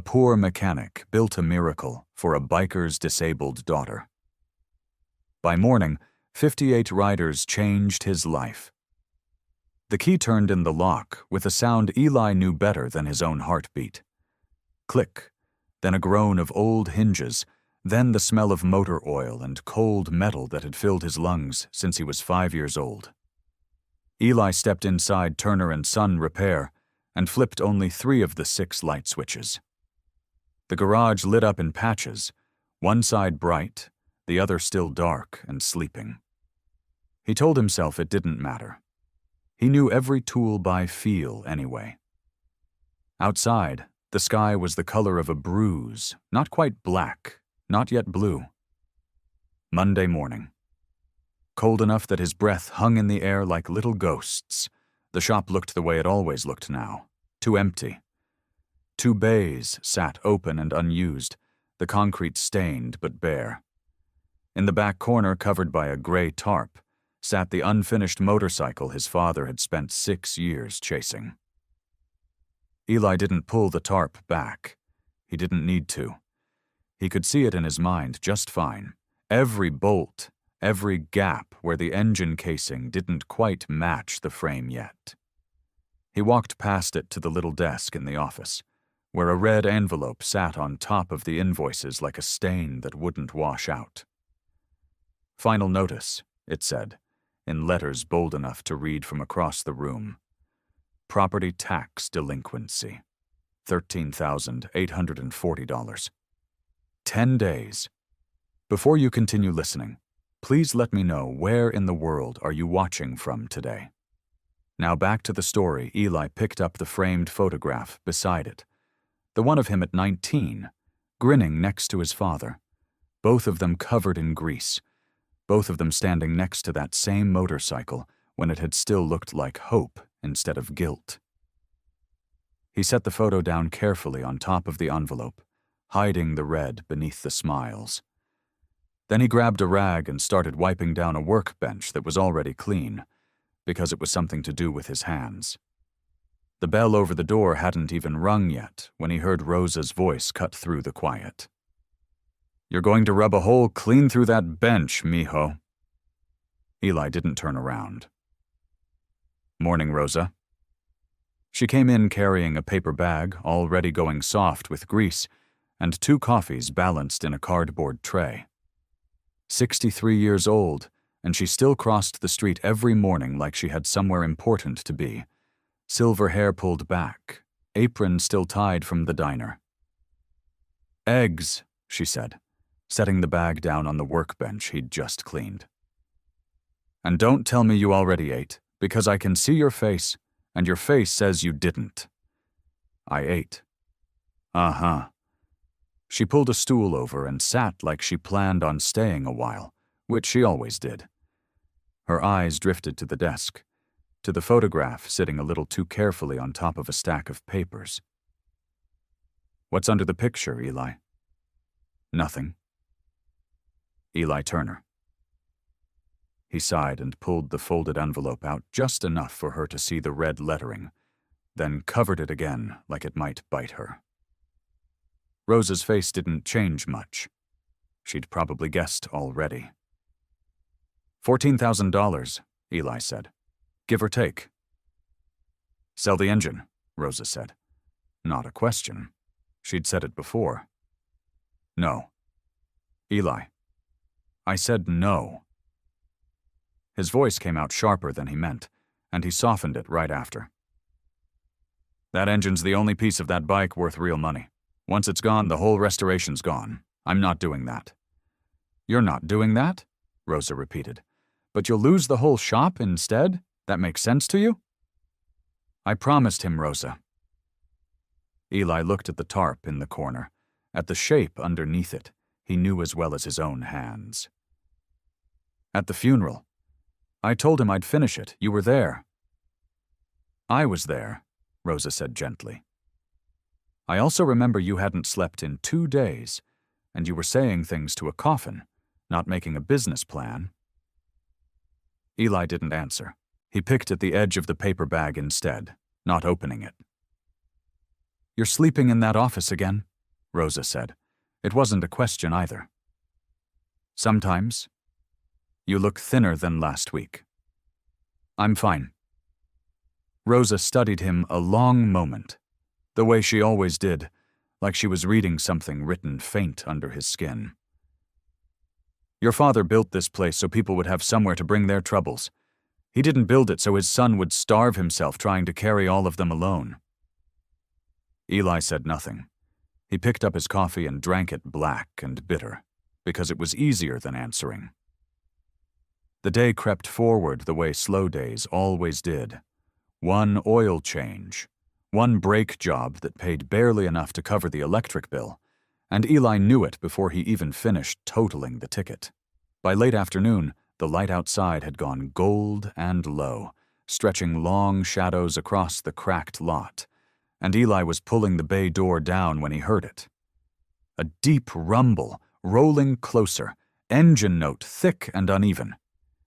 A poor mechanic built a miracle for a biker's disabled daughter. By morning, 58 riders changed his life. The key turned in the lock with a sound Eli knew better than his own heartbeat. Click, then a groan of old hinges, then the smell of motor oil and cold metal that had filled his lungs since he was 5 years old. Eli stepped inside Turner & Son Repair and flipped only 3 of the 6 light switches. The garage lit up in patches, one side bright, the other still dark and sleeping. He told himself it didn't matter. He knew every tool by feel anyway. Outside, the sky was the color of a bruise, not quite black, not yet blue. Monday morning. Cold enough that his breath hung in the air like little ghosts. The shop looked the way it always looked now, too empty. 2 bays sat open and unused, the concrete stained but bare. In the back corner, covered by a gray tarp, sat the unfinished motorcycle his father had spent 6 years chasing. Eli didn't pull the tarp back. He didn't need to. He could see it in his mind just fine. Every bolt, every gap where the engine casing didn't quite match the frame yet. He walked past it to the little desk in the office, where a red envelope sat on top of the invoices like a stain that wouldn't wash out. Final notice, it said, in letters bold enough to read from across the room. Property tax delinquency. $13,840. 10 days. Before you continue listening, please let me know where in the world are you watching from today. Now back to the story. Eli picked up the framed photograph beside it. The one of him at 19, grinning next to his father. Both of them covered in grease. Both of them standing next to that same motorcycle when it had still looked like hope instead of guilt. He set the photo down carefully on top of the envelope, hiding the red beneath the smiles. Then he grabbed a rag and started wiping down a workbench that was already clean, because it was something to do with his hands. The bell over the door hadn't even rung yet when he heard Rosa's voice cut through the quiet. "You're going to rub a hole clean through that bench, mijo." Eli didn't turn around. "Morning, Rosa." She came in carrying a paper bag already going soft with grease and 2 coffees balanced in a cardboard tray. 63 years old, and she still crossed the street every morning like she had somewhere important to be. Silver hair pulled back, apron still tied from the diner. "Eggs," she said, setting the bag down on the workbench he'd just cleaned. "And don't tell me you already ate, because I can see your face, and your face says you didn't." "I ate." "Uh-huh." She pulled a stool over and sat like she planned on staying a while, which she always did. Her eyes drifted to the desk, to the photograph sitting a little too carefully on top of a stack of papers. "What's under the picture, Eli?" "Nothing." "Eli Turner." He sighed and pulled the folded envelope out just enough for her to see the red lettering, then covered it again like it might bite her. Rosa's face didn't change much. She'd probably guessed already. $14,000, Eli said. "Give or take." "Sell the engine," Rosa said. Not a question. She'd said it before. "No." "Eli." "I said no." His voice came out sharper than he meant, and he softened it right after. "That engine's the only piece of that bike worth real money. Once it's gone, the whole restoration's gone. I'm not doing that." "You're not doing that?" Rosa repeated. "But you'll lose the whole shop instead? That makes sense to you?" "I promised him, Rosa." Eli looked at the tarp in the corner, at the shape underneath it he knew as well as his own hands. "At the funeral. I told him I'd finish it. You were there." "I was there," Rosa said gently. "I also remember you hadn't slept in 2 days, and you were saying things to a coffin, not making a business plan." Eli didn't answer. He picked at the edge of the paper bag instead, not opening it. "You're sleeping in that office again?" Rosa said. It wasn't a question either. Sometimes. You look thinner than last week. I'm fine. Rosa studied him a long moment, the way she always did, like she was reading something written faint under his skin. Your father built this place so people would have somewhere to bring their troubles. He didn't build it so his son would starve himself trying to carry all of them alone. Eli said nothing. He picked up his coffee and drank it black and bitter, because it was easier than answering. The day crept forward the way slow days always did. One oil change, one brake job that paid barely enough to cover the electric bill, and Eli knew it before he even finished totaling the ticket. By late afternoon, the light outside had gone gold and low, stretching long shadows across the cracked lot, and Eli was pulling the bay door down when he heard it. A deep rumble, rolling closer, engine note thick and uneven.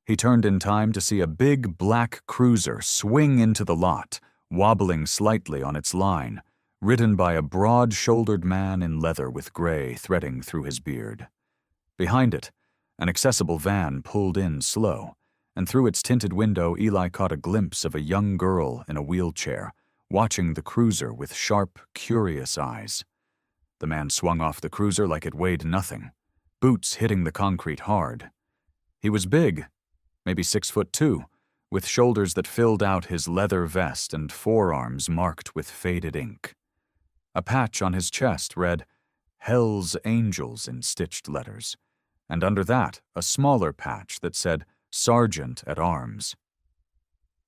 He turned in time to see a big black cruiser swing into the lot, wobbling slightly on its line, ridden by a broad-shouldered man in leather with gray threading through his beard. Behind it, an accessible van pulled in slow, and through its tinted window Eli caught a glimpse of a young girl in a wheelchair, watching the cruiser with sharp, curious eyes. The man swung off the cruiser like it weighed nothing, boots hitting the concrete hard. He was big, maybe 6'2", with shoulders that filled out his leather vest and forearms marked with faded ink. A patch on his chest read, Hell's Angels in stitched letters, and under that a smaller patch that said, Sergeant at Arms.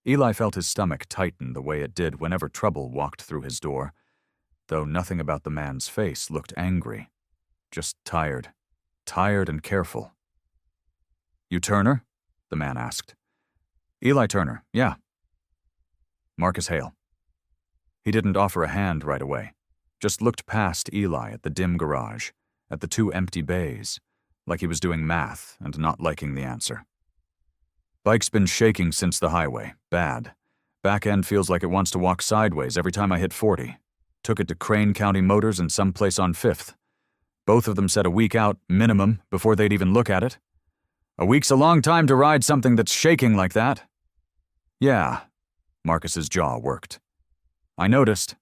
Eli felt his stomach tighten the way it did whenever trouble walked through his door, though nothing about the man's face looked angry, just tired and careful. You Turner? The man asked. Eli Turner, yeah. Marcus Hale. He didn't offer a hand right away, just looked past Eli at the dim garage, at the 2 empty bays, like he was doing math and not liking the answer. Bike's been shaking since the highway, bad. Back end feels like it wants to walk sideways every time I hit 40. Took it to Crane County Motors and someplace on 5th. Both of them said a week out, minimum, before they'd even look at it. A week's a long time to ride something that's shaking like that. Yeah, Marcus's jaw worked. I noticed.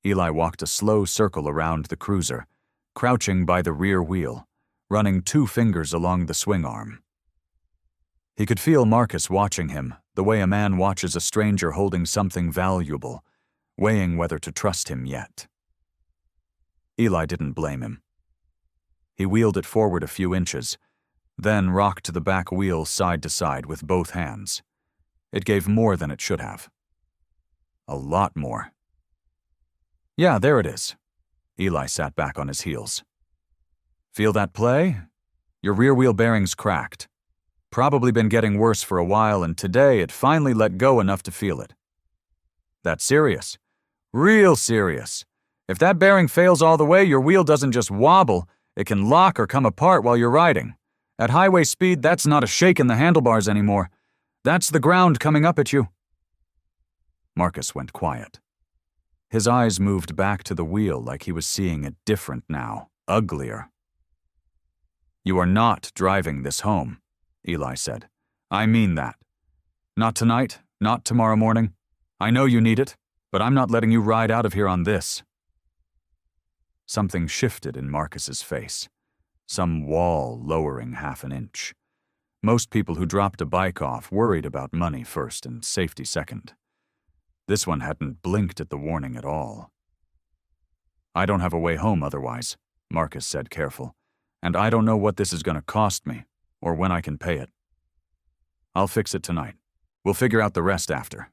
Eli walked a slow circle around the cruiser, crouching by the rear wheel, running 2 fingers along the swing arm. He could feel Marcus watching him, the way a man watches a stranger holding something valuable, weighing whether to trust him yet. Eli didn't blame him. He wheeled it forward a few inches, then rocked the back wheel side to side with both hands. It gave more than it should have. A lot more. Yeah, there it is. Eli sat back on his heels. Feel that play? Your rear wheel bearing's cracked. Probably been getting worse for a while, and today it finally let go enough to feel it. That's serious. Real serious. If that bearing fails all the way, your wheel doesn't just wobble, it can lock or come apart while you're riding. At highway speed, that's not a shake in the handlebars anymore. That's the ground coming up at you. Marcus went quiet. His eyes moved back to the wheel like he was seeing it different now, uglier. You are not driving this home, Eli said. I mean that. Not tonight, not tomorrow morning. I know you need it, but I'm not letting you ride out of here on this. Something shifted in Marcus's face. Some wall lowering half an inch. Most people who dropped a bike off worried about money first and safety second. This one hadn't blinked at the warning at all. I don't have a way home otherwise, Marcus said careful, and I don't know what this is going to cost me, or when I can pay it. I'll fix it tonight. We'll figure out the rest after.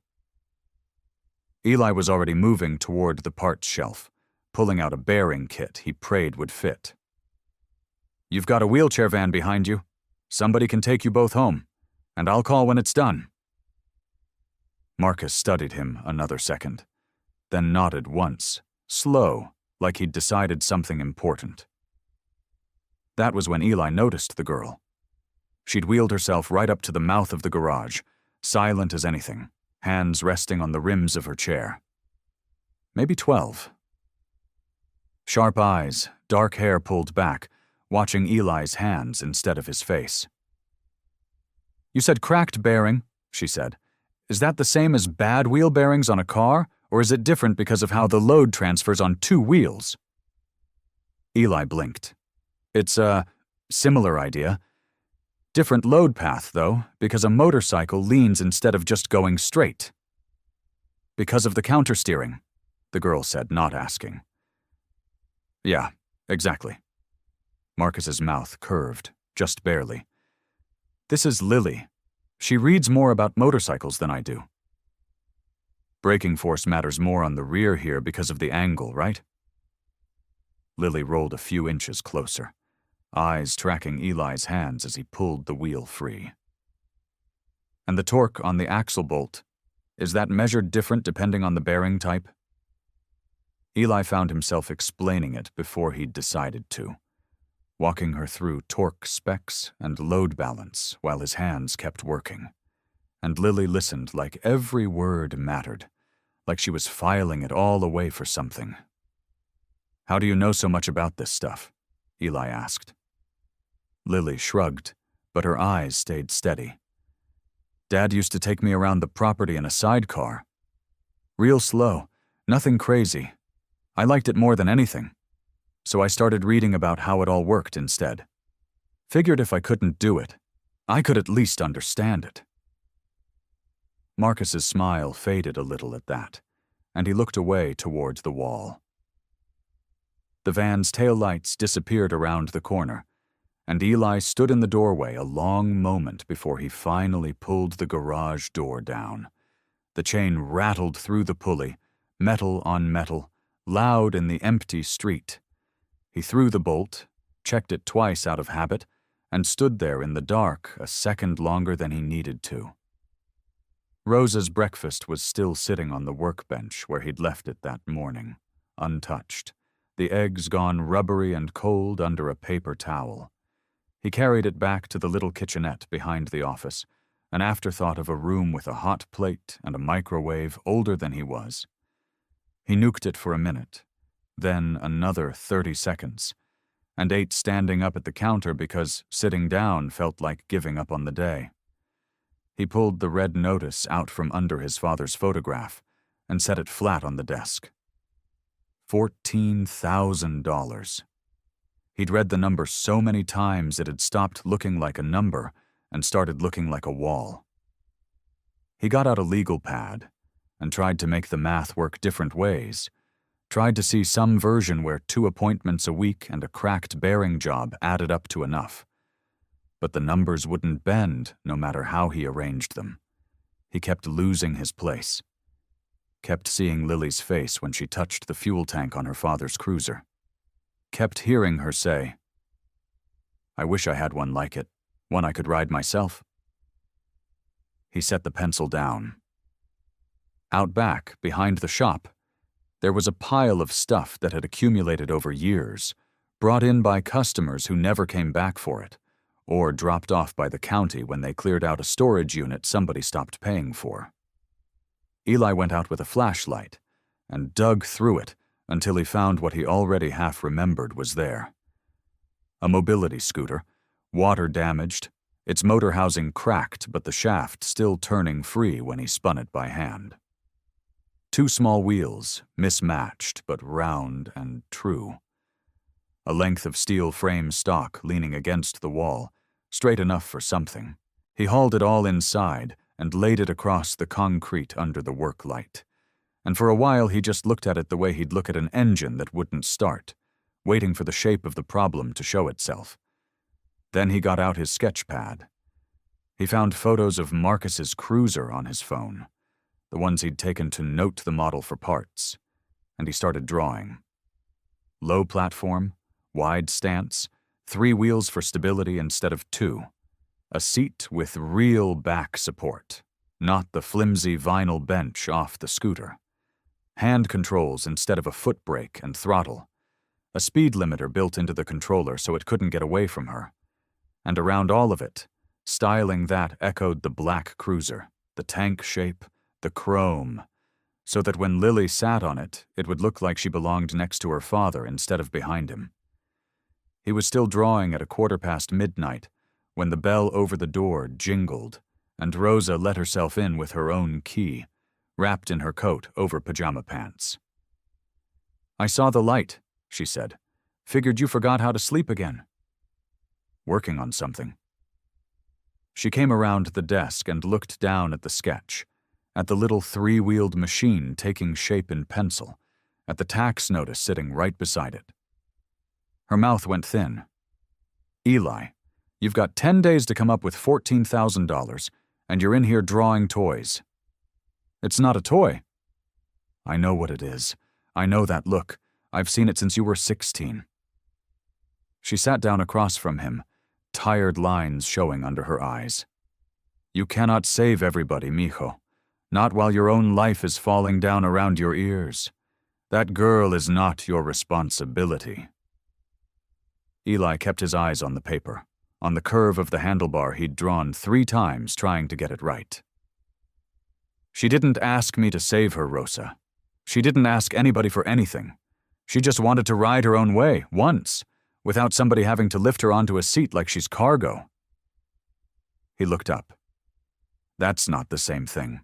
Eli was already moving toward the parts shelf, pulling out a bearing kit he prayed would fit. You've got a wheelchair van behind you. Somebody can take you both home, and I'll call when it's done. Marcus studied him another second, then nodded once, slow, like he'd decided something important. That was when Eli noticed the girl. She'd wheeled herself right up to the mouth of the garage, silent as anything, hands resting on the rims of her chair. Maybe 12. Sharp eyes, dark hair pulled back, watching Eli's hands instead of his face. "You said cracked bearing," she said. "Is that the same as bad wheel bearings on a car, or is it different because of how the load transfers on 2 wheels?" Eli blinked. "It's a similar idea. Different load path, though, because a motorcycle leans instead of just going straight." "Because of the countersteering," the girl said, not asking. "Yeah, exactly." Marcus's mouth curved, just barely. "This is Lily. She reads more about motorcycles than I do." "Braking force matters more on the rear here because of the angle, right?" Lily rolled a few inches closer, eyes tracking Eli's hands as he pulled the wheel free. "And the torque on the axle bolt, is that measured different depending on the bearing type?" Eli found himself explaining it before he'd decided to, walking her through torque specs and load balance while his hands kept working. And Lily listened like every word mattered, like she was filing it all away for something. "How do you know so much about this stuff?" Eli asked. Lily shrugged, but her eyes stayed steady. "Dad used to take me around the property in a sidecar. Real slow, nothing crazy. I liked it more than anything. So I started reading about how it all worked instead. Figured if I couldn't do it, I could at least understand it." Marcus's smile faded a little at that, and he looked away towards the wall. The van's taillights disappeared around the corner, and Eli stood in the doorway a long moment before he finally pulled the garage door down. The chain rattled through the pulley, metal on metal, loud in the empty street. He threw the bolt, checked it twice out of habit, and stood there in the dark a second longer than he needed to. Rosa's breakfast was still sitting on the workbench where he'd left it that morning, untouched, the eggs gone rubbery and cold under a paper towel. He carried it back to the little kitchenette behind the office, an afterthought of a room with a hot plate and a microwave older than he was. He nuked it for a minute, then another 30 seconds, and ate standing up at the counter because sitting down felt like giving up on the day. He pulled the red notice out from under his father's photograph and set it flat on the desk. $14,000. He'd read the number so many times it had stopped looking like a number and started looking like a wall. He got out a legal pad and tried to make the math work different ways, tried to see some version where 2 appointments a week and a cracked bearing job added up to enough. But the numbers wouldn't bend no matter how he arranged them. He kept losing his place. Kept seeing Lily's face when she touched the fuel tank on her father's cruiser. Kept hearing her say, "I wish I had one like it, one I could ride myself." He set the pencil down. Out back, behind the shop, there was a pile of stuff that had accumulated over years, brought in by customers who never came back for it, or dropped off by the county when they cleared out a storage unit somebody stopped paying for. Eli went out with a flashlight and dug through it until he found what he already half remembered was there. A mobility scooter, water-damaged, its motor housing cracked but the shaft still turning free when he spun it by hand. 2 small wheels, mismatched but round and true. A length of steel frame stock leaning against the wall, straight enough for something. He hauled it all inside and laid it across the concrete under the work light. And for a while he just looked at it the way he'd look at an engine that wouldn't start, waiting for the shape of the problem to show itself. Then he got out his sketch pad. He found photos of Marcus's cruiser on his phone, the ones he'd taken to note the model for parts, and he started drawing. Low platform, wide stance, 3 wheels for stability instead of 2. A seat with real back support, not the flimsy vinyl bench off the scooter. Hand controls instead of a foot brake and throttle. A speed limiter built into the controller so it couldn't get away from her. And around all of it, styling that echoed the black cruiser, the tank shape, the chrome, so that when Lily sat on it, it would look like she belonged next to her father instead of behind him. He was still drawing at midnight when the bell over the door jingled, and Rosa let herself in with her own key, wrapped in her coat over pajama pants. "I saw the light," she said. "Figured you forgot how to sleep again." "Working on something." She came around the desk and looked down at the sketch, at the little 3-wheeled machine taking shape in pencil, at the tax notice sitting right beside it. Her mouth went thin. "Eli, you've got 10 days to come up with $14,000, and you're in here drawing toys." "It's not a toy." "I know what it is. I know that look. I've seen it since you were 16. She sat down across from him, tired lines showing under her eyes. "You cannot save everybody, mijo. Not while your own life is falling down around your ears. That girl is not your responsibility." Eli kept his eyes on the paper, on the curve of the handlebar he'd drawn 3 times trying to get it right. "She didn't ask me to save her, Rosa. She didn't ask anybody for anything. She just wanted to ride her own way, once, without somebody having to lift her onto a seat like she's cargo." He looked up. "That's not the same thing."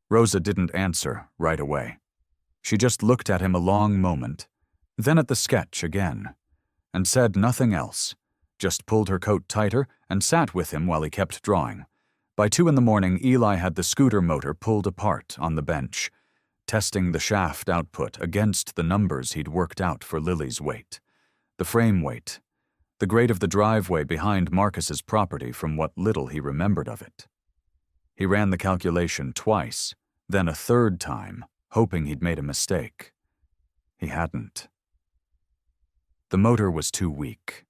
Rosa didn't answer right away. She just looked at him a long moment, then at the sketch again, and said nothing else, just pulled her coat tighter and sat with him while he kept drawing. By 2 a.m, Eli had the scooter motor pulled apart on the bench, testing the shaft output against the numbers he'd worked out for Lily's weight, the frame weight, the grade of the driveway behind Marcus's property from what little he remembered of it. He ran the calculation twice, then a 3rd time, hoping he'd made a mistake. He hadn't. The motor was too weak.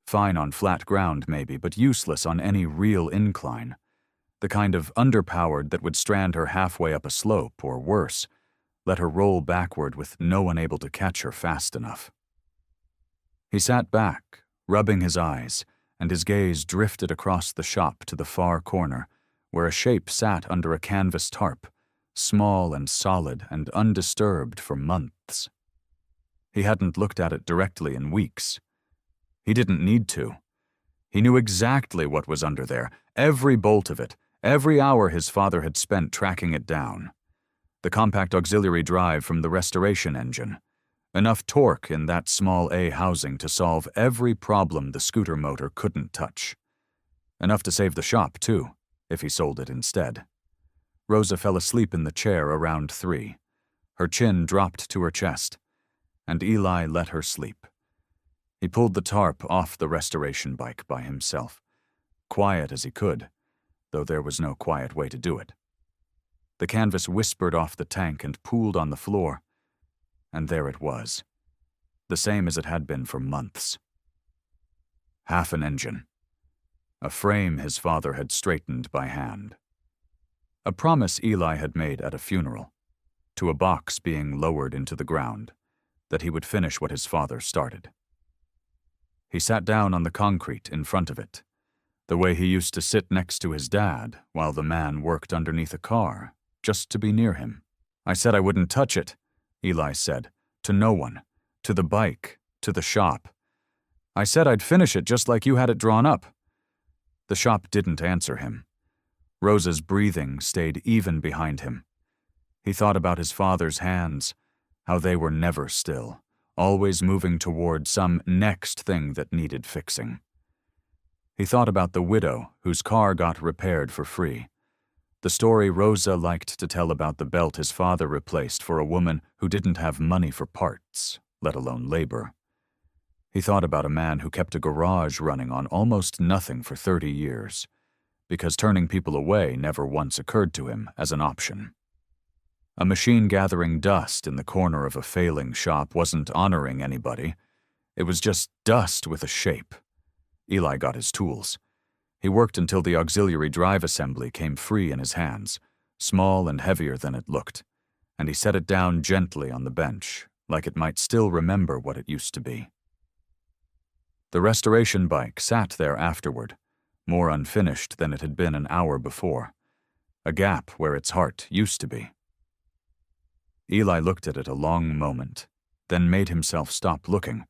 Fine on flat ground, maybe, but useless on any real incline. The kind of underpowered that would strand her halfway up a slope, or worse, let her roll backward with no one able to catch her fast enough. He sat back, rubbing his eyes, and his gaze drifted across the shop to the far corner, where a shape sat under a canvas tarp, small and solid and undisturbed for months. He hadn't looked at it directly in weeks. He didn't need to. He knew exactly what was under there, every bolt of it, every hour his father had spent tracking it down. The compact auxiliary drive from the restoration engine. Enough torque in that small A housing to solve every problem the scooter motor couldn't touch. Enough to save the shop, too, if he sold it instead. Rosa fell asleep in the chair around 3. Her chin dropped to her chest, and Eli let her sleep. He pulled the tarp off the restoration bike by himself, quiet as he could, though there was no quiet way to do it. The canvas whispered off the tank and pooled on the floor, and there it was, the same as it had been for months. Half an engine. A frame his father had straightened by hand. A promise Eli had made at a funeral, to a box being lowered into the ground, that he would finish what his father started. He sat down on the concrete in front of it, the way he used to sit next to his dad while the man worked underneath a car, just to be near him. "I said I wouldn't touch it," Eli said, "to no one, to the bike, to the shop. I said I'd finish it just like you had it drawn up." The shop didn't answer him. Rosa's breathing stayed even behind him. He thought about his father's hands, how they were never still, always moving toward some next thing that needed fixing. He thought about the widow whose car got repaired for free, the story Rosa liked to tell about the belt his father replaced for a woman who didn't have money for parts, let alone labor. He thought about a man who kept a garage running on almost nothing for 30 years, because turning people away never once occurred to him as an option. A machine gathering dust in the corner of a failing shop wasn't honoring anybody. It was just dust with a shape. Eli got his tools. He worked until the auxiliary drive assembly came free in his hands, small and heavier than it looked, and he set it down gently on the bench, like it might still remember what it used to be. The restoration bike sat there afterward, more unfinished than it had been an hour before. a gap where its heart used to be. Eli looked at it a long moment, then made himself stop looking,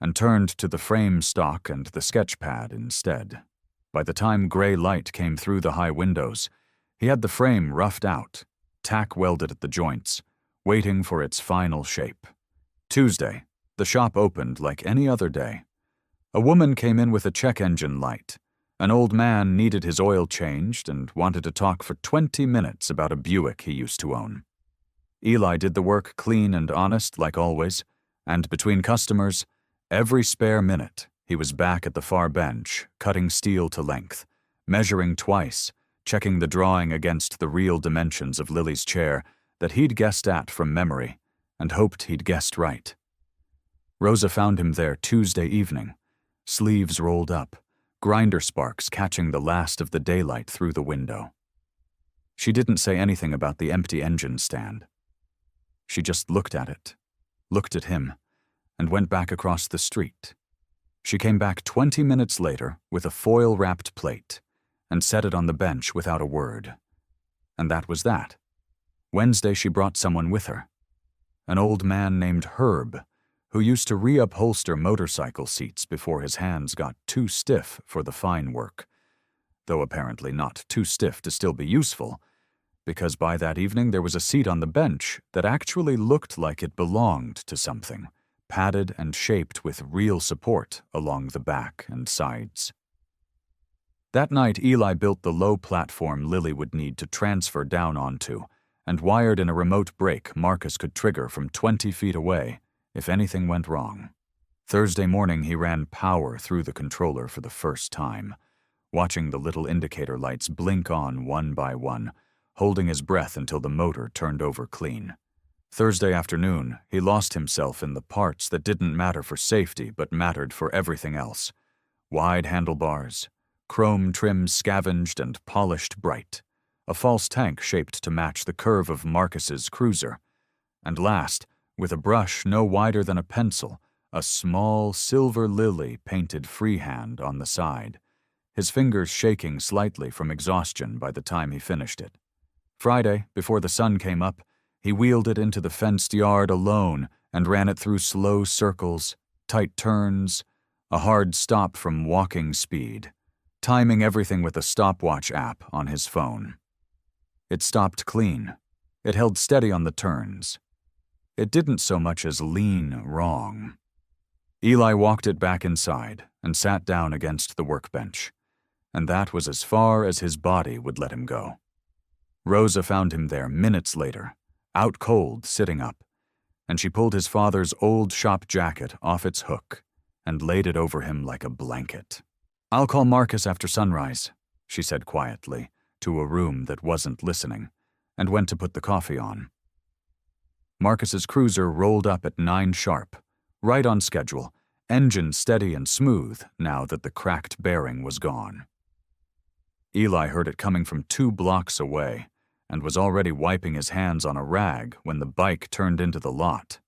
and turned to the frame stock and the sketch pad instead. By the time gray light came through the high windows, he had the frame roughed out, tack welded at the joints, waiting for its final shape. Tuesday, the shop opened like any other day. A woman came in with a check engine light. An old man needed his oil changed and wanted to talk for 20 minutes about a Buick he used to own. Eli did the work clean and honest like always, and between customers, every spare minute, he was back at the far bench, cutting steel to length, measuring twice, checking the drawing against the real dimensions of Lily's chair that he'd guessed at from memory and hoped he'd guessed right. Rosa found him there Tuesday evening, sleeves rolled up, grinder sparks catching the last of the daylight through the window. She didn't say anything about the empty engine stand. She just looked at it, looked at him, and went back across the street. She came back 20 minutes later with a foil-wrapped plate and set it on the bench without a word. And that was that. Wednesday she brought someone with her. An old man named Herb, who used to reupholster motorcycle seats before his hands got too stiff for the fine work, though apparently not too stiff to still be useful, because by that evening there was a seat on the bench that actually looked like it belonged to something, padded and shaped with real support along the back and sides. That night Eli built the low platform Lily would need to transfer down onto, and wired in a remote brake Marcus could trigger from 20 feet away if anything went wrong. Thursday morning he ran power through the controller for the first time, watching the little indicator lights blink on one by one, holding his breath until the motor turned over clean. Thursday afternoon, he lost himself in the parts that didn't matter for safety but mattered for everything else. Wide handlebars, chrome trim scavenged and polished bright, a false tank shaped to match the curve of Marcus's cruiser, and last, with a brush no wider than a pencil, a small silver lily painted freehand on the side, his fingers shaking slightly from exhaustion by the time he finished it. Friday, before the sun came up, he wheeled it into the fenced yard alone and ran it through slow circles, tight turns, a hard stop from walking speed, timing everything with a stopwatch app on his phone. It stopped clean. It held steady on the turns. It didn't so much as lean wrong. Eli walked it back inside and sat down against the workbench, and that was as far as his body would let him go. Rosa found him there minutes later, out cold, sitting up, and she pulled his father's old shop jacket off its hook and laid it over him like a blanket. "I'll call Marcus after sunrise," she said quietly to a room that wasn't listening, and went to put the coffee on. Marcus's cruiser rolled up at 9 sharp, right on schedule, engine steady and smooth now that the cracked bearing was gone. Eli heard it coming from 2 blocks away and was already wiping his hands on a rag when the bike turned into the lot.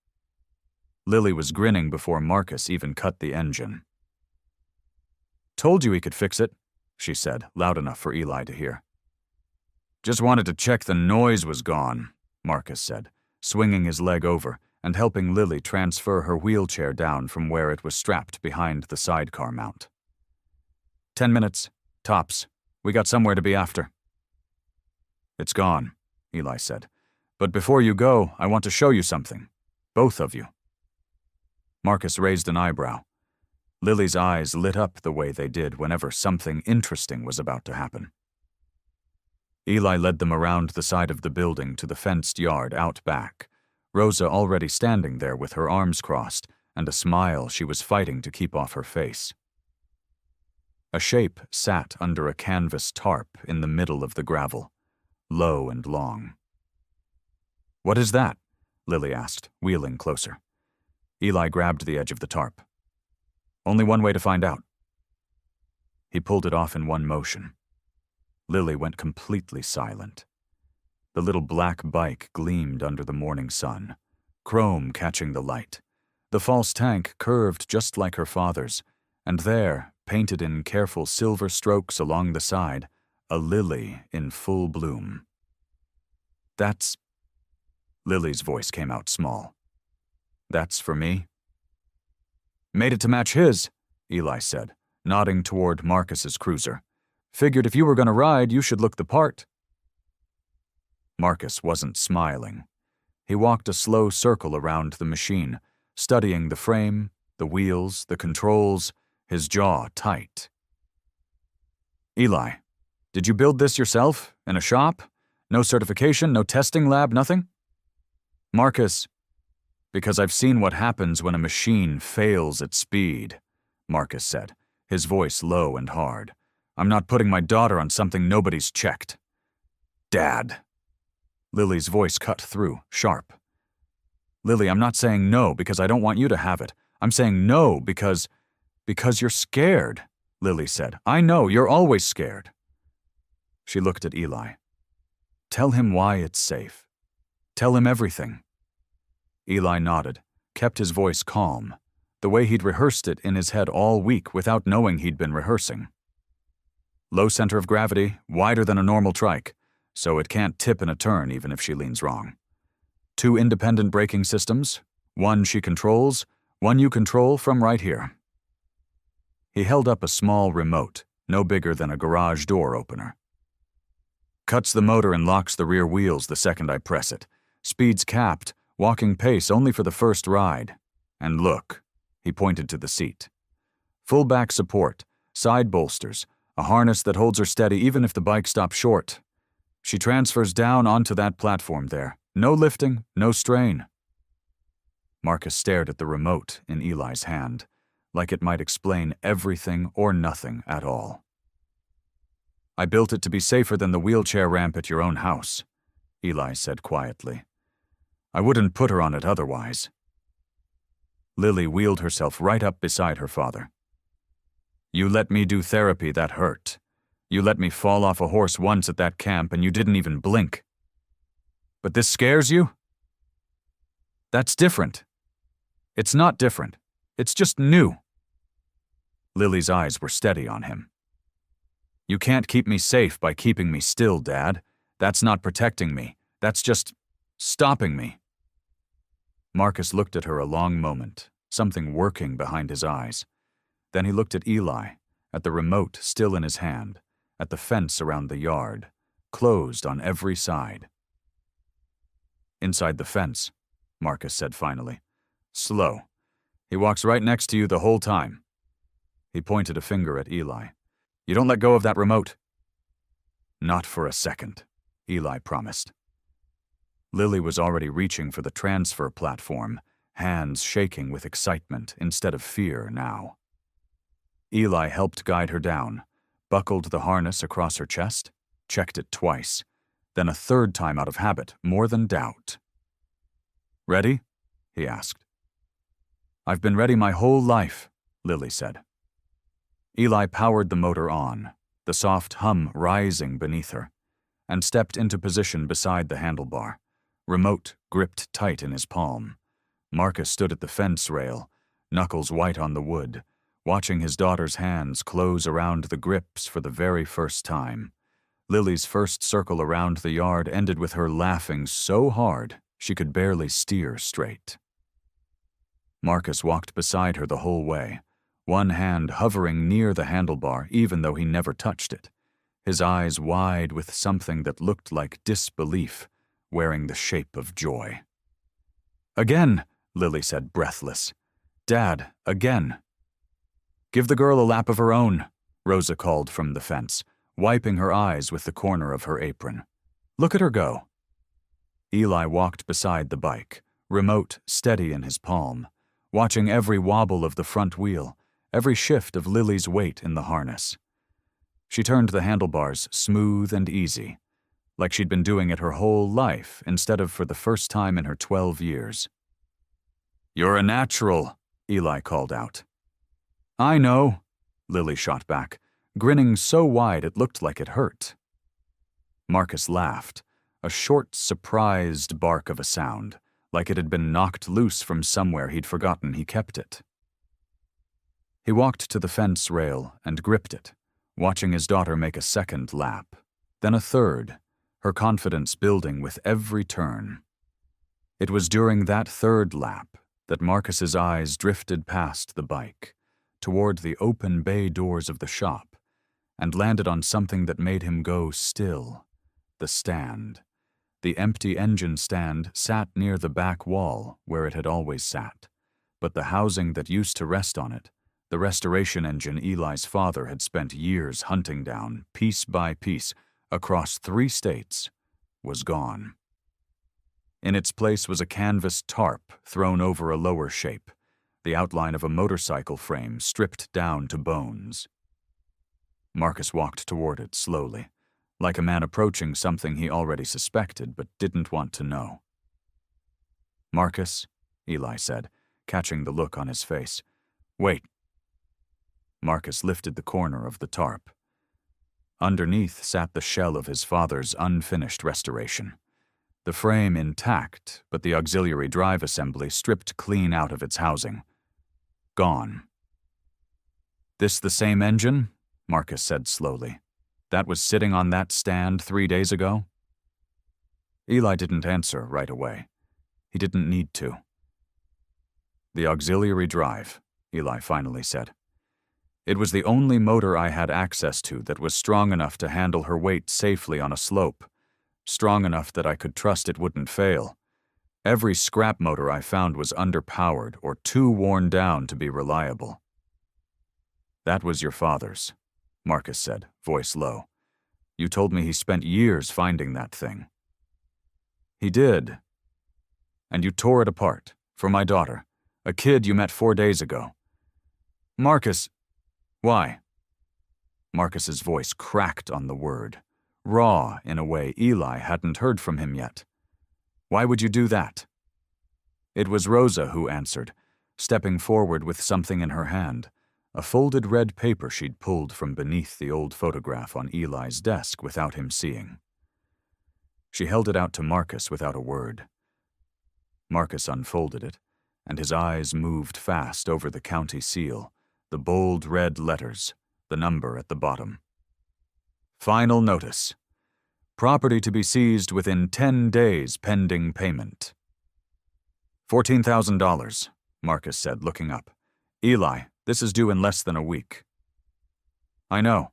Lily was grinning before Marcus even cut the engine. "Told you he could fix it," she said, loud enough for Eli to hear. "Just wanted to check the noise was gone," Marcus said, swinging his leg over and helping Lily transfer her wheelchair down from where it was strapped behind the sidecar mount. 10 minutes, tops. We got somewhere to be after." "It's gone," Eli said. "But before you go, I want to show you something. Both of you." Marcus raised an eyebrow. Lily's eyes lit up the way they did whenever something interesting was about to happen. Eli led them around the side of the building to the fenced yard out back, Rosa already standing there with her arms crossed and a smile she was fighting to keep off her face. A shape sat under a canvas tarp in the middle of the gravel, low and long. "What is that?" Lily asked, wheeling closer. Eli grabbed the edge of the tarp. "Only one way to find out." He pulled it off in one motion. Lily went completely silent. The little black bike gleamed under the morning sun, chrome catching the light. The false tank curved just like her father's, and there, painted in careful silver strokes along the side, a lily in full bloom. That's... Lily's voice came out small. That's for me? Made it to match his, Eli said, nodding toward Marcus's cruiser. Figured if you were going to ride, you should look the part. Marcus wasn't smiling. He walked a slow circle around the machine, studying the frame, the wheels, the controls, his jaw tight. Eli, did you build this yourself, in a shop? No certification, no testing lab, nothing? Marcus, because I've seen what happens when a machine fails at speed, Marcus said, his voice low and hard. I'm not putting my daughter on something nobody's checked. Dad. Lily's voice cut through, sharp. Lily, I'm not saying no because I don't want you to have it. I'm saying no because you're scared, Lily said. I know, you're always scared. She looked at Eli. Tell him why it's safe. Tell him everything. Eli nodded, kept his voice calm, the way he'd rehearsed it in his head all week without knowing he'd been rehearsing. Low center of gravity, wider than a normal trike, so it can't tip in a turn even if she leans wrong. 2 independent braking systems, one she controls, one you control from right here. He held up a small remote, no bigger than a garage door opener. Cuts the motor and locks the rear wheels the second I press it. Speed's capped, walking pace only for the first ride. And look, he pointed to the seat. Full back support, side bolsters, a harness that holds her steady even if the bike stops short. She transfers down onto that platform there. No lifting, no strain. Marcus stared at the remote in Eli's hand, like it might explain everything or nothing at all. I built it to be safer than the wheelchair ramp at your own house, Eli said quietly. I wouldn't put her on it otherwise. Lily wheeled herself right up beside her father. You let me do therapy that hurt. You let me fall off a horse once at that camp and you didn't even blink. But this scares you? That's different. It's not different. It's just new. Lily's eyes were steady on him. You can't keep me safe by keeping me still, Dad. That's not protecting me. That's just stopping me. Marcus looked at her a long moment, something working behind his eyes. Then he looked at Eli, at the remote still in his hand, at the fence around the yard, closed on every side. Inside the fence, Marcus said finally. Slow. He walks right next to you the whole time. He pointed a finger at Eli. You don't let go of that remote. Not for a second, Eli promised. Lily was already reaching for the transfer platform, hands shaking with excitement instead of fear now. Eli helped guide her down, buckled the harness across her chest, checked it twice, then a third time out of habit, more than doubt. Ready? He asked. I've been ready my whole life, Lily said. Eli powered the motor on, the soft hum rising beneath her, and stepped into position beside the handlebar, remote gripped tight in his palm. Marcus stood at the fence rail, knuckles white on the wood, watching his daughter's hands close around the grips for the very first time. Lily's first circle around the yard ended with her laughing so hard she could barely steer straight. Marcus walked beside her the whole way, one hand hovering near the handlebar even though he never touched it, his eyes wide with something that looked like disbelief, wearing the shape of joy. Again, Lily said, breathless. Dad, again. Give the girl a lap of her own, Rosa called from the fence, wiping her eyes with the corner of her apron. Look at her go. Eli walked beside the bike, remote steady in his palm, watching every wobble of the front wheel, every shift of Lily's weight in the harness. She turned the handlebars smooth and easy, like she'd been doing it her whole life instead of for the first time in her 12 years. You're a natural, Eli called out. I know, Lily shot back, grinning so wide it looked like it hurt. Marcus laughed, a short, surprised bark of a sound, like it had been knocked loose from somewhere he'd forgotten he kept it. He walked to the fence rail and gripped it, watching his daughter make a second lap, then a third, her confidence building with every turn. It was during that third lap that Marcus's eyes drifted past the bike, toward the open bay doors of the shop, and landed on something that made him go still: the stand. The empty engine stand sat near the back wall where it had always sat, but the housing that used to rest on it, the restoration engine Eli's father had spent years hunting down, piece by piece, across 3 states, was gone. In its place was a canvas tarp thrown over a lower shape, the outline of a motorcycle frame stripped down to bones. Marcus walked toward it slowly, like a man approaching something he already suspected but didn't want to know. "Marcus," Eli said, catching the look on his face. "Wait." Marcus lifted the corner of the tarp. Underneath sat the shell of his father's unfinished restoration. The frame intact, but the auxiliary drive assembly stripped clean out of its housing. Gone. "This the same engine?" Marcus said slowly. "That was sitting on that stand 3 days ago?" Eli didn't answer right away. He didn't need to. "The auxiliary drive," Eli finally said. "It was the only motor I had access to that was strong enough to handle her weight safely on a slope, strong enough that I could trust it wouldn't fail. Every scrap motor I found was underpowered or too worn down to be reliable." "That was your father's," Marcus said, voice low. "You told me he spent years finding that thing." "He did. And you tore it apart, for my daughter, a kid you met 4 days ago." "Marcus, why?" Marcus's voice cracked on the word, raw in a way Eli hadn't heard from him yet. "Why would you do that?" It was Rosa who answered, stepping forward with something in her hand, a folded red paper she'd pulled from beneath the old photograph on Eli's desk without him seeing. She held it out to Marcus without a word. Marcus unfolded it, and his eyes moved fast over the county seal, the bold red letters, the number at the bottom. "Final notice. Property to be seized within 10 days pending payment." $14,000, Marcus said, looking up. "Eli, this is due in less than a week." "I know.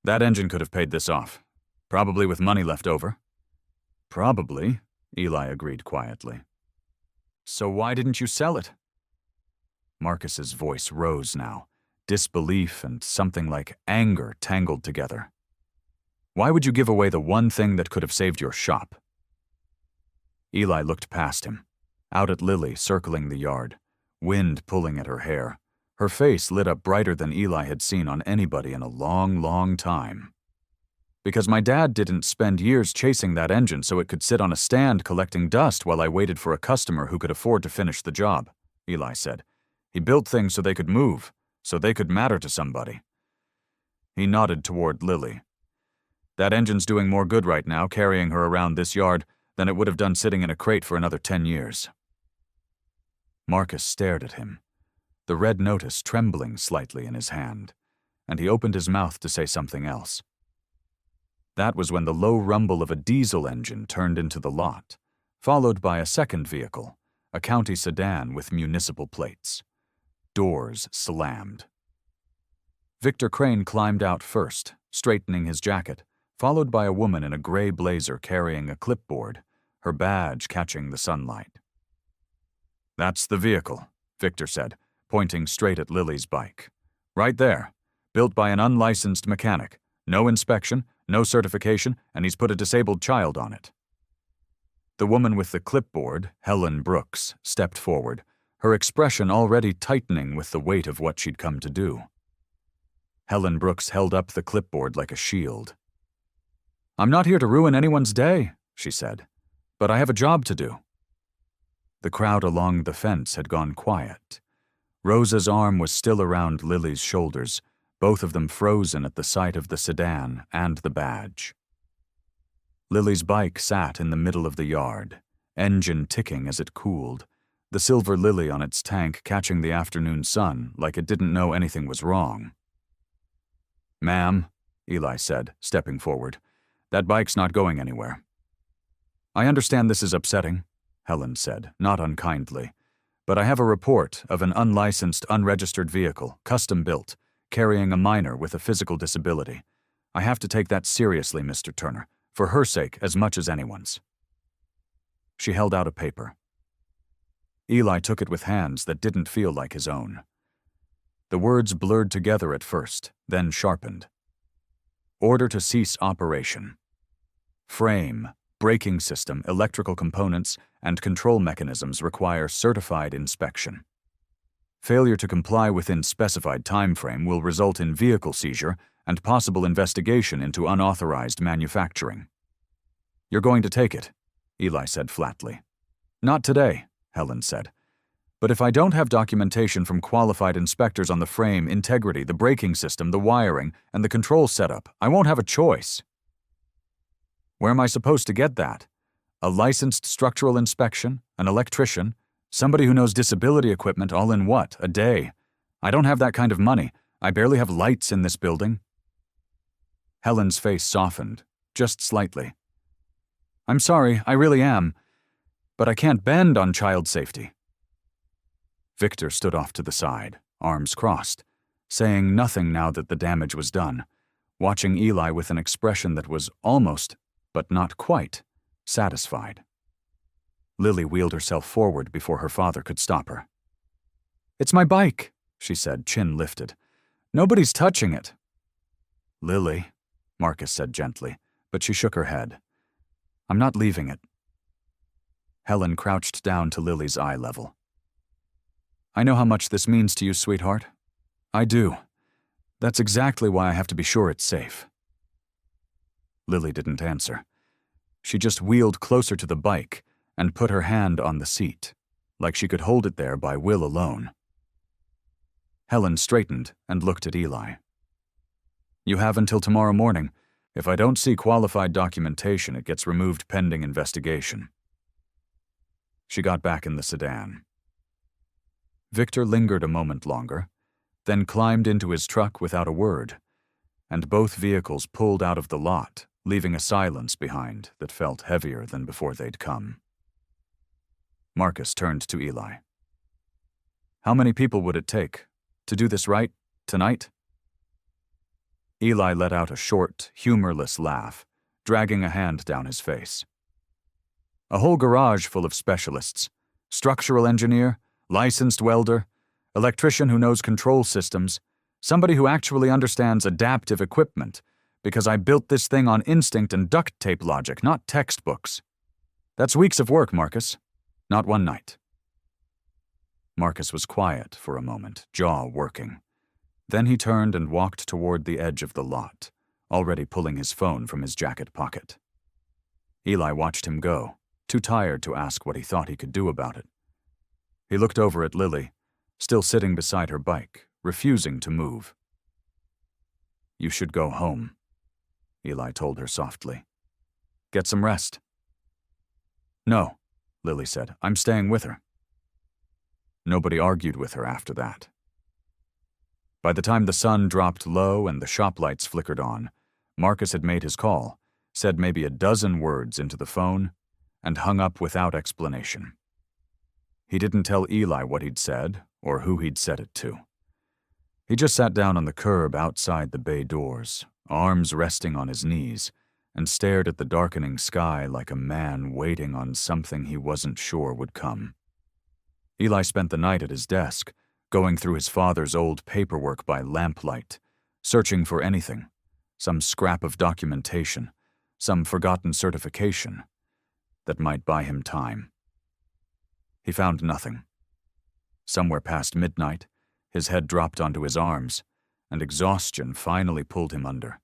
That engine could have paid this off. Probably with money left over." "Probably," Eli agreed quietly. "So why didn't you sell it?" Marcus's voice rose now, disbelief and something like anger tangled together. "Why would you give away the one thing that could have saved your shop?" Eli looked past him, out at Lily circling the yard, wind pulling at her hair. Her face lit up brighter than Eli had seen on anybody in a long, long time. "Because my dad didn't spend years chasing that engine so it could sit on a stand collecting dust while I waited for a customer who could afford to finish the job," Eli said. "He built things so they could move, so they could matter to somebody." He nodded toward Lily. "That engine's doing more good right now carrying her around this yard than it would have done sitting in a crate for another 10 years. Marcus stared at him, the red notice trembling slightly in his hand, and he opened his mouth to say something else. That was when the low rumble of a diesel engine turned into the lot, followed by a second vehicle, a county sedan with municipal plates. Doors slammed. Victor Crane climbed out first, straightening his jacket, followed by a woman in a gray blazer carrying a clipboard, her badge catching the sunlight. "That's the vehicle," Victor said, pointing straight at Lily's bike. "Right there, built by an unlicensed mechanic. No inspection, no certification, and he's put a disabled child on it." The woman with the clipboard, Helen Brooks, stepped forward, her expression already tightening with the weight of what she'd come to do. Helen Brooks held up the clipboard like a shield. "I'm not here to ruin anyone's day," she said, "but I have a job to do." The crowd along the fence had gone quiet. Rosa's arm was still around Lily's shoulders, both of them frozen at the sight of the sedan and the badge. Lily's bike sat in the middle of the yard, engine ticking as it cooled, the silver lily on its tank catching the afternoon sun like it didn't know anything was wrong. "Ma'am," Eli said, stepping forward, That bike's not going anywhere." "I understand this is upsetting," Helen said, not unkindly, "but I have a report of an unlicensed, unregistered vehicle, custom-built, carrying a minor with a physical disability. I have to take that seriously, Mr. Turner, for her sake as much as anyone's." She held out a paper. Eli took it with hands that didn't feel like his own. The words blurred together at first, then sharpened. "Order to cease operation. Frame, braking system, electrical components, and control mechanisms require certified inspection. Failure to comply within specified time frame will result in vehicle seizure and possible investigation into unauthorized manufacturing." "You're going to take it," Eli said flatly. "Not today," Helen said. "But if I don't have documentation from qualified inspectors on the frame, integrity, the braking system, the wiring, and the control setup, I won't have a choice." "Where am I supposed to get that? A licensed structural inspection? An electrician? Somebody who knows disability equipment all in what, a day? I don't have that kind of money. I barely have lights in this building." Helen's face softened, just slightly. "I'm sorry, I really am. But I can't bend on child safety." Victor stood off to the side, arms crossed, saying nothing now that the damage was done, watching Eli with an expression that was almost, but not quite, satisfied. Lily wheeled herself forward before her father could stop her. "It's my bike," she said, chin lifted. "Nobody's touching it." "Lily," Marcus said gently, but she shook her head. "I'm not leaving it." Helen crouched down to Lily's eye level. "I know how much this means to you, sweetheart. I do. That's exactly why I have to be sure it's safe." Lily didn't answer. She just wheeled closer to the bike and put her hand on the seat, like she could hold it there by will alone. Helen straightened and looked at Eli. "You have until tomorrow morning. If I don't see qualified documentation, it gets removed pending investigation." She got back in the sedan. Victor lingered a moment longer, then climbed into his truck without a word, and both vehicles pulled out of the lot, leaving a silence behind that felt heavier than before they'd come. Marcus turned to Eli. "How many people would it take to do this right, tonight?" Eli let out a short, humorless laugh, dragging a hand down his face. "A whole garage full of specialists. Structural engineer, licensed welder, electrician who knows control systems, somebody who actually understands adaptive equipment, because I built this thing on instinct and duct tape logic, not textbooks. That's weeks of work, Marcus, not one night." Marcus was quiet for a moment, jaw working. Then he turned and walked toward the edge of the lot, already pulling his phone from his jacket pocket. Eli watched him go, too tired to ask what he thought he could do about it. He looked over at Lily, still sitting beside her bike, refusing to move. "You should go home," Eli told her softly. "Get some rest." "No," Lily said. "I'm staying with her." Nobody argued with her after that. By the time the sun dropped low and the shop lights flickered on, Marcus had made his call, said maybe a dozen words into the phone, and hung up without explanation. He didn't tell Eli what he'd said or who he'd said it to. He just sat down on the curb outside the bay doors, arms resting on his knees, and stared at the darkening sky like a man waiting on something he wasn't sure would come. Eli spent the night at his desk, going through his father's old paperwork by lamplight, searching for anything, some scrap of documentation, some forgotten certification, that might buy him time. He found nothing. Somewhere past midnight, his head dropped onto his arms, and exhaustion finally pulled him under.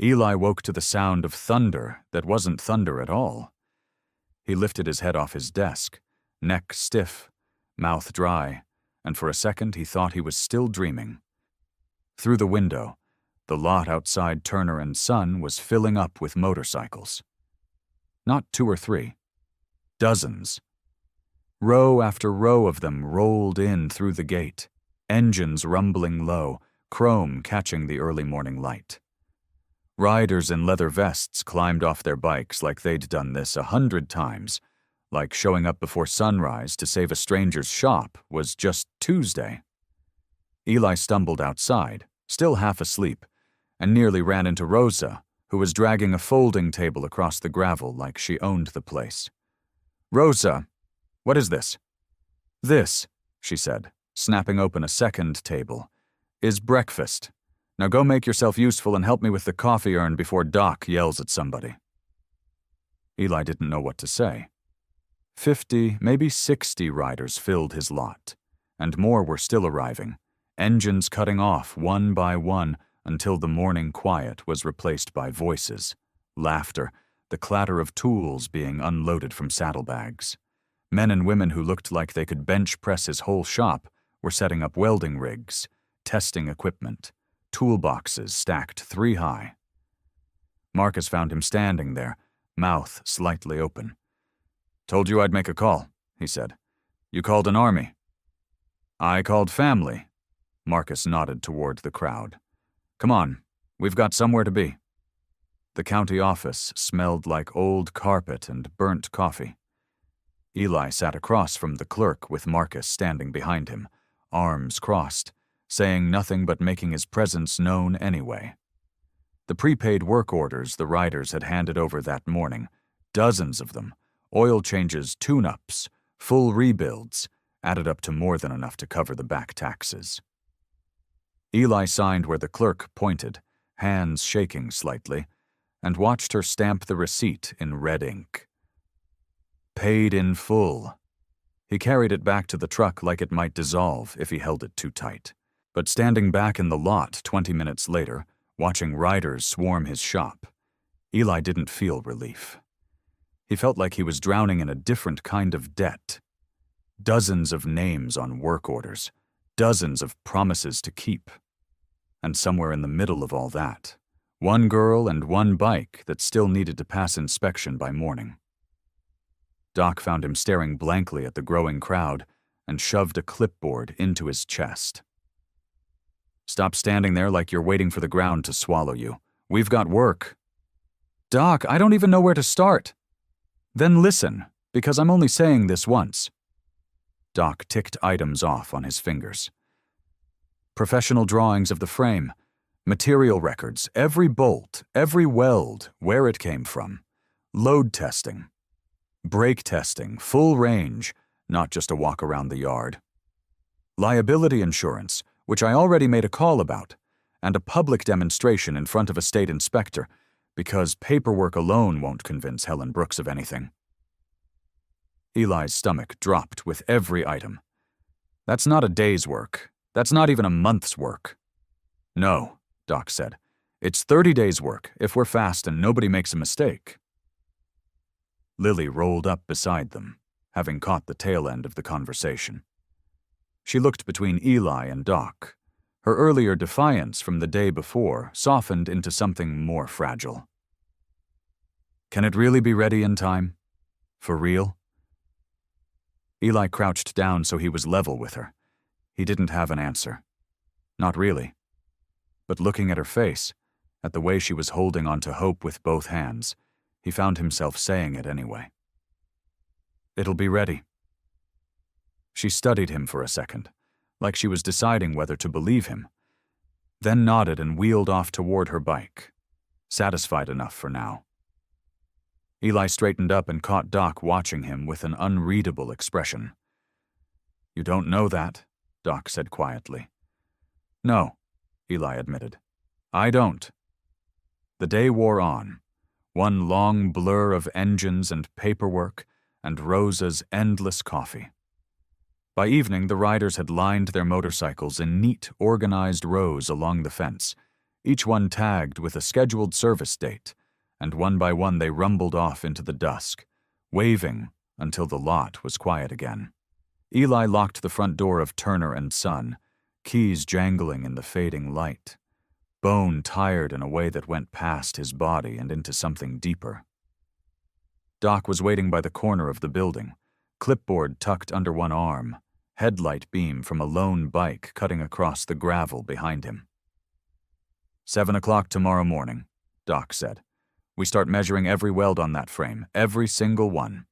Eli woke to the sound of thunder that wasn't thunder at all. He lifted his head off his desk, neck stiff, mouth dry, and for a second he thought he was still dreaming. Through the window, the lot outside Turner and Son was filling up with motorcycles. Not 2 or 3. Dozens. Row after row of them rolled in through the gate, engines rumbling low, chrome catching the early morning light. Riders in leather vests climbed off their bikes like they'd done this 100 times, like showing up before sunrise to save a stranger's shop was just Tuesday. Eli stumbled outside, still half asleep, and nearly ran into Rosa, who was dragging a folding table across the gravel like she owned the place. "Rosa, what is this?" "This," she said, snapping open a second table, "is breakfast. Now go make yourself useful and help me with the coffee urn before Doc yells at somebody." Eli didn't know what to say. 50, maybe 60 riders filled his lot, and more were still arriving, engines cutting off one by one until the morning quiet was replaced by voices, laughter, the clatter of tools being unloaded from saddlebags. Men and women who looked like they could bench press his whole shop were setting up welding rigs, testing equipment, toolboxes stacked 3 high. Marcus found him standing there, mouth slightly open. "Told you I'd make a call," he said. "You called an army." "I called family." Marcus nodded toward the crowd. "Come on, we've got somewhere to be." The county office smelled like old carpet and burnt coffee. Eli sat across from the clerk with Marcus standing behind him, arms crossed, saying nothing but making his presence known anyway. The prepaid work orders the riders had handed over that morning, dozens of them, oil changes, tune-ups, full rebuilds, added up to more than enough to cover the back taxes. Eli signed where the clerk pointed, hands shaking slightly, and watched her stamp the receipt in red ink. Paid in full. He carried it back to the truck like it might dissolve if he held it too tight. But standing back in the lot 20 minutes later, watching riders swarm his shop, Eli didn't feel relief. He felt like he was drowning in a different kind of debt. Dozens of names on work orders, dozens of promises to keep. And somewhere in the middle of all that, one girl and one bike that still needed to pass inspection by morning. Doc found him staring blankly at the growing crowd and shoved a clipboard into his chest. "Stop standing there like you're waiting for the ground to swallow you. We've got work." "Doc, I don't even know where to start." "Then listen, because I'm only saying this once." Doc ticked items off on his fingers. Professional drawings of the frame, material records, every bolt, every weld, where it came from, load testing, brake testing, full range, not just a walk around the yard. Liability insurance, which I already made a call about, and a public demonstration in front of a state inspector, because paperwork alone won't convince Helen Brooks of anything. Eli's stomach dropped with every item. "That's not a day's work. That's not even a month's work." "No," Doc said. "It's 30 days' work, if we're fast and nobody makes a mistake." Lily rolled up beside them, having caught the tail end of the conversation. She looked between Eli and Doc. Her earlier defiance from the day before softened into something more fragile. "Can it really be ready in time? For real?" Eli crouched down so he was level with her. He didn't have an answer. Not really. But looking at her face, at the way she was holding on to hope with both hands, he found himself saying it anyway. "It'll be ready." She studied him for a second, like she was deciding whether to believe him, then nodded and wheeled off toward her bike, satisfied enough for now. Eli straightened up and caught Doc watching him with an unreadable expression. "You don't know that," Doc said quietly. "No," Eli admitted. "I don't." The day wore on, one long blur of engines and paperwork and Rosa's endless coffee. By evening, the riders had lined their motorcycles in neat, organized rows along the fence, each one tagged with a scheduled service date, and one by one they rumbled off into the dusk, waving until the lot was quiet again. Eli locked the front door of Turner and Son, keys jangling in the fading light, bone tired in a way that went past his body and into something deeper. Doc was waiting by the corner of the building, clipboard tucked under one arm, headlight beam from a lone bike cutting across the gravel behind him. 7 o'clock tomorrow morning. Doc said. "We start measuring every weld on that frame, every single one."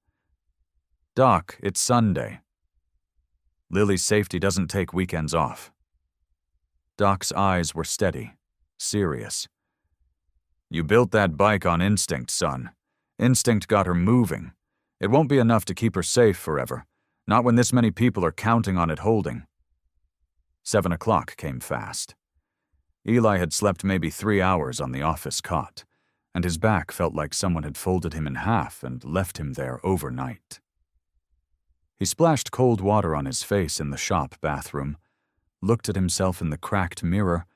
"Doc, it's Sunday." "Lily's safety doesn't take weekends off." Doc's eyes were steady, serious. "You built that bike on instinct, son. Instinct got her moving. It won't be enough to keep her safe forever, not when this many people are counting on it holding." 7 o'clock came fast. Eli had slept maybe 3 hours on the office cot, and his back felt like someone had folded him in half and left him there overnight. He splashed cold water on his face in the shop bathroom, looked at himself in the cracked mirror,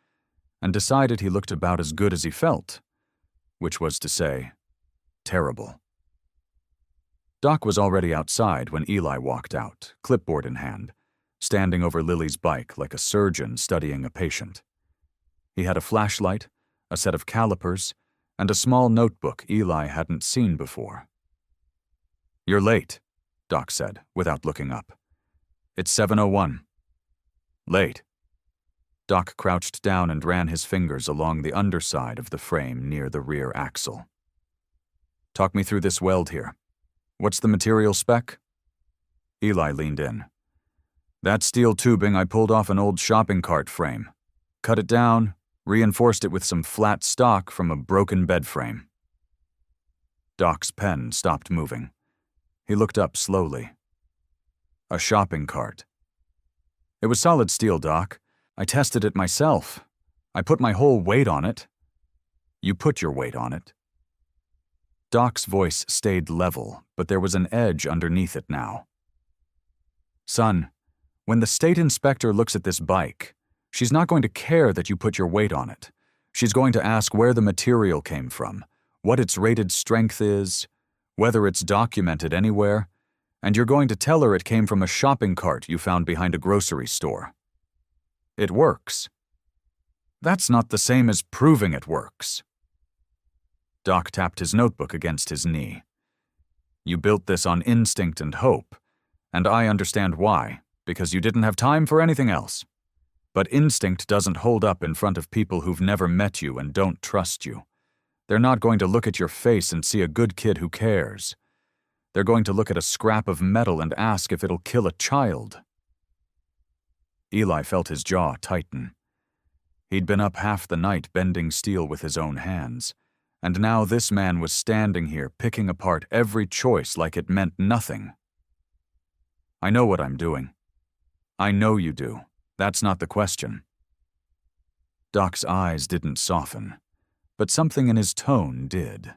and decided he looked about as good as he felt, which was to say, terrible. Doc was already outside when Eli walked out, clipboard in hand, standing over Lily's bike like a surgeon studying a patient. He had a flashlight, a set of calipers, and a small notebook Eli hadn't seen before. "You're late," Doc said, without looking up. "It's 7:01. "Late." Doc crouched down and ran his fingers along the underside of the frame near the rear axle. "Talk me through this weld here. What's the material spec?" Eli leaned in. "That steel tubing I pulled off an old shopping cart frame. Cut it down, reinforced it with some flat stock from a broken bed frame." Doc's pen stopped moving. He looked up slowly. "A shopping cart." "It was solid steel, Doc. I tested it myself. I put my whole weight on it." "You put your weight on it?" Doc's voice stayed level, but there was an edge underneath it now. "Son, when the state inspector looks at this bike, she's not going to care that you put your weight on it. She's going to ask where the material came from, what its rated strength is, whether it's documented anywhere, and you're going to tell her it came from a shopping cart you found behind a grocery store. It works." "That's not the same as proving it works." Doc tapped his notebook against his knee. "You built this on instinct and hope, and I understand why, because you didn't have time for anything else. But instinct doesn't hold up in front of people who've never met you and don't trust you. They're not going to look at your face and see a good kid who cares. They're going to look at a scrap of metal and ask if it'll kill a child." Eli felt his jaw tighten. He'd been up half the night bending steel with his own hands, and now this man was standing here picking apart every choice like it meant nothing. "I know what I'm doing." "I know you do. That's not the question." Doc's eyes didn't soften, but something in his tone did.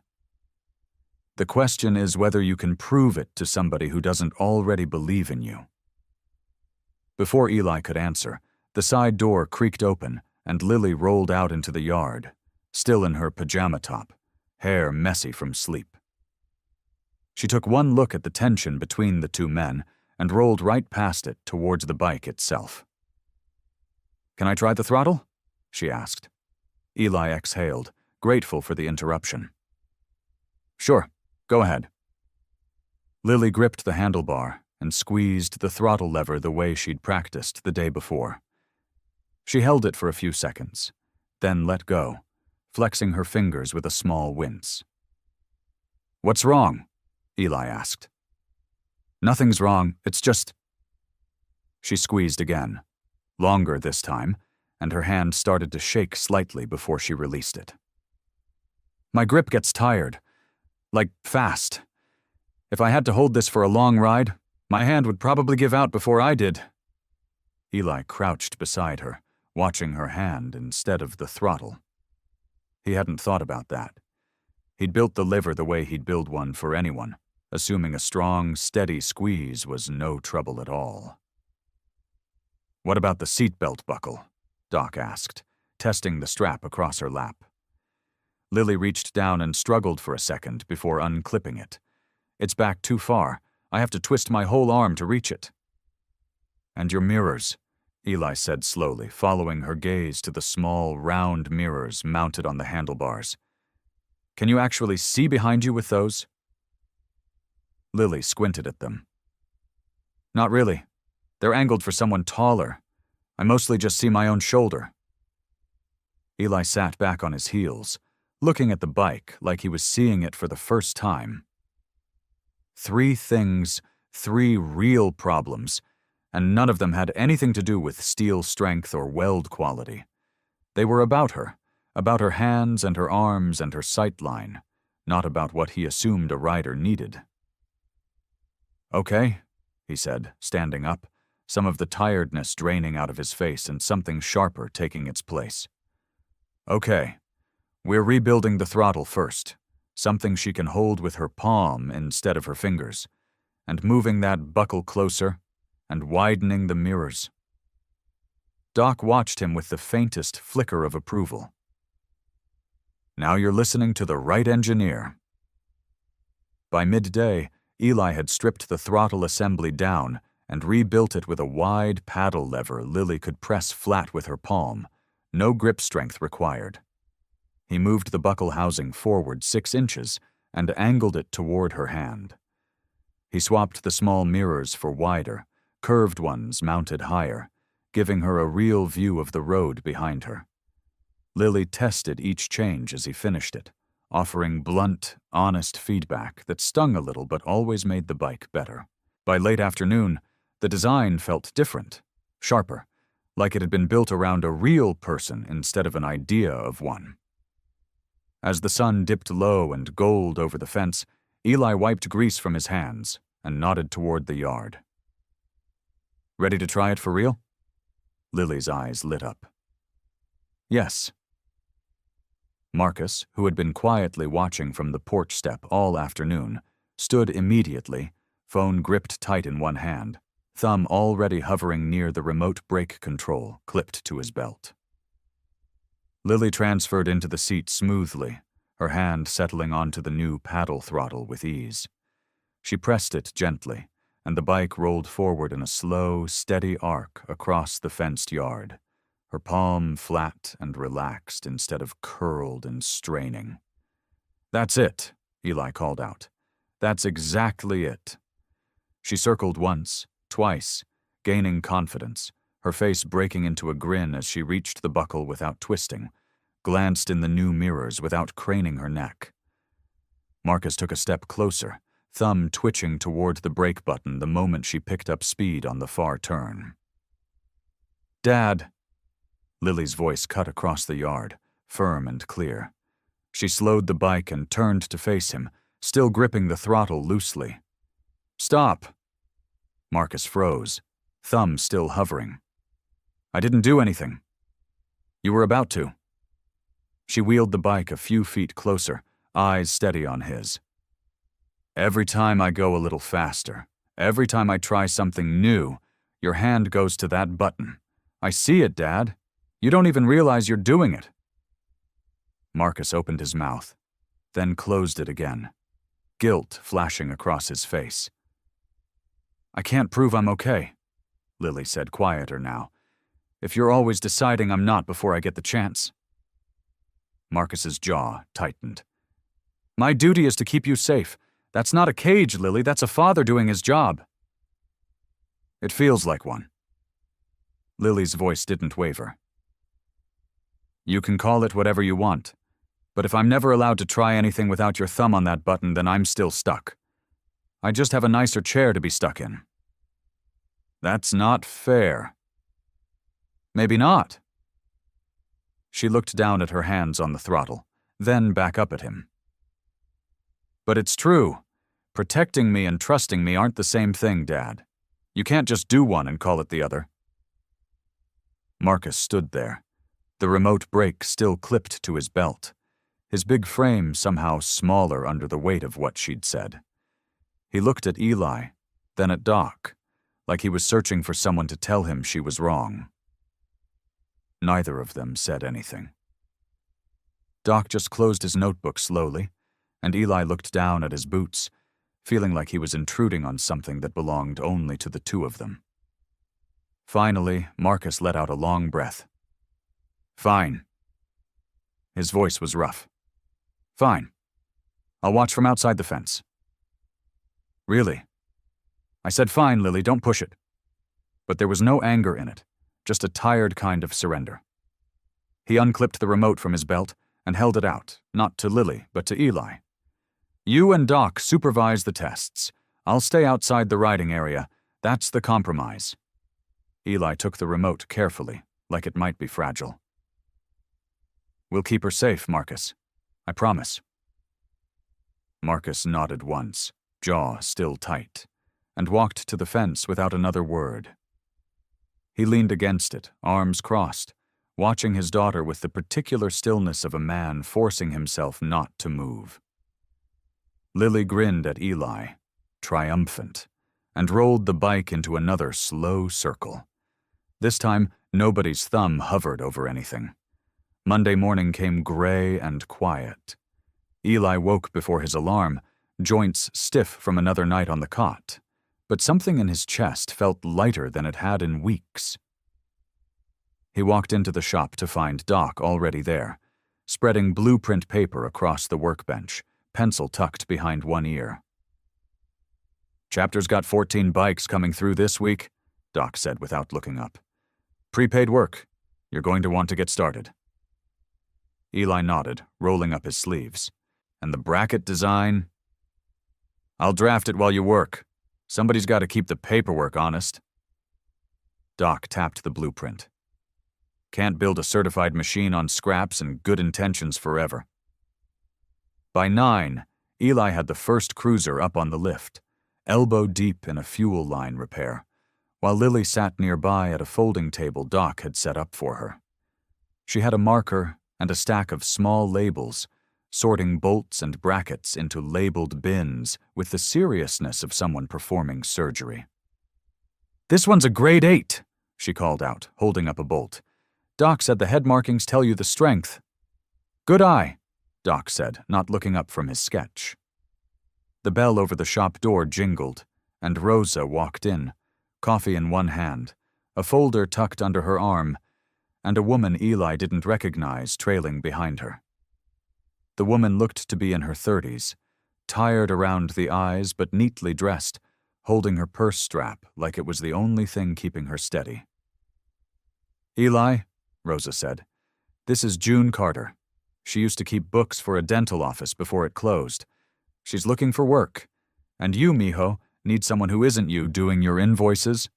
"The question is whether you can prove it to somebody who doesn't already believe in you." Before Eli could answer, the side door creaked open and Lily rolled out into the yard, still in her pajama top, hair messy from sleep. She took one look at the tension between the two men and rolled right past it towards the bike itself. "Can I try the throttle?" she asked. Eli exhaled, grateful for the interruption. "Sure, go ahead." Lily gripped the handlebar and squeezed the throttle lever the way she'd practiced the day before. She held it for a few seconds, then let go, flexing her fingers with a small wince. "What's wrong?" Eli asked. "Nothing's wrong, it's just—" She squeezed again, longer this time, and her hand started to shake slightly before she released it. "My grip gets tired, like fast. If I had to hold this for a long ride, my hand would probably give out before I did." Eli crouched beside her, watching her hand instead of the throttle. He hadn't thought about that. He'd built the lever the way he'd build one for anyone, assuming a strong, steady squeeze was no trouble at all. "What about the seatbelt buckle?" Doc asked, testing the strap across her lap. Lily reached down and struggled for a second before unclipping it. "It's back too far. I have to twist my whole arm to reach it." "And your mirrors," Eli said slowly, following her gaze to the small, round mirrors mounted on the handlebars. "Can you actually see behind you with those?" Lily squinted at them. "Not really. They're angled for someone taller. I mostly just see my own shoulder." Eli sat back on his heels, looking at the bike like he was seeing it for the first time. 3 things, 3 real problems, and none of them had anything to do with steel strength or weld quality. They were about her hands and her arms and her sight line, not about what he assumed a rider needed. "Okay," he said, standing up, some of the tiredness draining out of his face and something sharper taking its place. "Okay, we're rebuilding the throttle first, something she can hold with her palm instead of her fingers, and moving that buckle closer, and widening the mirrors." Doc watched him with the faintest flicker of approval. "Now you're listening to the right engineer." By midday, Eli had stripped the throttle assembly down and rebuilt it with a wide paddle lever Lily could press flat with her palm, no grip strength required. He moved the buckle housing forward 6 inches and angled it toward her hand. He swapped the small mirrors for wider, curved ones mounted higher, giving her a real view of the road behind her. Lily tested each change as he finished it, offering blunt, honest feedback that stung a little but always made the bike better. By late afternoon, the design felt different, sharper, like it had been built around a real person instead of an idea of one. As the sun dipped low and gold over the fence, Eli wiped grease from his hands and nodded toward the yard. "Ready to try it for real?" Lily's eyes lit up. "Yes." Marcus, who had been quietly watching from the porch step all afternoon, stood immediately, phone gripped tight in one hand, thumb already hovering near the remote brake control clipped to his belt. Lily transferred into the seat smoothly, her hand settling onto the new paddle throttle with ease. She pressed it gently, and the bike rolled forward in a slow, steady arc across the fenced yard, her palm flat and relaxed instead of curled and straining. "That's it," Eli called out. "That's exactly it." She circled once, twice, gaining confidence, her face breaking into a grin as she reached the buckle without twisting, glanced in the new mirrors without craning her neck. Marcus took a step closer, thumb twitching toward the brake button the moment she picked up speed on the far turn. "Dad!" Lily's voice cut across the yard, firm and clear. She slowed the bike and turned to face him, still gripping the throttle loosely. "Stop!" Marcus froze, thumb still hovering. "I didn't do anything." "You were about to." She wheeled the bike a few feet closer, eyes steady on his. "Every time I go a little faster, every time I try something new, your hand goes to that button. I see it, Dad. You don't even realize you're doing it." Marcus opened his mouth, then closed it again, guilt flashing across his face. "I can't prove I'm okay," Lily said, quieter now. "If you're always deciding I'm not before I get the chance." Marcus's jaw tightened. "My duty is to keep you safe. That's not a cage, Lily. That's a father doing his job." "It feels like one." Lily's voice didn't waver. "You can call it whatever you want, but if I'm never allowed to try anything without your thumb on that button, then I'm still stuck. I just have a nicer chair to be stuck in." "That's not fair." "Maybe not." She looked down at her hands on the throttle, then back up at him. "But it's true. Protecting me and trusting me aren't the same thing, Dad. You can't just do one and call it the other." Marcus stood there, the remote brake still clipped to his belt, his big frame somehow smaller under the weight of what she'd said. He looked at Eli, then at Doc, like he was searching for someone to tell him she was wrong. Neither of them said anything. Doc just closed his notebook slowly, and Eli looked down at his boots, feeling like he was intruding on something that belonged only to the two of them. Finally, Marcus let out a long breath. "Fine." His voice was rough. "Fine. I'll watch from outside the fence." "Really?" "I said fine, Lily, don't push it." But there was no anger in it, just a tired kind of surrender. He unclipped the remote from his belt, and held it out, not to Lily, but to Eli. "You and Doc supervise the tests. I'll stay outside the riding area. That's the compromise." Eli took the remote carefully, like it might be fragile. "We'll keep her safe, Marcus. I promise." Marcus nodded once, jaw still tight, and walked to the fence without another word. He leaned against it, arms crossed, watching his daughter with the particular stillness of a man forcing himself not to move. Lily grinned at Eli, triumphant, and rolled the bike into another slow circle. This time, nobody's thumb hovered over anything. Monday morning came gray and quiet. Eli woke before his alarm, joints stiff from another night on the cot, but something in his chest felt lighter than it had in weeks. He walked into the shop to find Doc already there, spreading blueprint paper across the workbench, pencil tucked behind one ear. "Chapter's got 14 bikes coming through this week," Doc said without looking up. "Prepaid work. You're going to want to get started." Eli nodded, rolling up his sleeves. "And the bracket design?" "I'll draft it while you work. Somebody's got to keep the paperwork honest." Doc tapped the blueprint. "Can't build a certified machine on scraps and good intentions forever." By 9, Eli had the first cruiser up on the lift, elbow deep in a fuel line repair, while Lily sat nearby at a folding table Doc had set up for her. She had a marker and a stack of small labels, sorting bolts and brackets into labeled bins with the seriousness of someone performing surgery. "This one's a grade 8, she called out, holding up a bolt. "Doc said the head markings tell you the strength." "Good eye," Doc said, not looking up from his sketch. The bell over the shop door jingled, and Rosa walked in, coffee in one hand, a folder tucked under her arm, and a woman Eli didn't recognize trailing behind her. The woman looked to be in her 30s, tired around the eyes but neatly dressed, holding her purse strap like it was the only thing keeping her steady. "Eli," Rosa said, "this is June Carter. She used to keep books for a dental office before it closed. She's looking for work. And you, mijo, need someone who isn't you doing your invoices."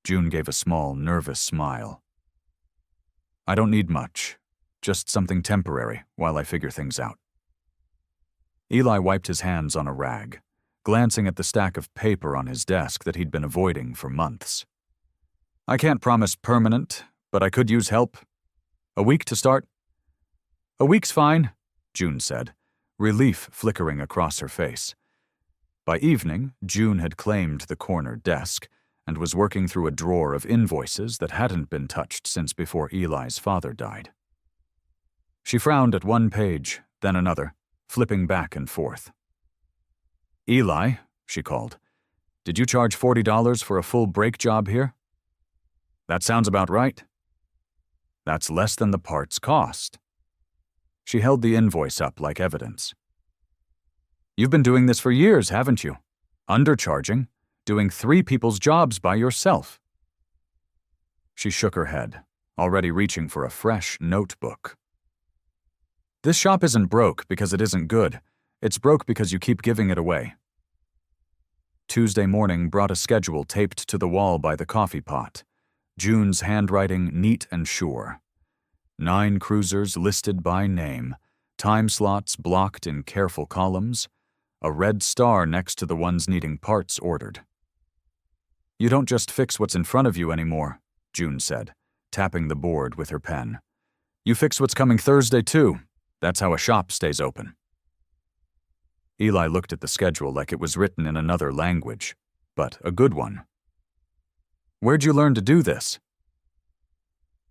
June gave a small, nervous smile. "I don't need much. Just something temporary while I figure things out." Eli wiped his hands on a rag, glancing at the stack of paper on his desk that he'd been avoiding for months. "I can't promise permanent, but I could use help. A week to start?" "A week's fine," June said, relief flickering across her face. By evening, June had claimed the corner desk and was working through a drawer of invoices that hadn't been touched since before Eli's father died. She frowned at one page, then another, flipping back and forth. "Eli," she called, "did you charge $40 for a full brake job here?" "That sounds about right." "That's less than the part's cost." She held the invoice up like evidence. "You've been doing this for years, haven't you? Undercharging, doing 3 people's jobs by yourself." She shook her head, already reaching for a fresh notebook. "This shop isn't broke because it isn't good. It's broke because you keep giving it away." Tuesday morning brought a schedule taped to the wall by the coffee pot, June's handwriting neat and sure. 9 cruisers listed by name, time slots blocked in careful columns, a red star next to the ones needing parts ordered. "You don't just fix what's in front of you anymore," June said, tapping the board with her pen. "You fix what's coming Thursday, too. That's how a shop stays open." Eli looked at the schedule like it was written in another language, but a good one. "Where'd you learn to do this?"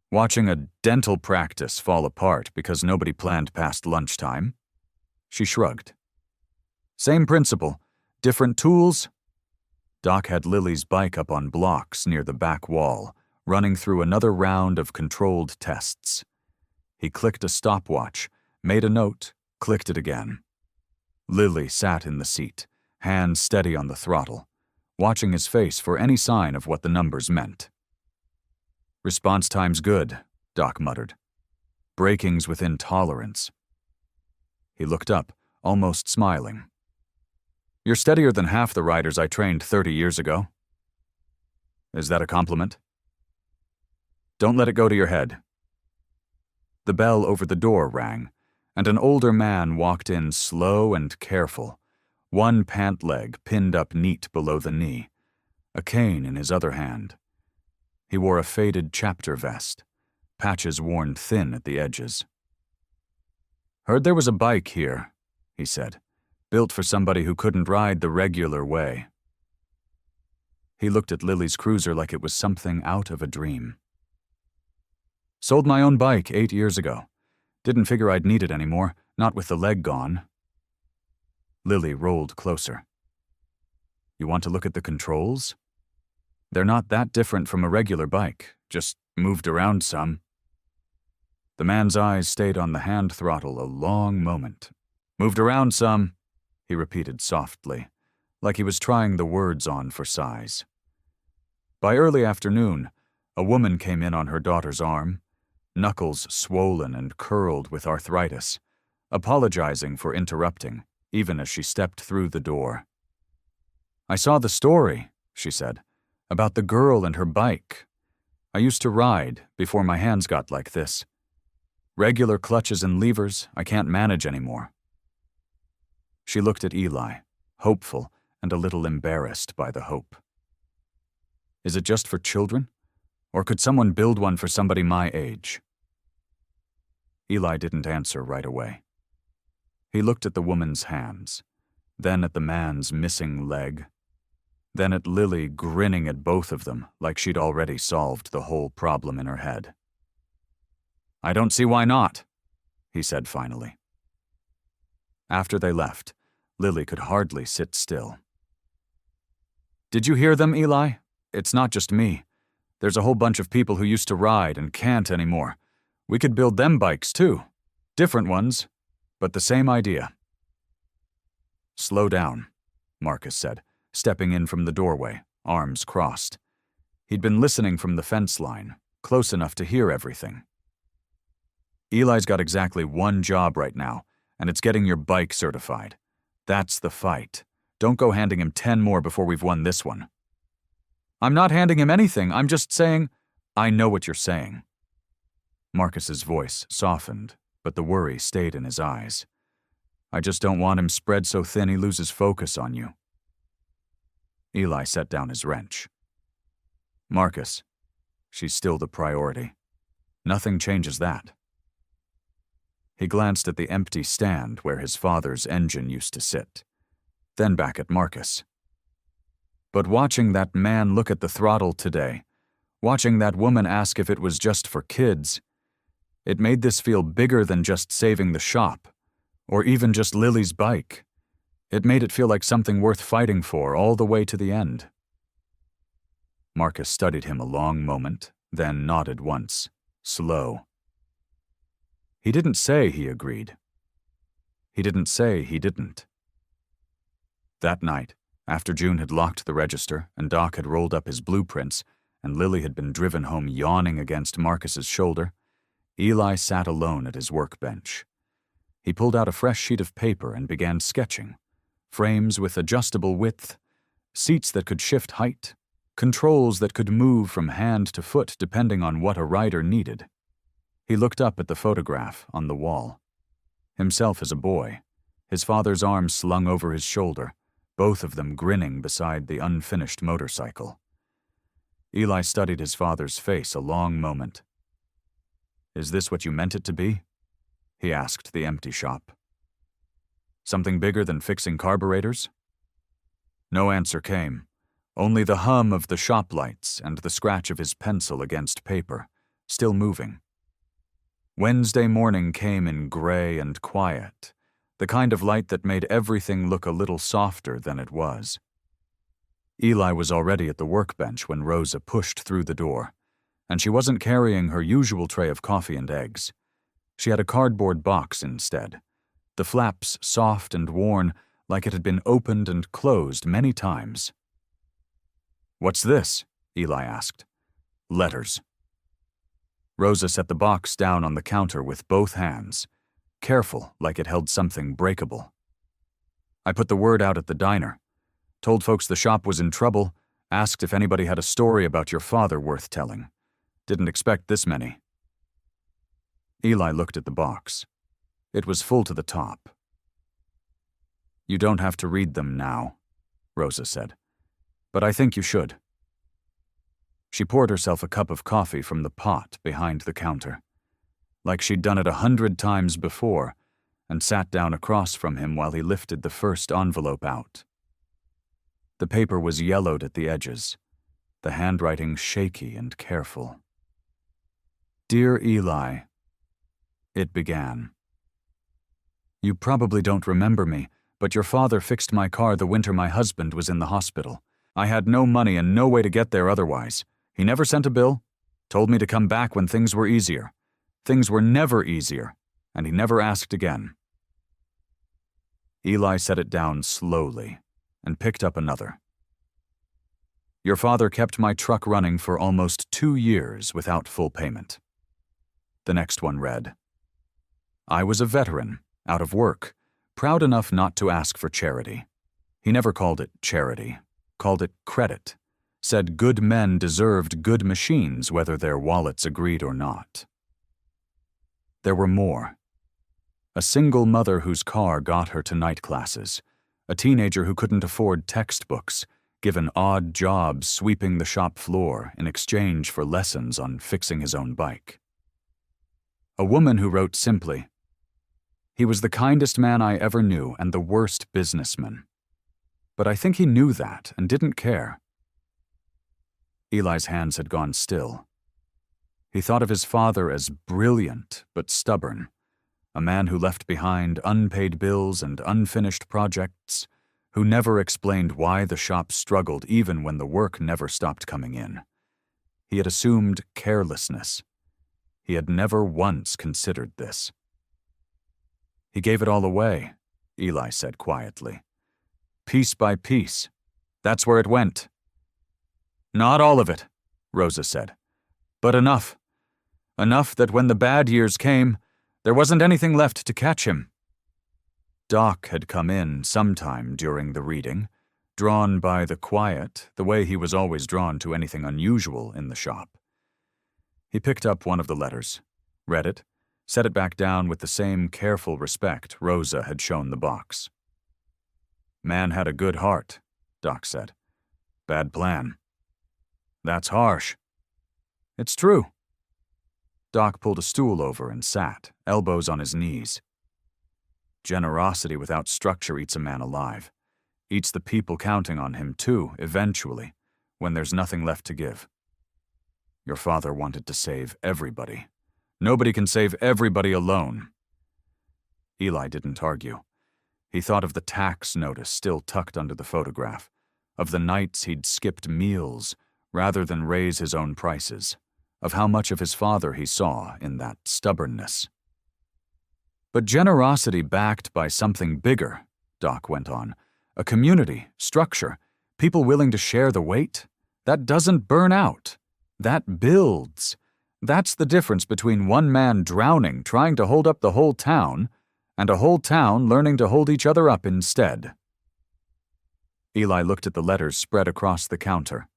"Watching a dental practice fall apart because nobody planned past lunchtime." She shrugged. "Same principle, different tools." Doc had Lily's bike up on blocks near the back wall, running through another round of controlled tests. He clicked a stopwatch, made a note, clicked it again. Lily sat in the seat, hands steady on the throttle, watching his face for any sign of what the numbers meant. "Response time's good," Doc muttered. breakings within tolerance. He looked up, almost smiling. "You're steadier than half the riders I trained 30 years ago." "Is that a compliment?" "Don't let it go to your head." The bell over the door rang, and an older man walked in slow and careful, one pant leg pinned up neat below the knee, a cane in his other hand. He wore a faded chapter vest, patches worn thin at the edges. "Heard there was a bike here," he said, "built for somebody who couldn't ride the regular way." He looked at Lily's cruiser like it was something out of a dream. "Sold my own bike 8 years ago. Didn't figure I'd need it anymore, not with the leg gone." Lily rolled closer. "You want to look at the controls? They're not that different from a regular bike, just moved around some." The man's eyes stayed on the hand throttle a long moment. "Moved around some," he repeated softly, like he was trying the words on for size. By early afternoon, a woman came in on her daughter's arm, knuckles swollen and curled with arthritis, apologizing for interrupting, even as she stepped through the door. "I saw the story," she said, "about the girl and her bike. I used to ride before my hands got like this. Regular clutches and levers I can't manage anymore." She looked at Eli, hopeful and a little embarrassed by the hope. "Is it just for children? Or could someone build one for somebody my age?" Eli didn't answer right away. He looked at the woman's hands, then at the man's missing leg, then at Lily grinning at both of them like she'd already solved the whole problem in her head. "I don't see why not," he said finally. After they left, Lily could hardly sit still. "Did you hear them, Eli? It's not just me. There's a whole bunch of people who used to ride and can't anymore. We could build them bikes too. Different ones, but the same idea." "Slow down," Marcus said, stepping in from the doorway, arms crossed. He'd been listening from the fence line, close enough to hear everything. "Eli's got exactly one job right now, and it's getting your bike certified. That's the fight. Don't go handing him 10 more before we've won this one." "I'm not handing him anything, I'm just saying—" "I know what you're saying." Marcus's voice softened, but the worry stayed in his eyes. "I just don't want him spread so thin he loses focus on you." Eli set down his wrench. "Marcus, she's still the priority. Nothing changes that." He glanced at the empty stand where his father's engine used to sit, then back at Marcus. "But watching that man look at the throttle today, watching that woman ask if it was just for kids, it made this feel bigger than just saving the shop, or even just Lily's bike. It made it feel like something worth fighting for all the way to the end." Marcus studied him a long moment, then nodded once, slow. He didn't say he agreed. He didn't say he didn't. That night, after June had locked the register and Doc had rolled up his blueprints and Lily had been driven home yawning against Marcus's shoulder, Eli sat alone at his workbench. He pulled out a fresh sheet of paper and began sketching. Frames with adjustable width, seats that could shift height, controls that could move from hand to foot depending on what a rider needed. He looked up at the photograph on the wall. Himself as a boy, his father's arms slung over his shoulder, both of them grinning beside the unfinished motorcycle. Eli studied his father's face a long moment. "Is this what you meant it to be?" he asked the empty shop. "Something bigger than fixing carburetors?" No answer came, only the hum of the shop lights and the scratch of his pencil against paper, still moving. Wednesday morning came in gray and quiet, the kind of light that made everything look a little softer than it was. Eli was already at the workbench when Rosa pushed through the door, and she wasn't carrying her usual tray of coffee and eggs. She had a cardboard box instead, the flaps soft and worn like it had been opened and closed many times. "What's this?" Eli asked. "Letters." Rosa set the box down on the counter with both hands, careful like it held something breakable. I put the word out at the diner, told folks the shop was in trouble, asked if anybody had a story about your father worth telling. Didn't expect this many. Eli looked at the box. It was full to the top. You don't have to read them now, Rosa said, but I think you should. She poured herself a cup of coffee from the pot behind the counter, like she'd done it 100 times before, and sat down across from him while he lifted the first envelope out. The paper was yellowed at the edges, the handwriting shaky and careful. Dear Eli, it began. You probably don't remember me, but your father fixed my car the winter my husband was in the hospital. I had no money and no way to get there otherwise. He never sent a bill, told me to come back when things were easier. Things were never easier, and he never asked again. Eli set it down slowly and picked up another. Your father kept my truck running for almost 2 years without full payment. The next one read, I was a veteran, out of work, proud enough not to ask for charity. He never called it charity, called it credit, said good men deserved good machines whether their wallets agreed or not. There were more. A single mother whose car got her to night classes, a teenager who couldn't afford textbooks, given odd jobs sweeping the shop floor in exchange for lessons on fixing his own bike. A woman who wrote simply, he was the kindest man I ever knew and the worst businessman. But I think he knew that and didn't care. Eli's hands had gone still. He thought of his father as brilliant but stubborn, a man who left behind unpaid bills and unfinished projects, who never explained why the shop struggled even when the work never stopped coming in. He had assumed carelessness. He had never once considered this. He gave it all away, Eli said quietly. Piece by piece. That's where it went. Not all of it, Rosa said, but enough. Enough that when the bad years came, there wasn't anything left to catch him. Doc had come in sometime during the reading, drawn by the quiet, the way he was always drawn to anything unusual in the shop. He picked up one of the letters, read it, set it back down with the same careful respect Rosa had shown the box. Man had a good heart, Doc said. Bad plan. That's harsh. It's true. Doc pulled a stool over and sat, elbows on his knees. Generosity without structure eats a man alive. Eats the people counting on him, too, eventually, when there's nothing left to give. Your father wanted to save everybody. Nobody can save everybody alone. Eli didn't argue. He thought of the tax notice still tucked under the photograph, of the nights he'd skipped meals rather than raise his own prices, of how much of his father he saw in that stubbornness. But generosity backed by something bigger, Doc went on, a community, structure, people willing to share the weight, that doesn't burn out. That builds. That's the difference between one man drowning trying to hold up the whole town and a whole town learning to hold each other up instead. Eli looked at the letters spread across the counter,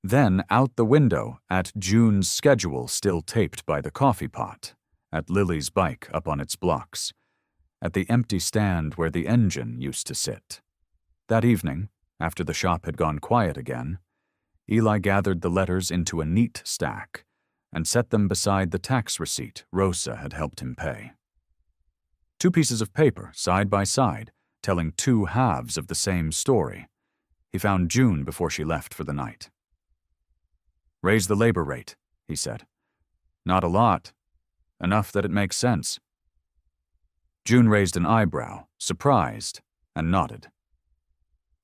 then out the window at June's schedule still taped by the coffee pot, at Lily's bike up on its blocks, at the empty stand where the engine used to sit. That evening, after the shop had gone quiet again, Eli gathered the letters into a neat stack and set them beside the tax receipt Rosa had helped him pay. 2 pieces of paper, side by side, telling 2 halves of the same story. He found June before she left for the night. Raise the labor rate, he said. Not a lot. Enough that it makes sense. June raised an eyebrow, surprised, and nodded.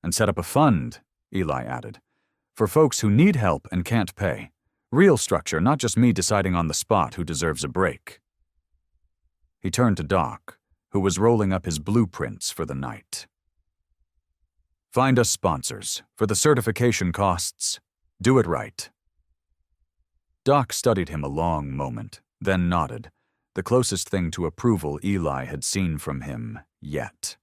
And set up a fund, Eli added, for folks who need help and can't pay. Real structure, not just me deciding on the spot who deserves a break. He turned to Doc, who was rolling up his blueprints for the night. Find us sponsors. For the certification costs, do it right. Doc studied him a long moment, then nodded, the closest thing to approval Eli had seen from him yet.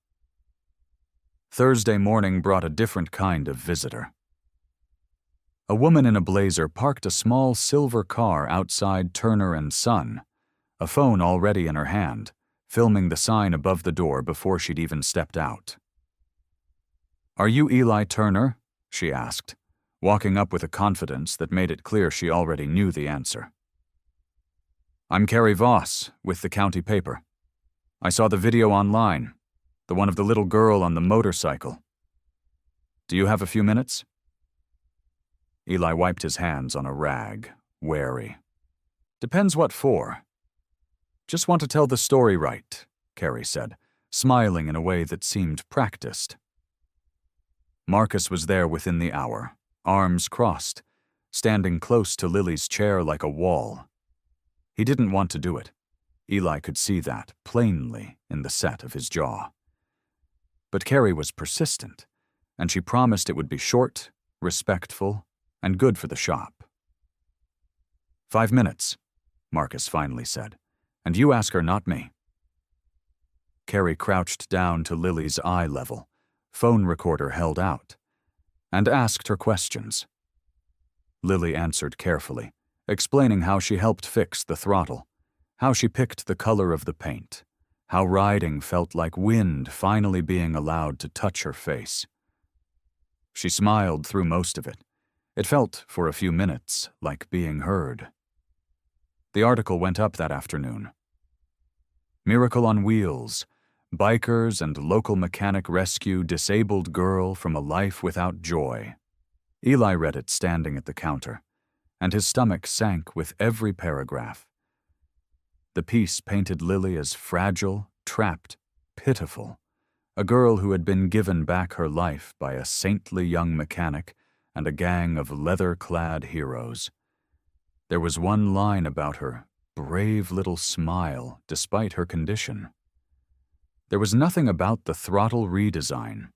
Thursday morning brought a different kind of visitor. A woman in a blazer parked a small silver car outside Turner & Son, a phone already in her hand, filming the sign above the door before she'd even stepped out. "Are you Eli Turner?" she asked, walking up with a confidence that made it clear she already knew the answer. "I'm Carrie Voss, with the county paper. I saw the video online, the one of the little girl on the motorcycle. Do you have a few minutes?" Eli wiped his hands on a rag, wary. "Depends what for." "Just want to tell the story right," Carrie said, smiling in a way that seemed practiced. Marcus was there within the hour, arms crossed, standing close to Lily's chair like a wall. He didn't want to do it. Eli could see that plainly in the set of his jaw. But Carrie was persistent, and she promised it would be short, respectful, and good for the shop. "5 minutes," Marcus finally said, "and you ask her, not me." Carrie crouched down to Lily's eye level, phone recorder held out, and asked her questions. Lily answered carefully, explaining how she helped fix the throttle, how she picked the color of the paint, how riding felt like wind finally being allowed to touch her face. She smiled through most of it. It felt, for a few minutes, like being heard. The article went up that afternoon. "Miracle on Wheels. Bikers and local mechanic rescue disabled girl from a life without joy." Eli read it standing at the counter, and his stomach sank with every paragraph. The piece painted Lily as fragile, trapped, pitiful, a girl who had been given back her life by a saintly young mechanic and a gang of leather-clad heroes. There was one line about her brave little smile despite her condition. There was nothing about the throttle redesign,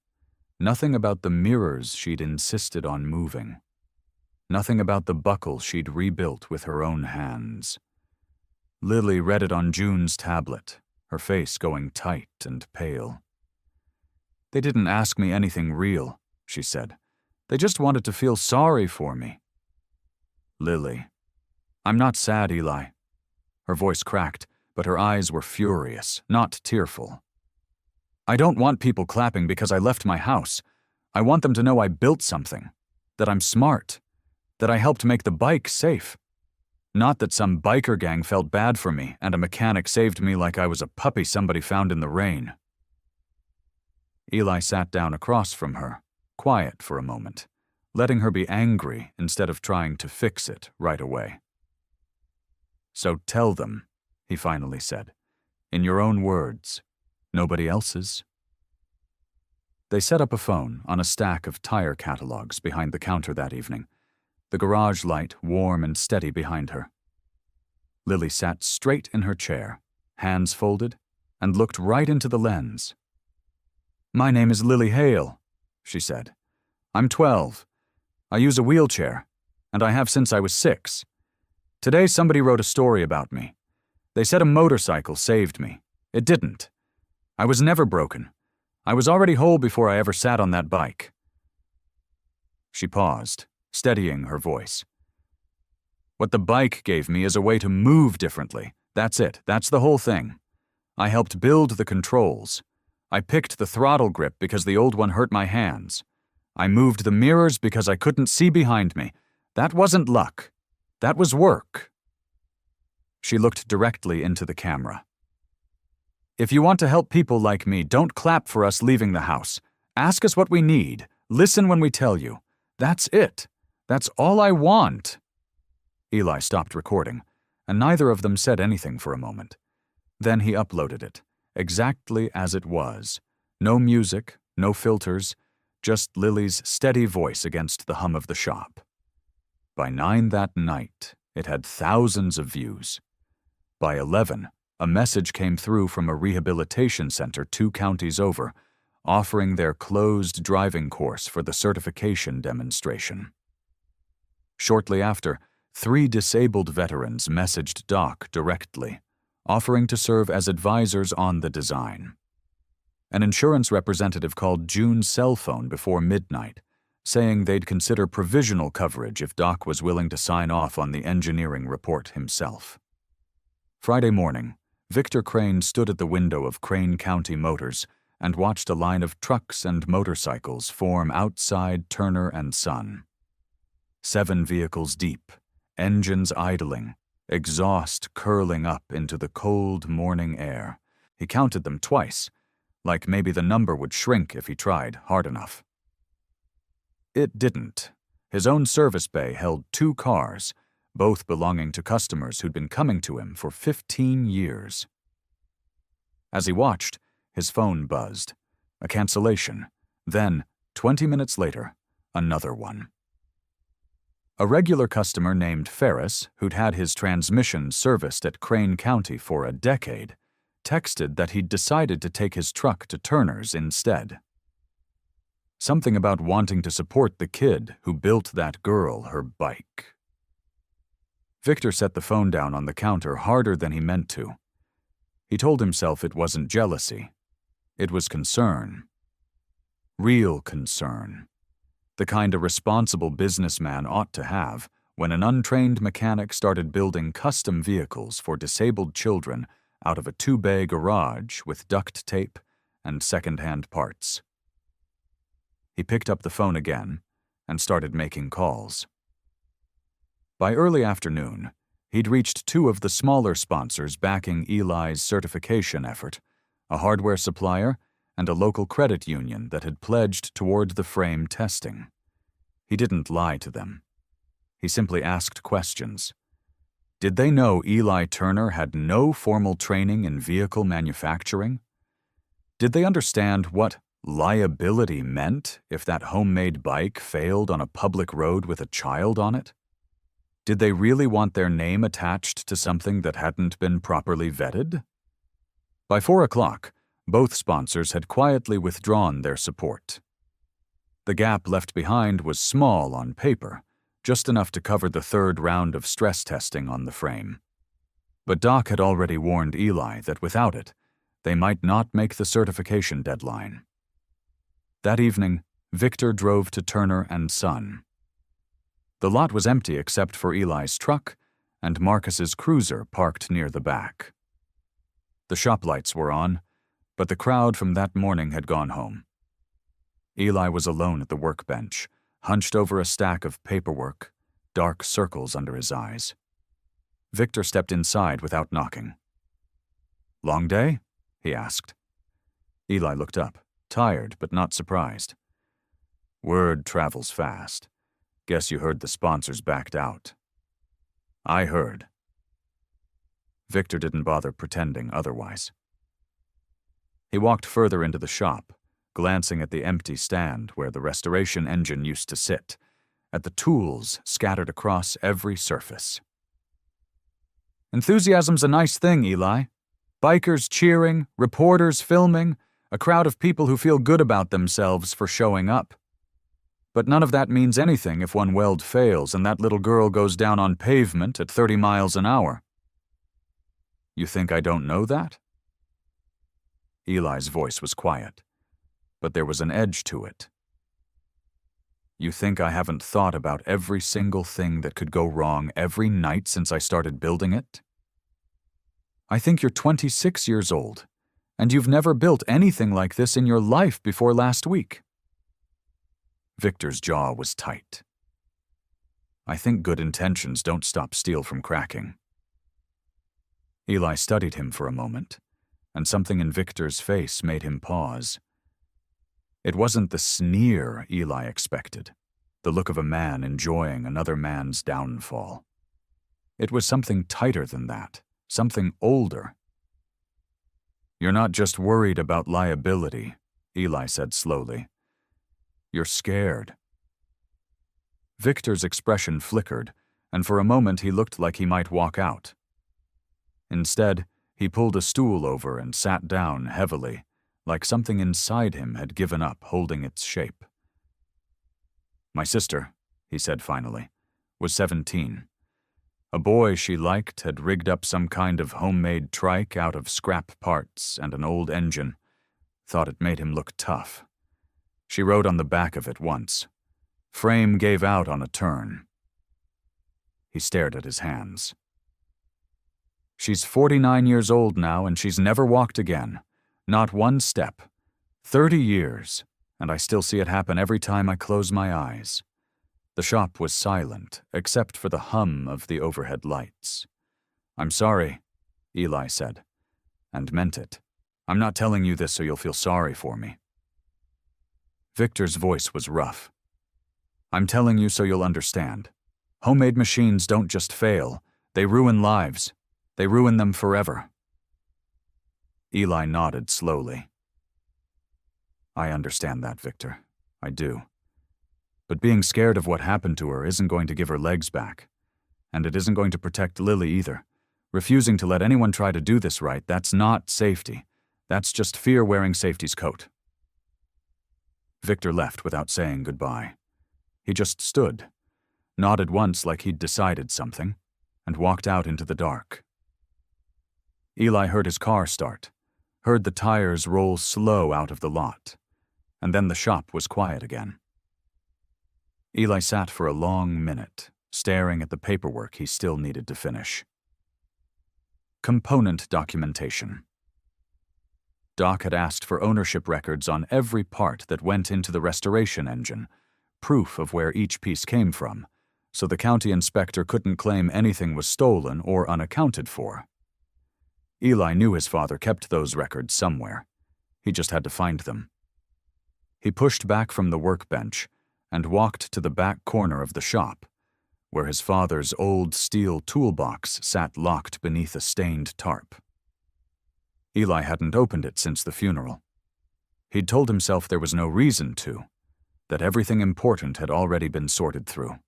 nothing about the mirrors she'd insisted on moving, nothing about the buckle she'd rebuilt with her own hands. Lily read it on June's tablet, her face going tight and pale. "They didn't ask me anything real," she said. "They just wanted to feel sorry for me." "Lily, I'm not sad, Eli." Her voice cracked, but her eyes were furious, not tearful. "I don't want people clapping because I left my house. I want them to know I built something, that I'm smart, that I helped make the bike safe. Not that some biker gang felt bad for me and a mechanic saved me like I was a puppy somebody found in the rain." Eli sat down across from her, quiet for a moment, letting her be angry instead of trying to fix it right away. "So tell them," he finally said, "in your own words, nobody else's." They set up a phone on a stack of tire catalogs behind the counter that evening, the garage light warm and steady behind her. Lily sat straight in her chair, hands folded, and looked right into the lens. "My name is Lily Hale," she said. "I'm 12. I use a wheelchair, and I have since I was 6. Today somebody wrote a story about me. They said a motorcycle saved me. It didn't. I was never broken. I was already whole before I ever sat on that bike." She paused, steadying her voice. "What the bike gave me is a way to move differently. That's it. That's the whole thing. I helped build the controls. I picked the throttle grip because the old one hurt my hands. I moved the mirrors because I couldn't see behind me. That wasn't luck. That was work." She looked directly into the camera. "If you want to help people like me, don't clap for us leaving the house. Ask us what we need. Listen when we tell you. That's it. That's all I want." Eli stopped recording, and neither of them said anything for a moment. Then he uploaded it, exactly as it was. No music, no filters, just Lily's steady voice against the hum of the shop. By 9 that night, it had thousands of views. By 11, a message came through from a rehabilitation center 2 counties over, offering their closed driving course for the certification demonstration. Shortly after, 3 disabled veterans messaged Doc directly, offering to serve as advisors on the design. An insurance representative called June's cell phone before midnight, saying they'd consider provisional coverage if Doc was willing to sign off on the engineering report himself. Friday morning, Victor Crane stood at the window of Crane County Motors and watched a line of trucks and motorcycles form outside Turner and Son. 7 vehicles deep, engines idling, exhaust curling up into the cold morning air. He counted them twice, like maybe the number would shrink if he tried hard enough. It didn't. His own service bay held 2 cars, both belonging to customers who'd been coming to him for 15 years. As he watched, his phone buzzed. A cancellation. Then, 20 minutes later, another one. A regular customer named Ferris, who'd had his transmission serviced at Crane County for a decade, texted that he'd decided to take his truck to Turner's instead. Something about wanting to support the kid who built that girl her bike. Victor set the phone down on the counter harder than he meant to. He told himself it wasn't jealousy. It was concern. Real concern. The kind a responsible businessman ought to have when an untrained mechanic started building custom vehicles for disabled children out of a 2-bay garage with duct tape and second-hand parts. He picked up the phone again and started making calls. By early afternoon, he'd reached 2 of the smaller sponsors backing Eli's certification effort, a hardware supplier and a local credit union that had pledged toward the frame testing. He didn't lie to them. He simply asked questions. Did they know Eli Turner had no formal training in vehicle manufacturing? Did they understand what liability meant if that homemade bike failed on a public road with a child on it? Did they really want their name attached to something that hadn't been properly vetted? By 4 o'clock, both sponsors had quietly withdrawn their support. The gap left behind was small on paper, just enough to cover the 3rd round of stress testing on the frame. But Doc had already warned Eli that without it, they might not make the certification deadline. That evening, Victor drove to Turner and Son. The lot was empty except for Eli's truck and Marcus's cruiser parked near the back. The shop lights were on, but the crowd from that morning had gone home. Eli was alone at the workbench, hunched over a stack of paperwork, dark circles under his eyes. Victor stepped inside without knocking. "Long day?" he asked. Eli looked up, tired but not surprised. "Word travels fast. Guess you heard the sponsors backed out." "I heard." Victor didn't bother pretending otherwise. He walked further into the shop, glancing at the empty stand where the restoration engine used to sit, at the tools scattered across every surface. "Enthusiasm's a nice thing, Eli. Bikers cheering, reporters filming, a crowd of people who feel good about themselves for showing up. But none of that means anything if one weld fails and that little girl goes down on pavement at 30 miles an hour. You think I don't know that?" Eli's voice was quiet, but there was an edge to it. "You think I haven't thought about every single thing that could go wrong every night since I started building it? I think you're 26 years old, and you've never built anything like this in your life before last week." Victor's jaw was tight. "I think good intentions don't stop steel from cracking." Eli studied him for a moment, and something in Victor's face made him pause. It wasn't the sneer Eli expected, the look of a man enjoying another man's downfall. It was something tighter than that, something older. "You're not just worried about liability," Eli said slowly. "You're scared." Victor's expression flickered, and for a moment he looked like he might walk out. Instead, he pulled a stool over and sat down heavily, like something inside him had given up holding its shape. "My sister," he said finally, "was 17. A boy she liked had rigged up some kind of homemade trike out of scrap parts and an old engine. Thought it made him look tough. She wrote on the back of it once, "Frame gave out on a turn." He stared at his hands. She's 49 years old now, and she's never walked again. Not one step. 30 years, and I still see it happen every time I close my eyes. The shop was silent, except for the hum of the overhead lights. "I'm sorry," Eli said, and meant it. "I'm not telling you this so you'll feel sorry for me." Victor's voice was rough. "I'm telling you so you'll understand. Homemade machines don't just fail, they ruin lives. They ruin them forever." Eli nodded slowly. "I understand that, Victor. I do. But being scared of what happened to her isn't going to give her legs back. And it isn't going to protect Lily either. Refusing to let anyone try to do this right, that's not safety. That's just fear wearing safety's coat." Victor left without saying goodbye. He just stood, nodded once like he'd decided something, and walked out into the dark. Eli heard his car start, heard the tires roll slow out of the lot, and then the shop was quiet again. Eli sat for a long minute, staring at the paperwork he still needed to finish. Component documentation. Doc had asked for ownership records on every part that went into the restoration engine, proof of where each piece came from, so the county inspector couldn't claim anything was stolen or unaccounted for. Eli knew his father kept those records somewhere. He just had to find them. He pushed back from the workbench and walked to the back corner of the shop, where his father's old steel toolbox sat locked beneath a stained tarp. Eli hadn't opened it since the funeral. He'd told himself there was no reason to, that everything important had already been sorted through.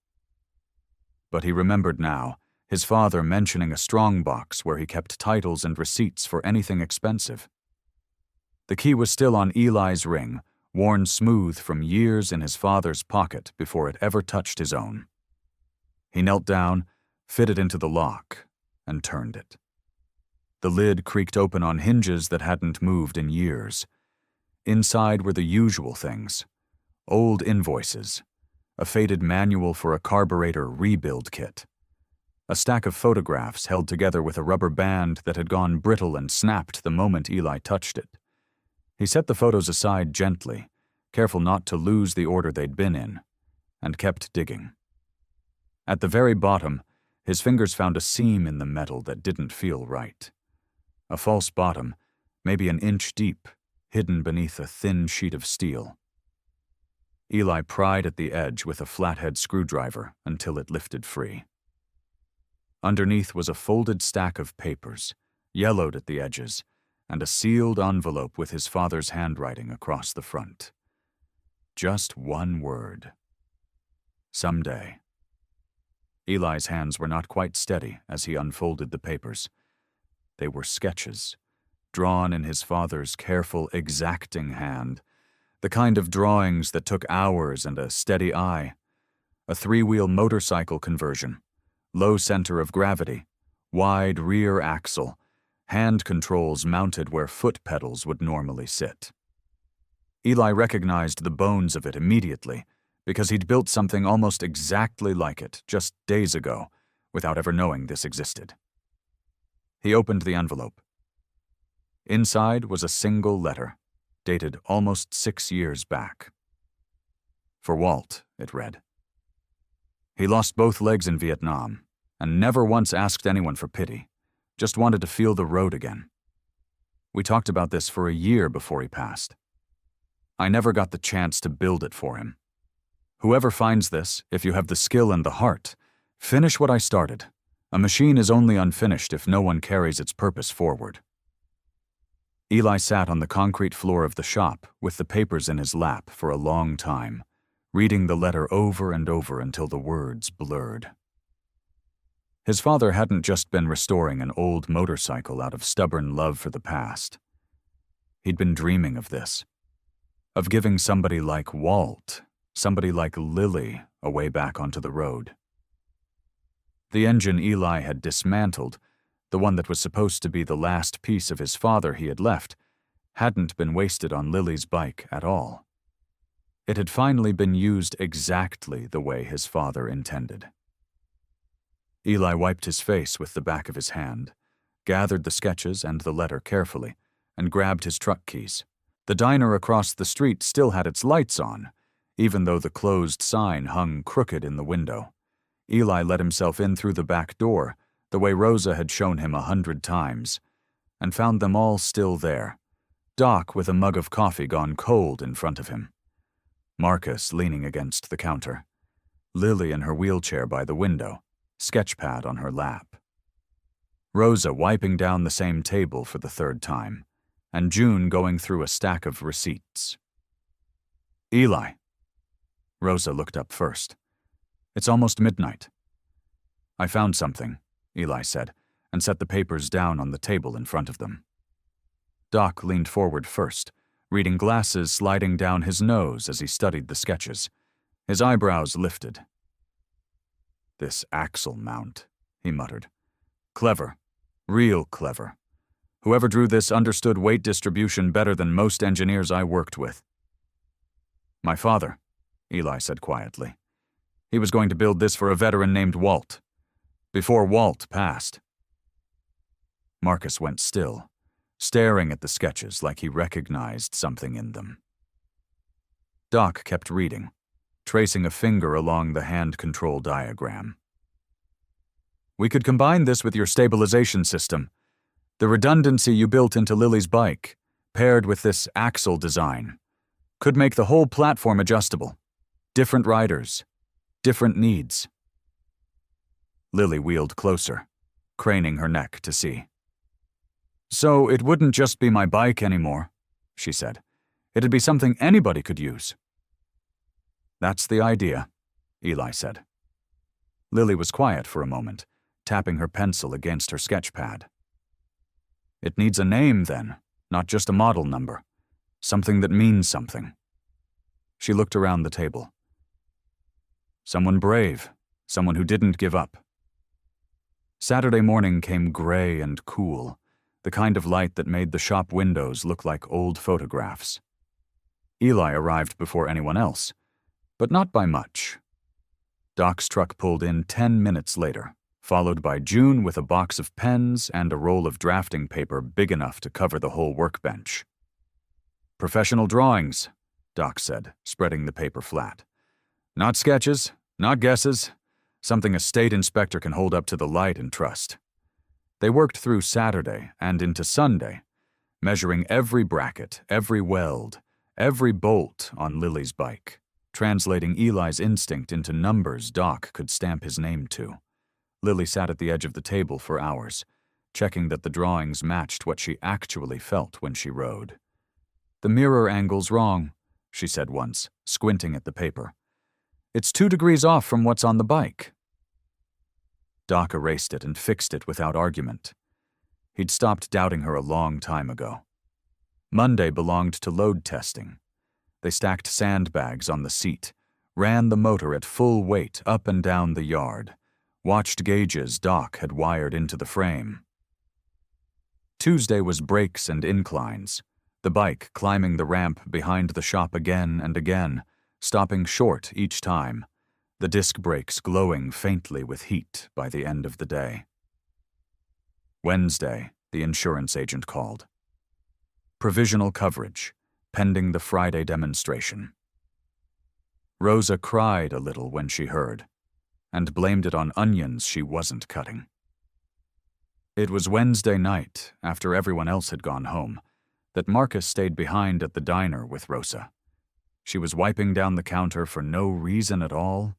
But he remembered now his father mentioning a strongbox where he kept titles and receipts for anything expensive. The key was still on Eli's ring, worn smooth from years in his father's pocket before it ever touched his own. He knelt down, fitted into the lock, and turned it. The lid creaked open on hinges that hadn't moved in years. Inside were the usual things: old invoices, a faded manual for a carburetor rebuild kit, a stack of photographs held together with a rubber band that had gone brittle and snapped the moment Eli touched it. He set the photos aside gently, careful not to lose the order they'd been in, and kept digging. At the very bottom, his fingers found a seam in the metal that didn't feel right. A false bottom, maybe an inch deep, hidden beneath a thin sheet of steel. Eli pried at the edge with a flathead screwdriver until it lifted free. Underneath was a folded stack of papers, yellowed at the edges, and a sealed envelope with his father's handwriting across the front. Just one word: someday. Eli's hands were not quite steady as he unfolded the papers. They were sketches, drawn in his father's careful, exacting hand, the kind of drawings that took hours and a steady eye. A 3-wheel motorcycle conversion, low center of gravity, wide rear axle, hand controls mounted where foot pedals would normally sit. Eli recognized the bones of it immediately because he'd built something almost exactly like it just days ago without ever knowing this existed. He opened the envelope. Inside was a single letter, dated almost 6 years back. For Walt, it read. He lost both legs in Vietnam and never once asked anyone for pity, just wanted to feel the road again. We talked about this for a year before he passed. I never got the chance to build it for him. Whoever finds this, if you have the skill and the heart, finish what I started. A machine is only unfinished if no one carries its purpose forward. Eli sat on the concrete floor of the shop with the papers in his lap for a long time, reading the letter over and over until the words blurred. His father hadn't just been restoring an old motorcycle out of stubborn love for the past. He'd been dreaming of this, of giving somebody like Walt, somebody like Lily, a way back onto the road. The engine Eli had dismantled, the one that was supposed to be the last piece of his father he had left, hadn't been wasted on Lily's bike at all. It had finally been used exactly the way his father intended. Eli wiped his face with the back of his hand, gathered the sketches and the letter carefully, and grabbed his truck keys. The diner across the street still had its lights on, even though the closed sign hung crooked in the window. Eli let himself in through the back door, the way Rosa had shown him 100 times, and found them all still there. Doc with a mug of coffee gone cold in front of him. Marcus leaning against the counter. Lily in her wheelchair by the window, sketchpad on her lap. Rosa wiping down the same table for the 3rd time, and June going through a stack of receipts. Eli. Rosa looked up first. It's almost midnight. I found something, Eli said, and set the papers down on the table in front of them. Doc leaned forward first, reading glasses sliding down his nose as he studied the sketches. His eyebrows lifted. This axle mount, he muttered. Clever. Real clever. Whoever drew this understood weight distribution better than most engineers I worked with. My father, Eli said quietly. He was going to build this for a veteran named Walt. Before Walt passed. Marcus went still, staring at the sketches like he recognized something in them. Doc kept reading, tracing a finger along the hand control diagram. We could combine this with your stabilization system. The redundancy you built into Lily's bike, paired with this axle design, could make the whole platform adjustable. Different riders, different needs. Lily wheeled closer, craning her neck to see. So it wouldn't just be my bike anymore, she said. It'd be something anybody could use. That's the idea, Eli said. Lily was quiet for a moment, tapping her pencil against her sketchpad. It needs a name, then, not just a model number. Something that means something. She looked around the table. Someone brave, someone who didn't give up. Saturday morning came gray and cool, the kind of light that made the shop windows look like old photographs. Eli arrived before anyone else, but not by much. Doc's truck pulled in 10 minutes later, followed by June with a box of pens and a roll of drafting paper big enough to cover the whole workbench. Professional drawings, Doc said, spreading the paper flat. Not sketches, not guesses, something a state inspector can hold up to the light and trust. They worked through Saturday and into Sunday, measuring every bracket, every weld, every bolt on Lily's bike, translating Eli's instinct into numbers Doc could stamp his name to. Lily sat at the edge of the table for hours, checking that the drawings matched what she actually felt when she rode. The mirror angle's wrong, she said once, squinting at the paper. It's 2 degrees off from what's on the bike. Doc erased it and fixed it without argument. He'd stopped doubting her a long time ago. Monday belonged to load testing. They stacked sandbags on the seat, ran the motor at full weight up and down the yard, watched gauges Doc had wired into the frame. Tuesday was brakes and inclines, the bike climbing the ramp behind the shop again and again, stopping short each time, the disc brakes glowing faintly with heat by the end of the day. Wednesday, the insurance agent called. Provisional coverage, pending the Friday demonstration. Rosa cried a little when she heard, and blamed it on onions she wasn't cutting. It was Wednesday night, after everyone else had gone home, that Marcus stayed behind at the diner with Rosa. She was wiping down the counter for no reason at all,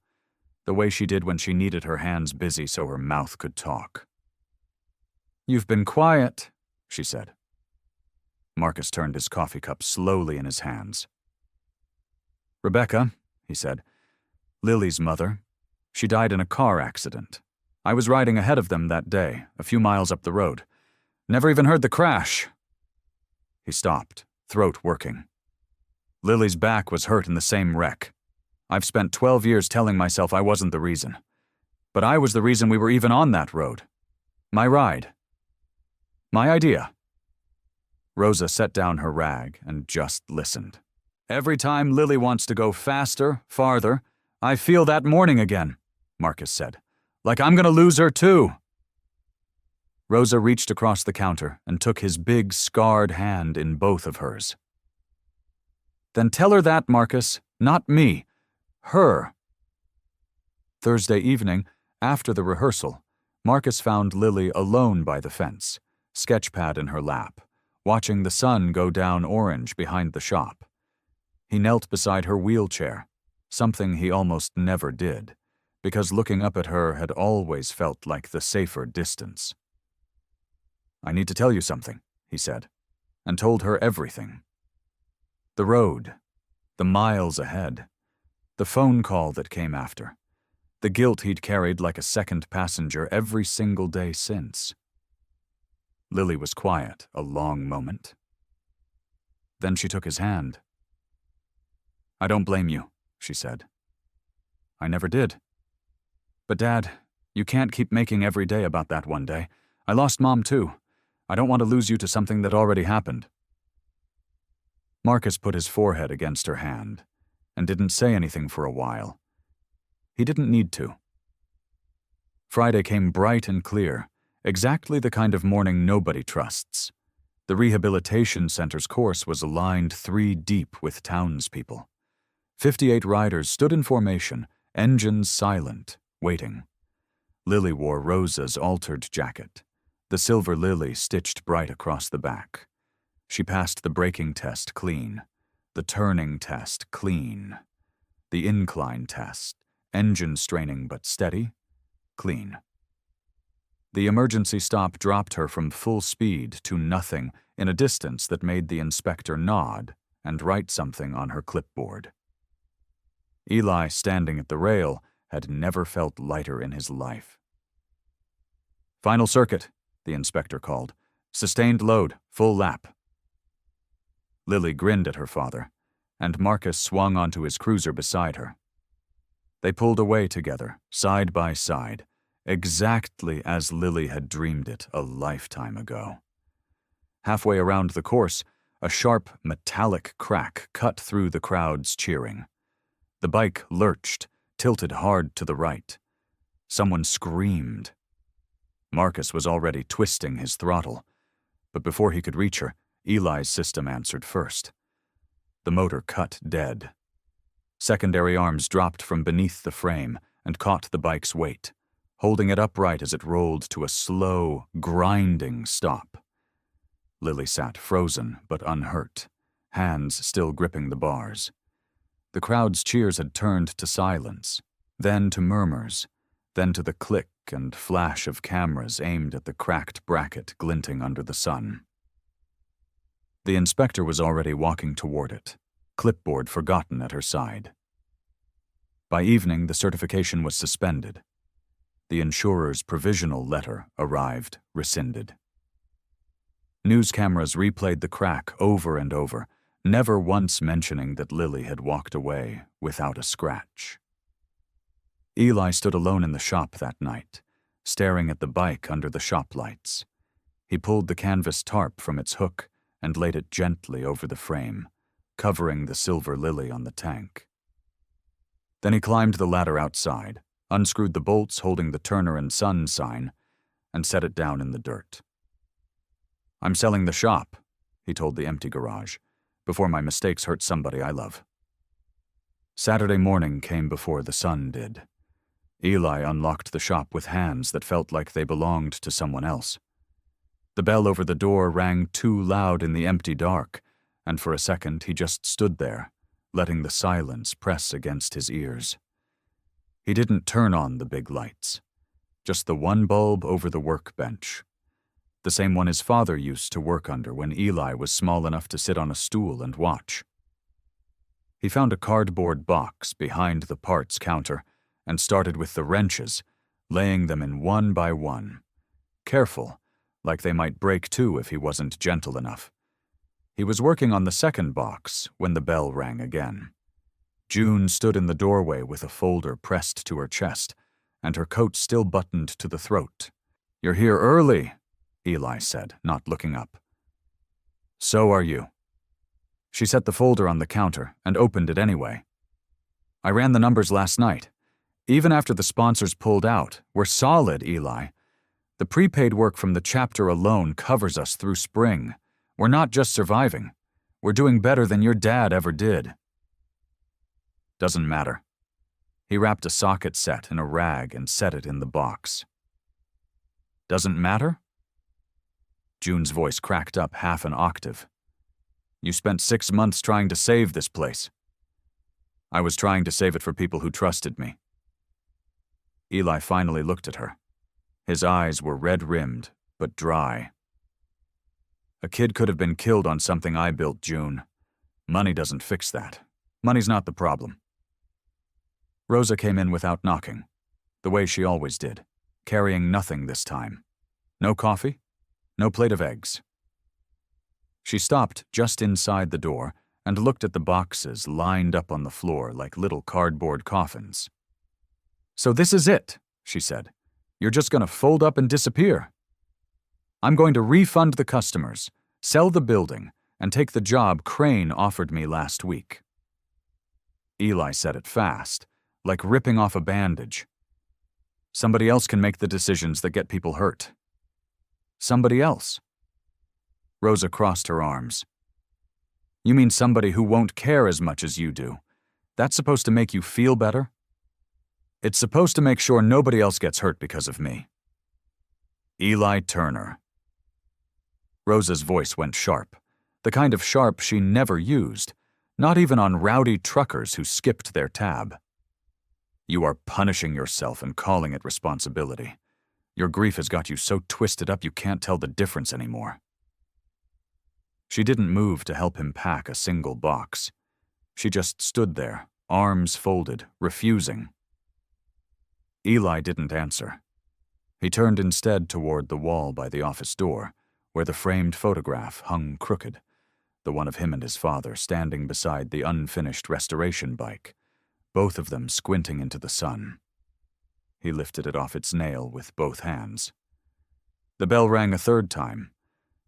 the way she did when she needed her hands busy so her mouth could talk. "You've been quiet," she said. Marcus turned his coffee cup slowly in his hands. "Rebecca," he said, "Lily's mother. She died in a car accident. I was riding ahead of them that day, a few miles up the road. Never even heard the crash." He stopped, throat working. "Lily's back was hurt in the same wreck. I've spent 12 years telling myself I wasn't the reason. But I was the reason we were even on that road. My ride. My idea. Rosa set down her rag and just listened. Every time Lily wants to go faster, farther, I feel that morning again, Marcus said. Like I'm gonna lose her too. Rosa reached across the counter and took his big, scarred hand in both of hers. Then tell her that, Marcus, not me. Her. Thursday evening, after the rehearsal, Marcus found Lily alone by the fence, sketchpad in her lap, watching the sun go down orange behind the shop. He knelt beside her wheelchair, something he almost never did, because looking up at her had always felt like the safer distance. I need to tell you something, he said, and told her everything. The road, the miles ahead, the phone call that came after, the guilt he'd carried like a second passenger every single day since. Lily was quiet a long moment. Then she took his hand. I don't blame you, she said. I never did. But Dad, you can't keep making every day about that one day. I lost Mom too. I don't want to lose you to something that already happened. Marcus put his forehead against her hand and didn't say anything for a while. He didn't need to. Friday came bright and clear, exactly the kind of morning nobody trusts. The rehabilitation center's course was aligned 3 deep with townspeople. 58 riders stood in formation, engines silent, waiting. Lily wore Rosa's altered jacket, the silver lily stitched bright across the back. She passed the braking test clean, the turning test clean, the incline test, engine straining but steady, clean. The emergency stop dropped her from full speed to nothing in a distance that made the inspector nod and write something on her clipboard. Eli, standing at the rail, had never felt lighter in his life. Final circuit, the inspector called. Sustained load, full lap. Lily grinned at her father, and Marcus swung onto his cruiser beside her. They pulled away together, side by side, exactly as Lily had dreamed it a lifetime ago. Halfway around the course, a sharp, metallic crack cut through the crowd's cheering. The bike lurched, tilted hard to the right. Someone screamed. Marcus was already twisting his throttle, but before he could reach her, Eli's system answered first. The motor cut dead. Secondary arms dropped from beneath the frame and caught the bike's weight, holding it upright as it rolled to a slow, grinding stop. Lily sat frozen but unhurt, hands still gripping the bars. The crowd's cheers had turned to silence, then to murmurs, then to the click and flash of cameras aimed at the cracked bracket glinting under the sun. The inspector was already walking toward it, clipboard forgotten at her side. By evening, the certification was suspended. The insurer's provisional letter arrived rescinded. News cameras replayed the crack over and over, never once mentioning that Lily had walked away without a scratch. Eli stood alone in the shop that night, staring at the bike under the shop lights. He pulled the canvas tarp from its hook and laid it gently over the frame, covering the silver lily on the tank. Then he climbed the ladder outside, unscrewed the bolts holding the Turner and Son sign, and set it down in the dirt. I'm selling the shop, he told the empty garage, before my mistakes hurt somebody I love. Saturday morning came before the sun did. Eli unlocked the shop with hands that felt like they belonged to someone else. The bell over the door rang too loud in the empty dark, and for a second he just stood there, letting the silence press against his ears. He didn't turn on the big lights, just the one bulb over the workbench, the same one his father used to work under when Eli was small enough to sit on a stool and watch. He found a cardboard box behind the parts counter and started with the wrenches, laying them in one by one, careful, like they might break too if he wasn't gentle enough. He was working on the second box when the bell rang again. June stood in the doorway with a folder pressed to her chest, and her coat still buttoned to the throat. "You're here early," Eli said, not looking up. "So are you." She set the folder on the counter and opened it anyway. "I ran the numbers last night. Even after the sponsors pulled out, we're solid, Eli. The prepaid work from the chapter alone covers us through spring. We're not just surviving. We're doing better than your dad ever did." "Doesn't matter." He wrapped a socket set in a rag and set it in the box. "Doesn't matter?" June's voice cracked up half an octave. "You spent 6 months trying to save this place." "I was trying to save it for people who trusted me." Eli finally looked at her. His eyes were red-rimmed, but dry. "A kid could have been killed on something I built, June. Money doesn't fix that. Money's not the problem." Rosa came in without knocking, the way she always did, carrying nothing this time. No coffee, no plate of eggs. She stopped just inside the door and looked at the boxes lined up on the floor like little cardboard coffins. "So this is it," she said. "You're just going to fold up and disappear." "I'm going to refund the customers, sell the building, and take the job Crane offered me last week." Eli said it fast, like ripping off a bandage. "Somebody else can make the decisions that get people hurt." "Somebody else?" Rosa crossed her arms. "You mean somebody who won't care as much as you do? That's supposed to make you feel better?" "It's supposed to make sure nobody else gets hurt because of me." "Eli Turner." Rosa's voice went sharp, the kind of sharp she never used, not even on rowdy truckers who skipped their tab. "You are punishing yourself and calling it responsibility. Your grief has got you so twisted up you can't tell the difference anymore." She didn't move to help him pack a single box. She just stood there, arms folded, refusing. Eli didn't answer. He turned instead toward the wall by the office door, where the framed photograph hung crooked, the one of him and his father standing beside the unfinished restoration bike, both of them squinting into the sun. He lifted it off its nail with both hands. The bell rang a third time.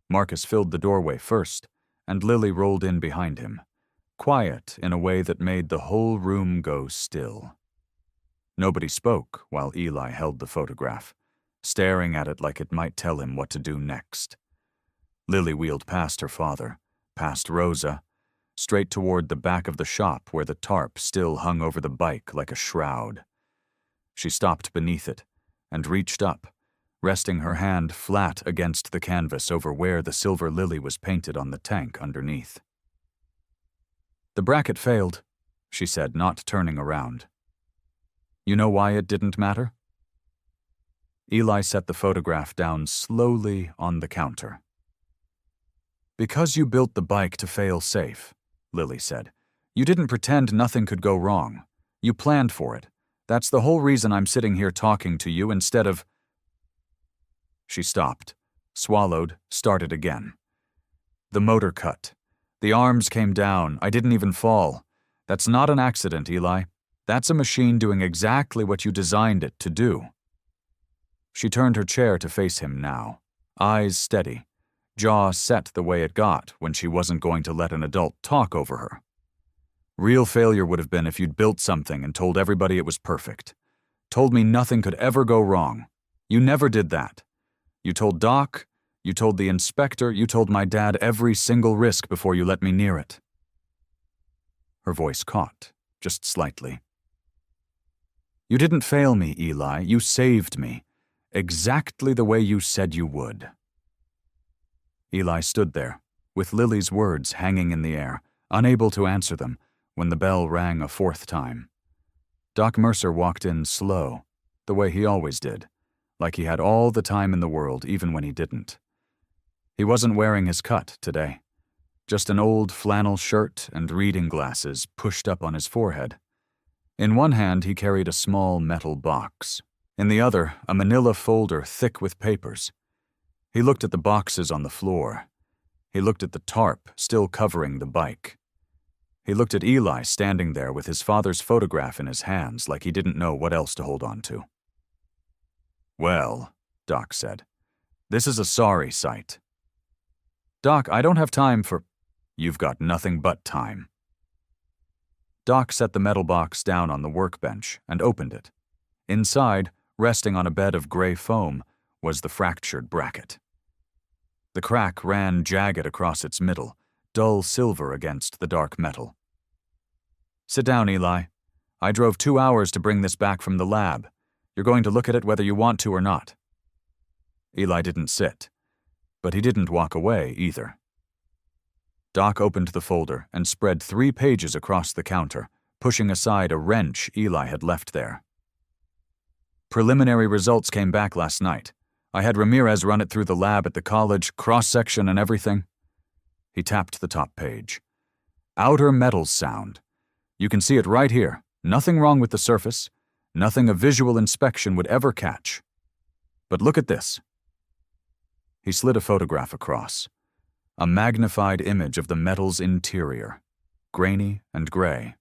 Marcus filled the doorway first, and Lily rolled in behind him, quiet in a way that made the whole room go still. Nobody spoke while Eli held the photograph, staring at it like it might tell him what to do next. Lily wheeled past her father, past Rosa, straight toward the back of the shop where the tarp still hung over the bike like a shroud. She stopped beneath it and reached up, resting her hand flat against the canvas over where the silver lily was painted on the tank underneath. "The bracket failed," she said, not turning around. "You know why it didn't matter?" Eli set the photograph down slowly on the counter. "Because you built the bike to fail safe," Lily said. "You didn't pretend nothing could go wrong. You planned for it. That's the whole reason I'm sitting here talking to you instead of—" She stopped, swallowed, started again. "The motor cut. The arms came down. I didn't even fall. That's not an accident, Eli. That's a machine doing exactly what you designed it to do." She turned her chair to face him now, eyes steady, jaw set the way it got when she wasn't going to let an adult talk over her. "Real failure would have been if you'd built something and told everybody it was perfect. Told me nothing could ever go wrong. You never did that. You told Doc, you told the inspector, you told my dad every single risk before you let me near it." Her voice caught, just slightly. "You didn't fail me, Eli. You saved me. Exactly the way you said you would." Eli stood there, with Lily's words hanging in the air, unable to answer them, when the bell rang a fourth time. Doc Mercer walked in slow, the way he always did, like he had all the time in the world even when he didn't. He wasn't wearing his cut today, just an old flannel shirt and reading glasses pushed up on his forehead. In one hand he carried a small metal box, in the other a manila folder thick with papers. He looked at the boxes on the floor. He looked at the tarp still covering the bike. He looked at Eli standing there with his father's photograph in his hands like he didn't know what else to hold on to. Well, Doc said, this is a sorry sight. Doc, I don't have time for... You've got nothing but time. Doc set the metal box down on the workbench and opened it. Inside, resting on a bed of gray foam, was the fractured bracket. The crack ran jagged across its middle, dull silver against the dark metal. Sit down, Eli. I drove 2 hours to bring this back from the lab. You're going to look at it whether you want to or not. Eli didn't sit, but he didn't walk away either. Doc opened the folder and spread 3 pages across the counter, pushing aside a wrench Eli had left there. Preliminary results came back last night. I had Ramirez run it through the lab at the college, cross-section and everything. He tapped the top page. Outer metals sound. You can see it right here. Nothing wrong with the surface. Nothing a visual inspection would ever catch. But look at this. He slid a photograph across. A magnified image of the metal's interior, grainy and gray.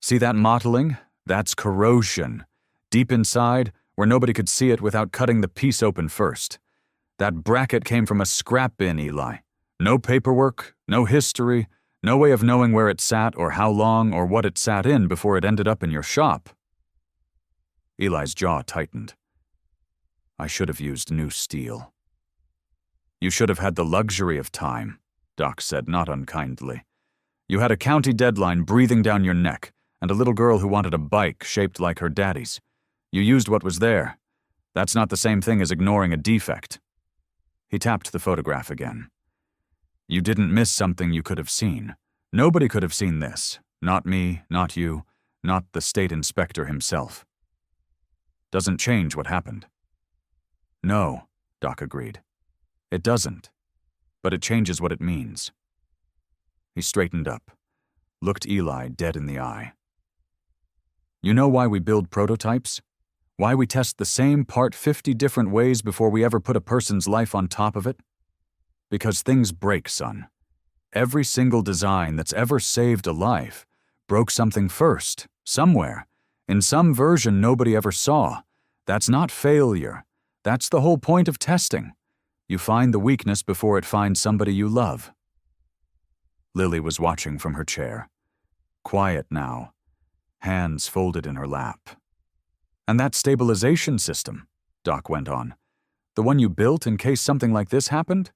See that mottling? That's corrosion. Deep inside, where nobody could see it without cutting the piece open first. That bracket came from a scrap bin, Eli. No paperwork, no history, no way of knowing where it sat or how long or what it sat in before it ended up in your shop. Eli's jaw tightened. I should have used new steel. You should have had the luxury of time, Doc said, not unkindly. You had a county deadline breathing down your neck and a little girl who wanted a bike shaped like her daddy's. You used what was there. That's not the same thing as ignoring a defect. He tapped the photograph again. You didn't miss something you could have seen. Nobody could have seen this. Not me, not you, not the state inspector himself. Doesn't change what happened. No, Doc agreed. It doesn't, but it changes what it means. He straightened up, looked Eli dead in the eye. You know why we build prototypes? Why we test the same part 50 different ways before we ever put a person's life on top of it? Because things break, son. Every single design that's ever saved a life broke something first, somewhere, in some version nobody ever saw. That's not failure. That's the whole point of testing. You find the weakness before it finds somebody you love. Lily was watching from her chair. Quiet now, hands folded in her lap. And that stabilization system, Doc went on, the one you built in case something like this happened?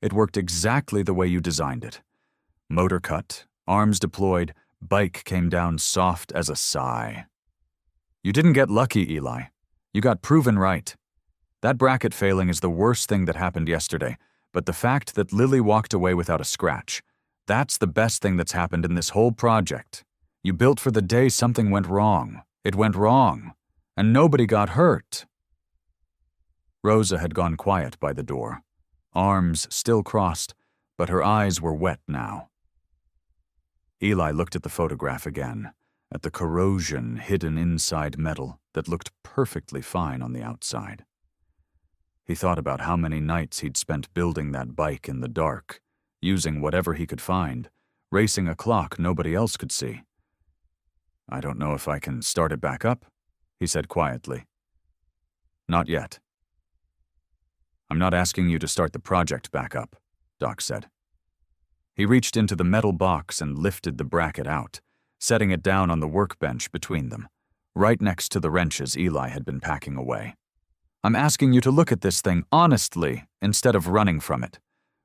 It worked exactly the way you designed it. Motor cut, arms deployed, bike came down soft as a sigh. You didn't get lucky, Eli. You got proven right. That bracket failing is the worst thing that happened yesterday, but the fact that Lily walked away without a scratch, that's the best thing that's happened in this whole project. You built for the day something went wrong. It went wrong. And nobody got hurt. Rosa had gone quiet by the door, arms still crossed, but her eyes were wet now. Eli looked at the photograph again, at the corrosion hidden inside metal that looked perfectly fine on the outside. He thought about how many nights he'd spent building that bike in the dark, using whatever he could find, racing a clock nobody else could see. I don't know if I can start it back up, he said quietly. Not yet. I'm not asking you to start the project back up, Doc said. He reached into the metal box and lifted the bracket out, setting it down on the workbench between them, right next to the wrenches Eli had been packing away. I'm asking you to look at this thing honestly instead of running from it.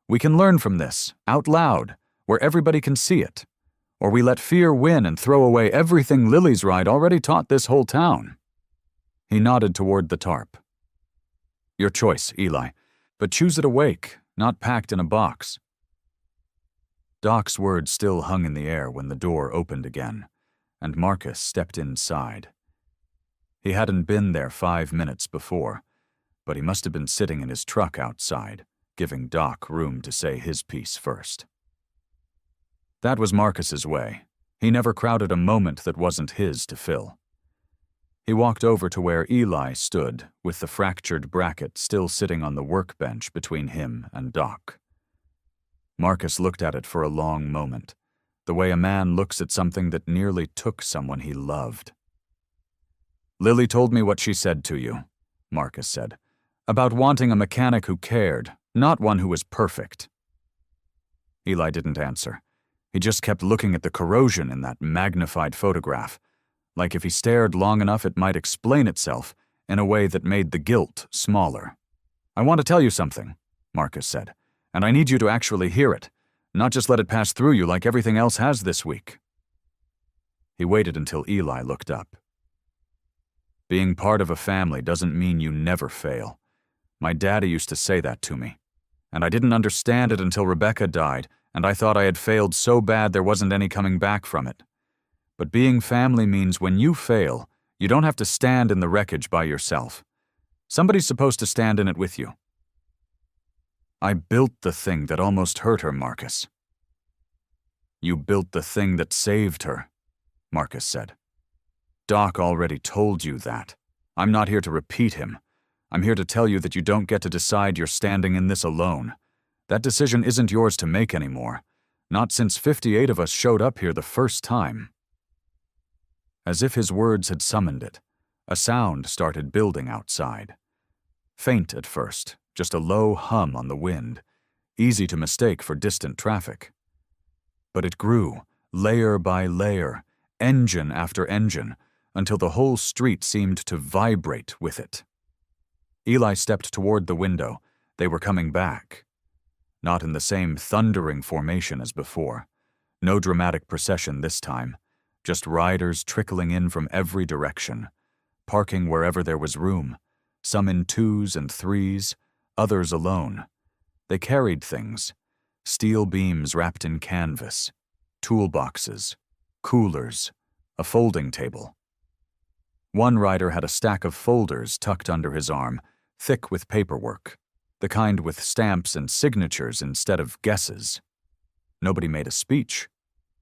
We can learn from this, out loud, where everybody can see it. Or we let fear win and throw away everything Lily's ride already taught this whole town. He nodded toward the tarp. Your choice, Eli, but choose it awake, not packed in a box. Doc's words still hung in the air when the door opened again, and Marcus stepped inside. He hadn't been there 5 minutes before, but he must have been sitting in his truck outside, giving Doc room to say his piece first. That was Marcus's way. He never crowded a moment that wasn't his to fill. He walked over to where Eli stood, with the fractured bracket still sitting on the workbench between him and Doc. Marcus looked at it for a long moment, the way a man looks at something that nearly took someone he loved. Lily told me what she said to you, Marcus said, about wanting a mechanic who cared, not one who was perfect. Eli didn't answer. He just kept looking at the corrosion in that magnified photograph, like if he stared long enough it might explain itself in a way that made the guilt smaller. I want to tell you something, Marcus said, and I need you to actually hear it, not just let it pass through you like everything else has this week. He waited until Eli looked up. Being part of a family doesn't mean you never fail. My daddy used to say that to me, and I didn't understand it until Rebecca died, and I thought I had failed so bad there wasn't any coming back from it. But being family means when you fail, you don't have to stand in the wreckage by yourself. Somebody's supposed to stand in it with you. I built the thing that almost hurt her, Marcus. You built the thing that saved her, Marcus said. Doc already told you that. I'm not here to repeat him. I'm here to tell you that you don't get to decide you're standing in this alone. That decision isn't yours to make anymore. Not since 58 of us showed up here the first time. As if his words had summoned it, a sound started building outside. Faint at first, just a low hum on the wind, easy to mistake for distant traffic. But it grew, layer by layer, engine after engine, until the whole street seemed to vibrate with it. Eli stepped toward the window. They were coming back. Not in the same thundering formation as before. No dramatic procession this time. Just riders trickling in from every direction, parking wherever there was room, some in 2s and 3s, others alone. They carried things, steel beams wrapped in canvas, toolboxes, coolers, a folding table. One rider had a stack of folders tucked under his arm, thick with paperwork, the kind with stamps and signatures instead of guesses. Nobody made a speech.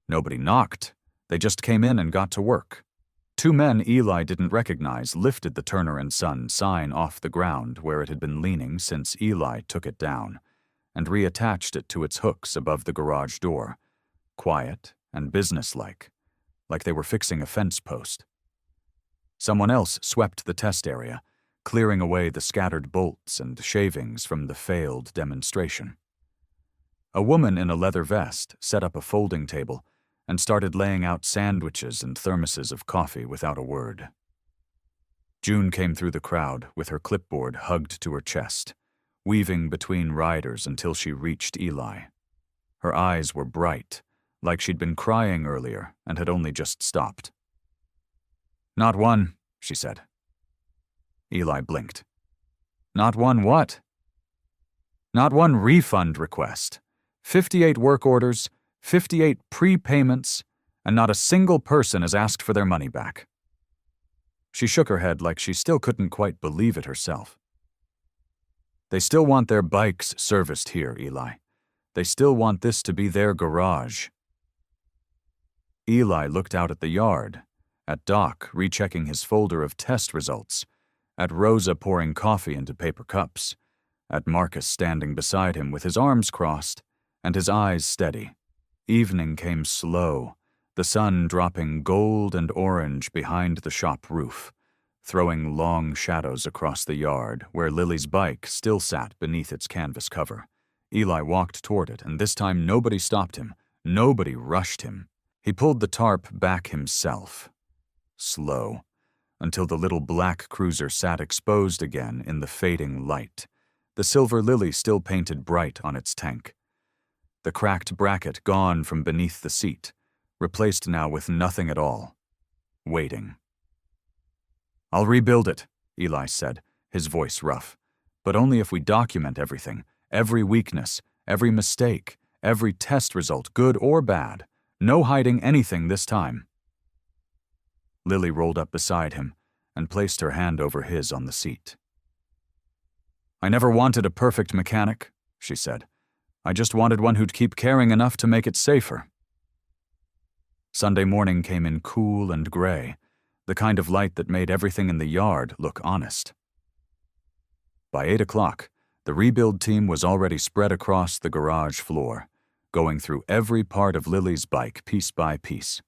Nobody knocked. They just came in and got to work. 2 men Eli didn't recognize lifted the Turner & Son sign off the ground where it had been leaning since Eli took it down, and reattached it to its hooks above the garage door, quiet and businesslike, like they were fixing a fence post. Someone else swept the test area, clearing away the scattered bolts and shavings from the failed demonstration. A woman in a leather vest set up a folding table and started laying out sandwiches and thermoses of coffee without a word. June came through the crowd with her clipboard hugged to her chest, weaving between riders until she reached Eli. Her eyes were bright, like she'd been crying earlier and had only just stopped. "Not one," she said. Eli blinked. "Not one what?" "Not one refund request. 58 work orders, 58 prepayments, and not a single person has asked for their money back." She shook her head like she still couldn't quite believe it herself. "They still want their bikes serviced here, Eli. They still want this to be their garage." Eli looked out at the yard, at Doc rechecking his folder of test results, at Rosa pouring coffee into paper cups, at Marcus standing beside him with his arms crossed and his eyes steady. Evening came slow, the sun dropping gold and orange behind the shop roof, throwing long shadows across the yard where Lily's bike still sat beneath its canvas cover. Eli walked toward it, and this time nobody stopped him. Nobody rushed him. He pulled the tarp back himself. Slow, until the little black cruiser sat exposed again in the fading light, the silver lily still painted bright on its tank. The cracked bracket gone from beneath the seat, replaced now with nothing at all. Waiting. "I'll rebuild it," Eli said, his voice rough. "But only if we document everything, every weakness, every mistake, every test result, good or bad. No hiding anything this time." Lily rolled up beside him and placed her hand over his on the seat. "I never wanted a perfect mechanic," she said. "I just wanted one who'd keep caring enough to make it safer." Sunday morning came in cool and gray, the kind of light that made everything in the yard look honest. By 8 o'clock, the rebuild team was already spread across the garage floor, going through every part of Lily's bike piece by piece.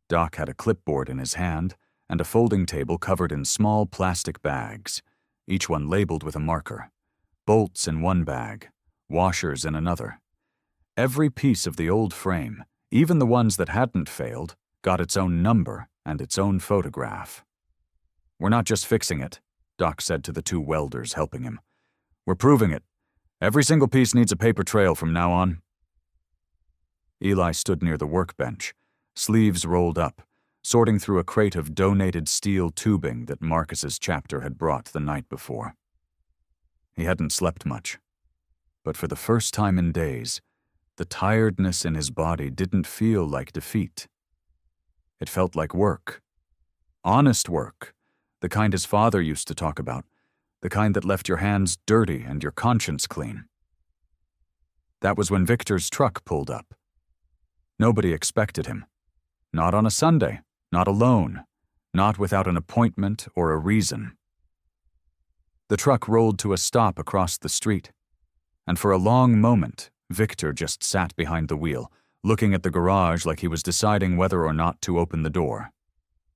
Doc had a clipboard in his hand and a folding table covered in small plastic bags, each one labeled with a marker. Bolts in one bag, washers in another. Every piece of the old frame, even the ones that hadn't failed, got its own number and its own photograph. "We're not just fixing it," Doc said to the two welders helping him. "We're proving it. Every single piece needs a paper trail from now on." Eli stood near the workbench, sleeves rolled up, sorting through a crate of donated steel tubing that Marcus's chapter had brought the night before. He hadn't slept much, but for the first time in days, the tiredness in his body didn't feel like defeat. It felt like work. Honest work, the kind his father used to talk about, the kind that left your hands dirty and your conscience clean. That was when Victor's truck pulled up. Nobody expected him. Not on a Sunday, not alone, not without an appointment or a reason. The truck rolled to a stop across the street, and for a long moment, Victor just sat behind the wheel, looking at the garage like he was deciding whether or not to open the door.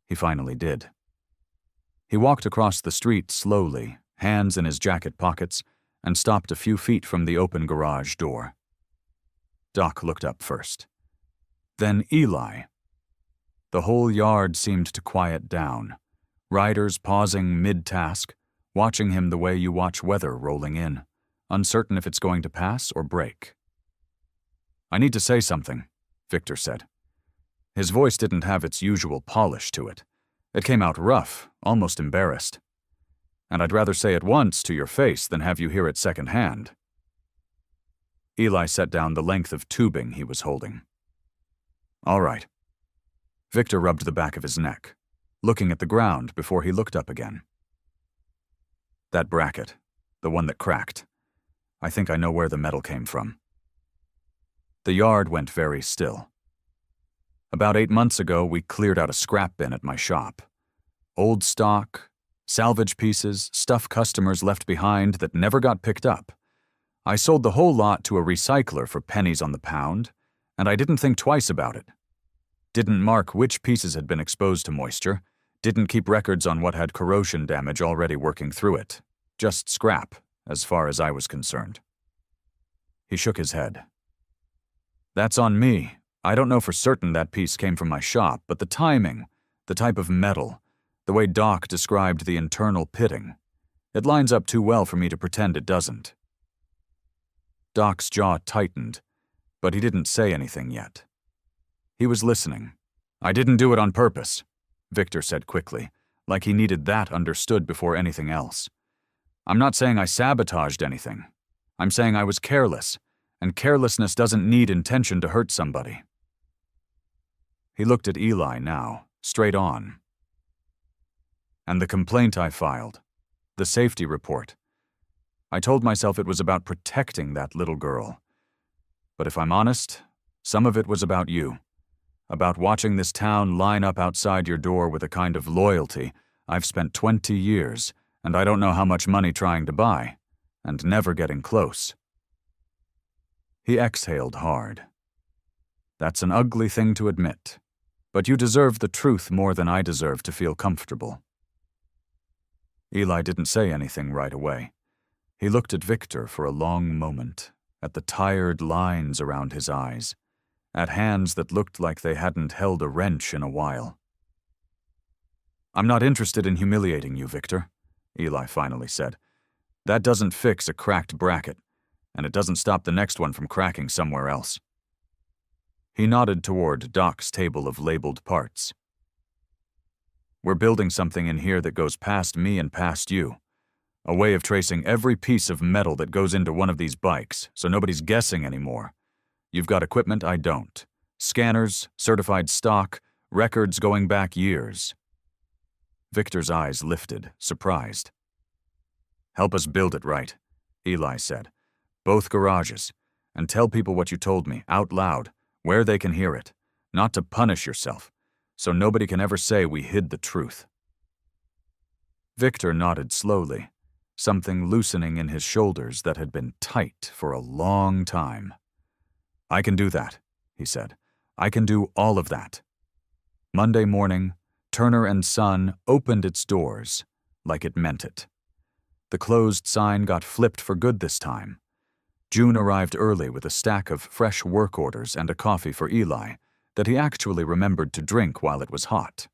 He finally did. He walked across the street slowly, hands in his jacket pockets, and stopped a few feet from the open garage door. Doc looked up first. Then Eli. The whole yard seemed to quiet down, riders pausing mid-task, watching him the way you watch weather rolling in, uncertain if it's going to pass or break. "I need to say something," Victor said. His voice didn't have its usual polish to it. It came out rough, almost embarrassed. "And I'd rather say it once to your face than have you hear it secondhand." Eli set down the length of tubing he was holding. "All right." Victor rubbed the back of his neck, looking at the ground before he looked up again. "That bracket, the one that cracked. I think I know where the metal came from." The yard went very still. "About 8 months ago, we cleared out a scrap bin at my shop. Old stock, salvage pieces, stuff customers left behind that never got picked up. I sold the whole lot to a recycler for pennies on the pound, and I didn't think twice about it. Didn't mark which pieces had been exposed to moisture, didn't keep records on what had corrosion damage already working through it. Just scrap, as far as I was concerned." He shook his head. "That's on me. I don't know for certain that piece came from my shop, but the timing, the type of metal, the way Doc described the internal pitting, it lines up too well for me to pretend it doesn't." Doc's jaw tightened, but he didn't say anything yet. He was listening. "I didn't do it on purpose," Victor said quickly, like he needed that understood before anything else. "I'm not saying I sabotaged anything. I'm saying I was careless, and carelessness doesn't need intention to hurt somebody." He looked at Eli now, straight on. "And the complaint I filed, the safety report. I told myself it was about protecting that little girl. But if I'm honest, some of it was about you. About watching this town line up outside your door with a kind of loyalty I've spent 20 years, and I don't know how much money trying to buy, and never getting close." He exhaled hard. "That's an ugly thing to admit, but you deserve the truth more than I deserve to feel comfortable." Eli didn't say anything right away. He looked at Victor for a long moment, at the tired lines around his eyes, at hands that looked like they hadn't held a wrench in a while. "I'm not interested in humiliating you, Victor," Eli finally said. "That doesn't fix a cracked bracket, and it doesn't stop the next one from cracking somewhere else." He nodded toward Doc's table of labeled parts. "We're building something in here that goes past me and past you. A way of tracing every piece of metal that goes into one of these bikes, so nobody's guessing anymore. You've got equipment I don't. Scanners, certified stock, records going back years." Victor's eyes lifted, surprised. "Help us build it right," Eli said. "Both garages. And tell people what you told me, out loud, where they can hear it. Not to punish yourself, so nobody can ever say we hid the truth." Victor nodded slowly, something loosening in his shoulders that had been tight for a long time. "I can do that," he said. "I can do all of that. Monday morning, Turner and Son opened its doors like it meant it. The closed sign got flipped for good this time. June arrived early with a stack of fresh work orders and a coffee for Eli that he actually remembered to drink while it was hot.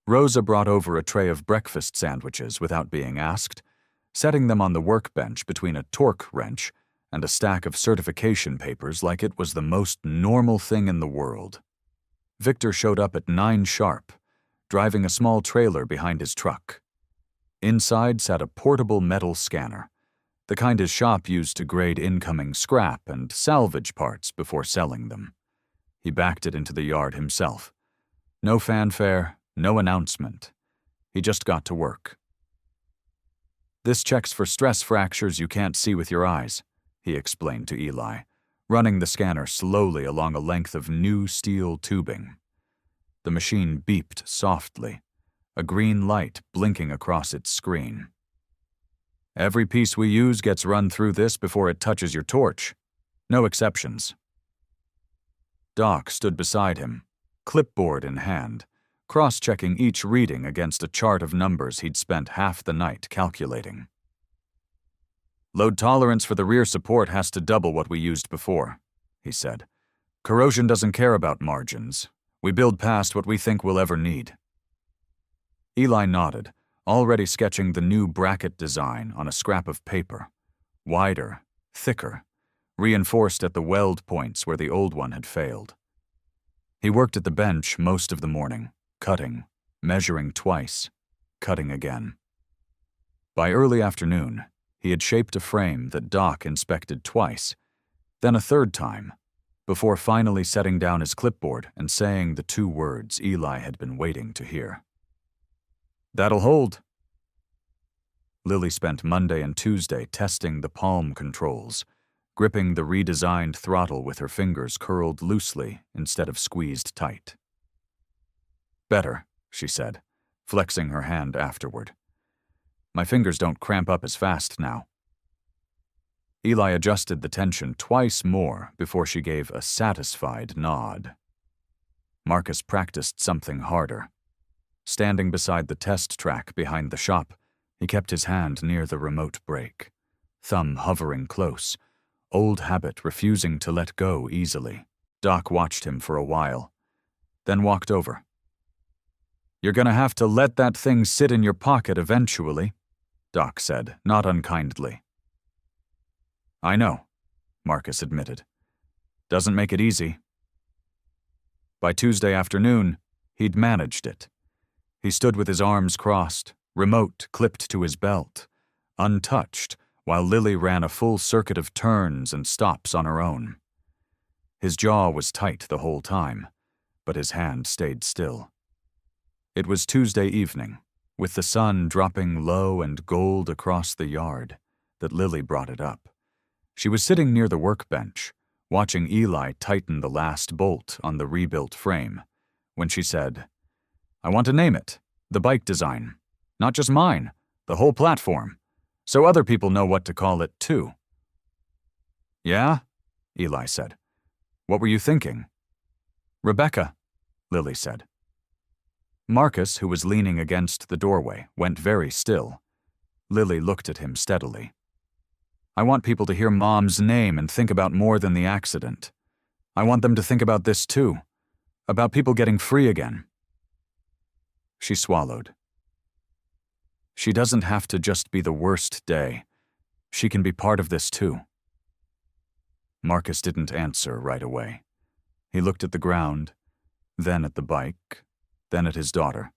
Rosa brought over a tray of breakfast sandwiches without being asked, setting them on the workbench between a torque wrench and a stack of certification papers like it was the most normal thing in the world. Victor showed up at 9 sharp, driving a small trailer behind his truck. Inside sat a portable metal scanner, the kind his shop used to grade incoming scrap and salvage parts before selling them. He backed it into the yard himself. No fanfare, no announcement. He just got to work. "This checks for stress fractures you can't see with your eyes," he explained to Eli, running the scanner slowly along a length of new steel tubing. The machine beeped softly, a green light blinking across its screen. "Every piece we use gets run through this before it touches your torch. No exceptions." Doc stood beside him, clipboard in hand, cross-checking each reading against a chart of numbers he'd spent half the night calculating. "Load tolerance for the rear support has to double what we used before," he said. "Corrosion doesn't care about margins. We build past what we think we'll ever need." Eli nodded, already sketching the new bracket design on a scrap of paper. Wider, thicker, reinforced at the weld points where the old one had failed. He worked at the bench most of the morning, cutting, measuring twice, cutting again. By early afternoon, he had shaped a frame that Doc inspected twice, then a third time, before finally setting down his clipboard and saying the 2 words Eli had been waiting to hear. "That'll hold." Lily spent Monday and Tuesday testing the palm controls, gripping the redesigned throttle with her fingers curled loosely instead of squeezed tight. "Better," she said, flexing her hand afterward. "My fingers don't cramp up as fast now." Eli adjusted the tension twice more before she gave a satisfied nod. Marcus practiced something harder. Standing beside the test track behind the shop, he kept his hand near the remote brake, thumb hovering close, old habit refusing to let go easily. Doc watched him for a while, then walked over. "You're gonna have to let that thing sit in your pocket eventually," Doc said, not unkindly. "I know," Marcus admitted. "Doesn't make it easy." By Tuesday afternoon, he'd managed it. He stood with his arms crossed, remote clipped to his belt, untouched, while Lily ran a full circuit of turns and stops on her own. His jaw was tight the whole time, but his hand stayed still. It was Tuesday evening, with the sun dropping low and gold across the yard, that Lily brought it up. She was sitting near the workbench, watching Eli tighten the last bolt on the rebuilt frame, when she said, "I want to name it, the bike design. Not just mine, the whole platform, so other people know what to call it too." "Yeah?" Eli said. "What were you thinking?" "Rebecca," Lily said. Marcus, who was leaning against the doorway, went very still. Lily looked at him steadily. "I want people to hear Mom's name and think about more than the accident. I want them to think about this too, about people getting free again." She swallowed. "She doesn't have to just be the worst day. She can be part of this too." Marcus didn't answer right away. He looked at the ground, then at the bike, then at his daughter.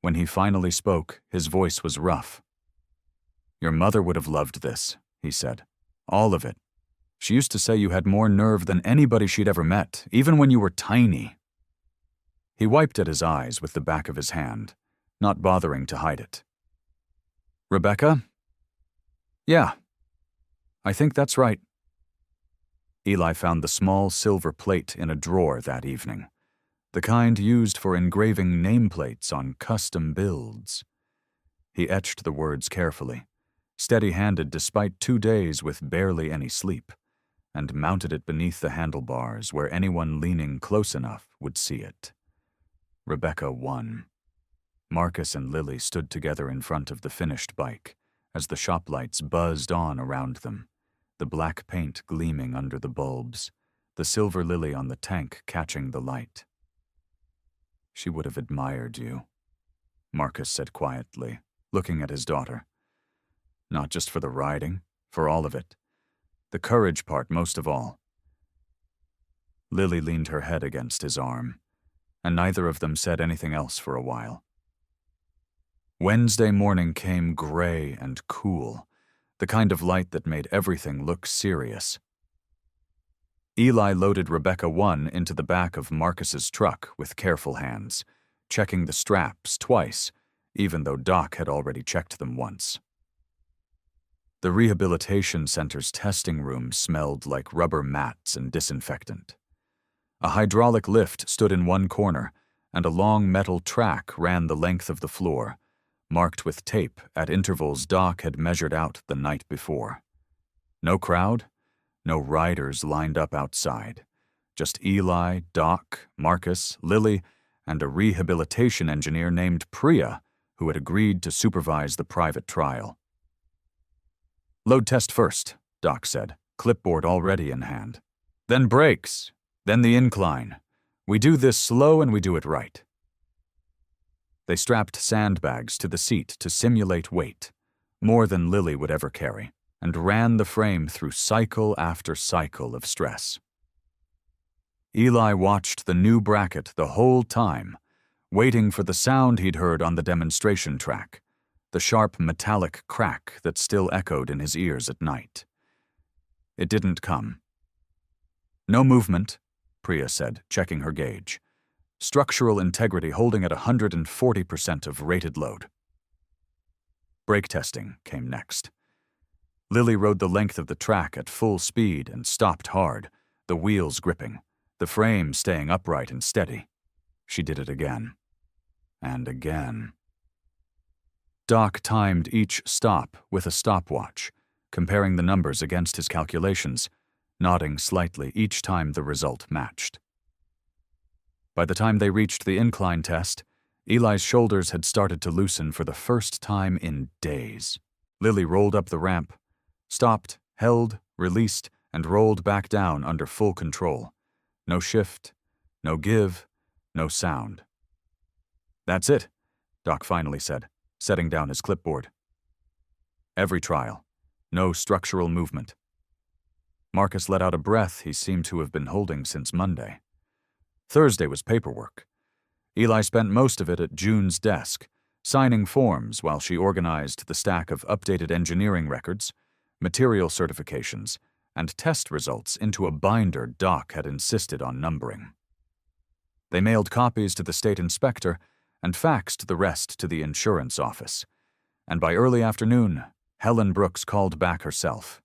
When he finally spoke, his voice was rough. "Your mother would have loved this," he said. "All of it. She used to say you had more nerve than anybody she'd ever met, even when you were tiny." He wiped at his eyes with the back of his hand, not bothering to hide it. "Rebecca?" "Yeah. I think that's right." Eli found the small silver plate in a drawer that evening, the kind used for engraving nameplates on custom builds. He etched the words carefully, steady-handed despite 2 days with barely any sleep, and mounted it beneath the handlebars where anyone leaning close enough would see it. Rebecca won. Marcus and Lily stood together in front of the finished bike as the shop lights buzzed on around them, the black paint gleaming under the bulbs, the silver lily on the tank catching the light. "She would have admired you," Marcus said quietly, looking at his daughter. "Not just for the riding, for all of it. The courage part most of all." Lily leaned her head against his arm, and neither of them said anything else for a while. Wednesday morning came gray and cool, the kind of light that made everything look serious. Eli loaded Rebecca 1 into the back of Marcus's truck with careful hands, checking the straps twice, even though Doc had already checked them once. The rehabilitation center's testing room smelled like rubber mats and disinfectant. A hydraulic lift stood in one corner, and a long metal track ran the length of the floor, marked with tape at intervals Doc had measured out the night before. No crowd, no riders lined up outside. Just Eli, Doc, Marcus, Lily, and a rehabilitation engineer named Priya, who had agreed to supervise the private trial. "Load test first," Doc said, clipboard already in hand. "Then brakes, then the incline. We do this slow and we do it right." They strapped sandbags to the seat to simulate weight, more than Lily would ever carry, and ran the frame through cycle after cycle of stress. Eli watched the new bracket the whole time, waiting for the sound he'd heard on the demonstration track, the sharp metallic crack that still echoed in his ears at night. It didn't come. "No movement," Priya said, checking her gauge. "Structural integrity holding at 140% of rated load." Brake testing came next. Lily rode the length of the track at full speed and stopped hard, the wheels gripping, the frame staying upright and steady. She did it again. And again. Doc timed each stop with a stopwatch, comparing the numbers against his calculations, nodding slightly each time the result matched. By the time they reached the incline test, Eli's shoulders had started to loosen for the first time in days. Lily rolled up the ramp, stopped, held, released, and rolled back down under full control. No shift, no give, no sound. "That's it," Doc finally said, setting down his clipboard. Every trial, no structural movement. Marcus let out a breath he seemed to have been holding since Monday. Thursday was paperwork. Eli spent most of it at June's desk, signing forms while she organized the stack of updated engineering records, material certifications, and test results into a binder Doc had insisted on numbering. They mailed copies to the state inspector and faxed the rest to the insurance office, and by early afternoon, Helen Brooks called back herself.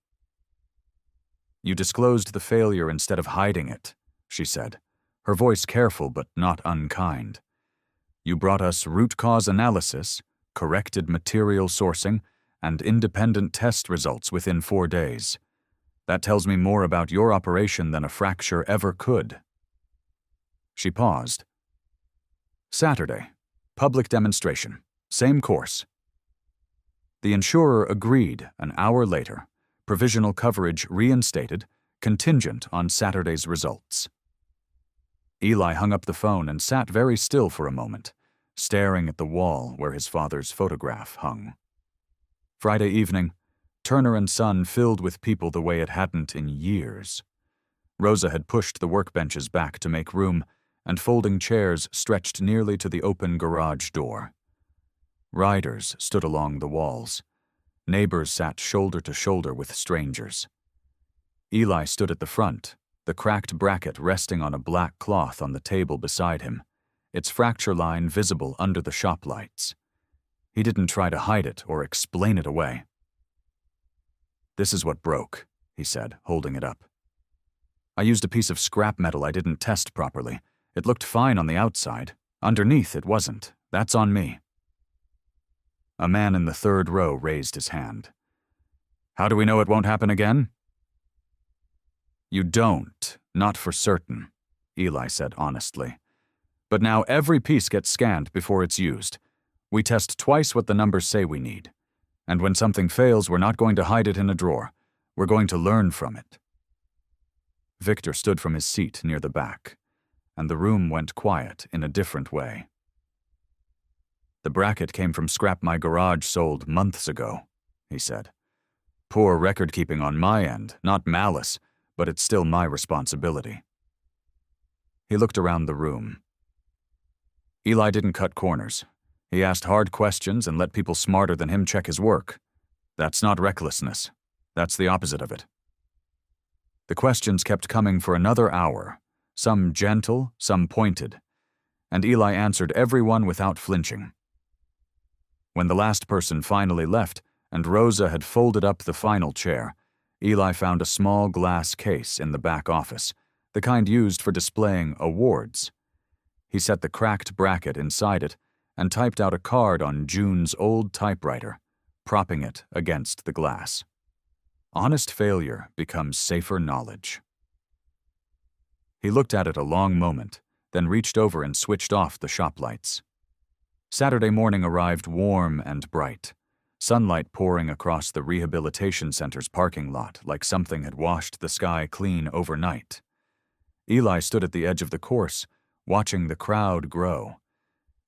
"You disclosed the failure instead of hiding it," she said, her voice careful but not unkind. "You brought us root cause analysis, corrected material sourcing, and independent test results within 4 days. That tells me more about your operation than a fracture ever could." She paused. "Saturday, public demonstration, same course." The insurer agreed an hour later, provisional coverage reinstated, contingent on Saturday's results. Eli hung up the phone and sat very still for a moment, staring at the wall where his father's photograph hung. Friday evening, Turner and Son filled with people the way it hadn't in years. Rosa had pushed the workbenches back to make room, and folding chairs stretched nearly to the open garage door. Riders stood along the walls. Neighbors sat shoulder to shoulder with strangers. Eli stood at the front, the cracked bracket resting on a black cloth on the table beside him, its fracture line visible under the shop lights. He didn't try to hide it or explain it away. "This is what broke," he said, holding it up. "I used a piece of scrap metal I didn't test properly. It looked fine on the outside. Underneath, it wasn't. That's on me." A man in the third row raised his hand. "How do we know it won't happen again?" "You don't, not for certain," Eli said honestly. But now every piece gets scanned before it's used. We test twice what the numbers say we need. And when something fails, we're not going to hide it in a drawer. We're going to learn from it. Victor stood from his seat near the back, and the room went quiet in a different way. The bracket came from scrap my garage sold months ago, he said. Poor record-keeping on my end, not malice, but it's still my responsibility. He looked around the room. Eli didn't cut corners. He asked hard questions and let people smarter than him check his work. That's not recklessness. That's the opposite of it. The questions kept coming for another hour, some gentle, some pointed, and Eli answered every one without flinching. When the last person finally left and Rosa had folded up the final chair, Eli found a small glass case in the back office, the kind used for displaying awards. He set the cracked bracket inside it and typed out a card on June's old typewriter, propping it against the glass. Honest failure becomes safer knowledge. He looked at it a long moment, then reached over and switched off the shop lights. Saturday morning arrived warm and bright, sunlight pouring across the rehabilitation center's parking lot like something had washed the sky clean overnight. Eli stood at the edge of the course, watching the crowd grow.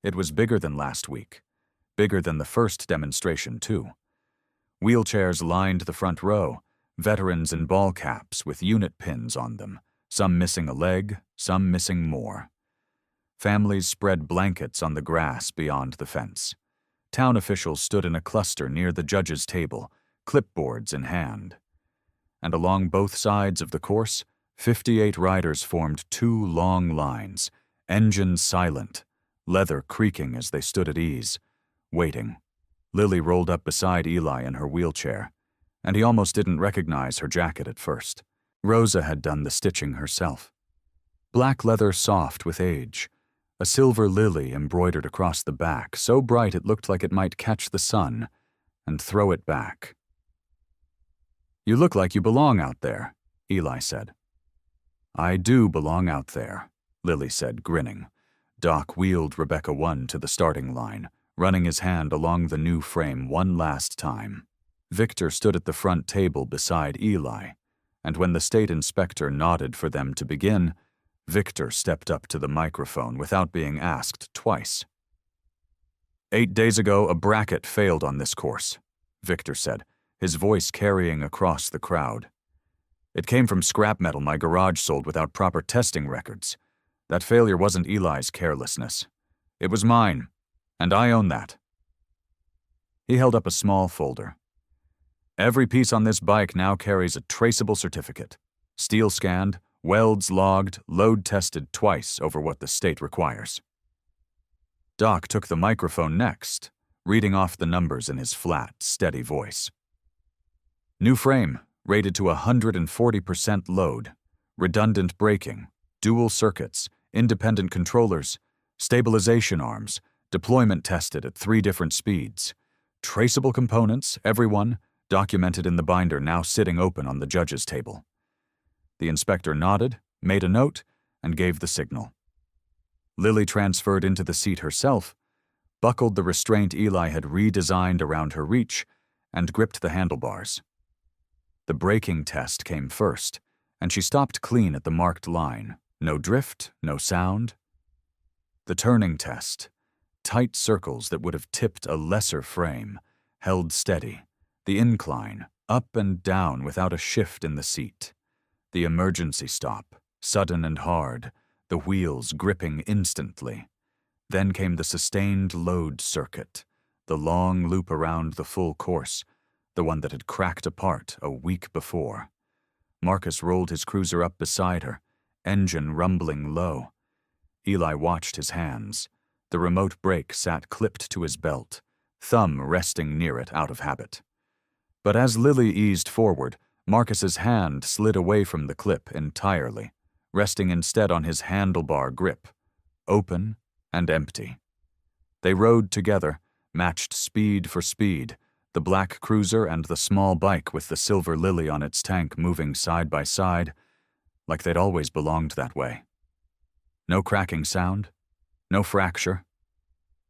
It was bigger than last week, bigger than the first demonstration, too. Wheelchairs lined the front row, veterans in ball caps with unit pins on them, some missing a leg, some missing more. Families spread blankets on the grass beyond the fence. Town officials stood in a cluster near the judge's table, clipboards in hand. And along both sides of the course, 58 riders formed two long lines, engines silent, leather creaking as they stood at ease, waiting. Lily rolled up beside Eli in her wheelchair, and he almost didn't recognize her jacket at first. Rosa had done the stitching herself. Black leather soft with age, a silver lily embroidered across the back, so bright it looked like it might catch the sun and throw it back. "You look like you belong out there," Eli said. "I do belong out there," Lily said, grinning. Doc wheeled Rebecca 1 to the starting line, running his hand along the new frame one last time. Victor stood at the front table beside Eli, and when the state inspector nodded for them to begin, Victor stepped up to the microphone without being asked twice. 8 days ago, a bracket failed on this course, Victor said, his voice carrying across the crowd. It came from scrap metal my garage sold without proper testing records. That failure wasn't Eli's carelessness. It was mine, and I own that. He held up a small folder. Every piece on this bike now carries a traceable certificate, steel scanned, welds logged, load tested twice over what the state requires. Doc took the microphone next, reading off the numbers in his flat, steady voice. New frame, rated to 140% load, redundant braking, dual circuits, independent controllers, stabilization arms, deployment tested at 3 different speeds, traceable components, every one, documented in the binder now sitting open on the judge's table. The inspector nodded, made a note, and gave the signal. Lily transferred into the seat herself, buckled the restraint Eli had redesigned around her reach, and gripped the handlebars. The braking test came first, and she stopped clean at the marked line. No drift, no sound. The turning test, tight circles that would have tipped a lesser frame, held steady. The incline, up and down without a shift in the seat. The emergency stop, sudden and hard, the wheels gripping instantly. Then came the sustained load circuit, the long loop around the full course, the one that had cracked apart a week before. Marcus rolled his cruiser up beside her, engine rumbling low. Eli watched his hands. The remote brake sat clipped to his belt, thumb resting near it out of habit. But as Lily eased forward, Marcus's hand slid away from the clip entirely, resting instead on his handlebar grip, open and empty. They rode together, matched speed for speed, the black cruiser and the small bike with the silver lily on its tank moving side by side, like they'd always belonged that way. No cracking sound, No fracture.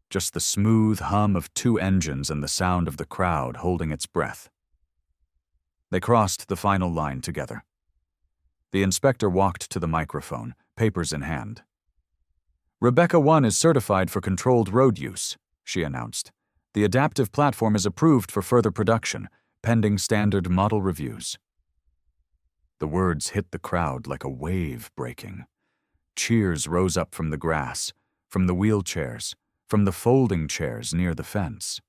Just the smooth hum of 2 engines and the sound of the crowd holding its breath. They crossed the final line together. The inspector walked to the microphone, papers in hand. Rebecca 1 is certified for controlled road use, she announced. The adaptive platform is approved for further production, pending standard model reviews. The words hit the crowd like a wave breaking. Cheers rose up from the grass, from the wheelchairs, from the folding chairs near the fence.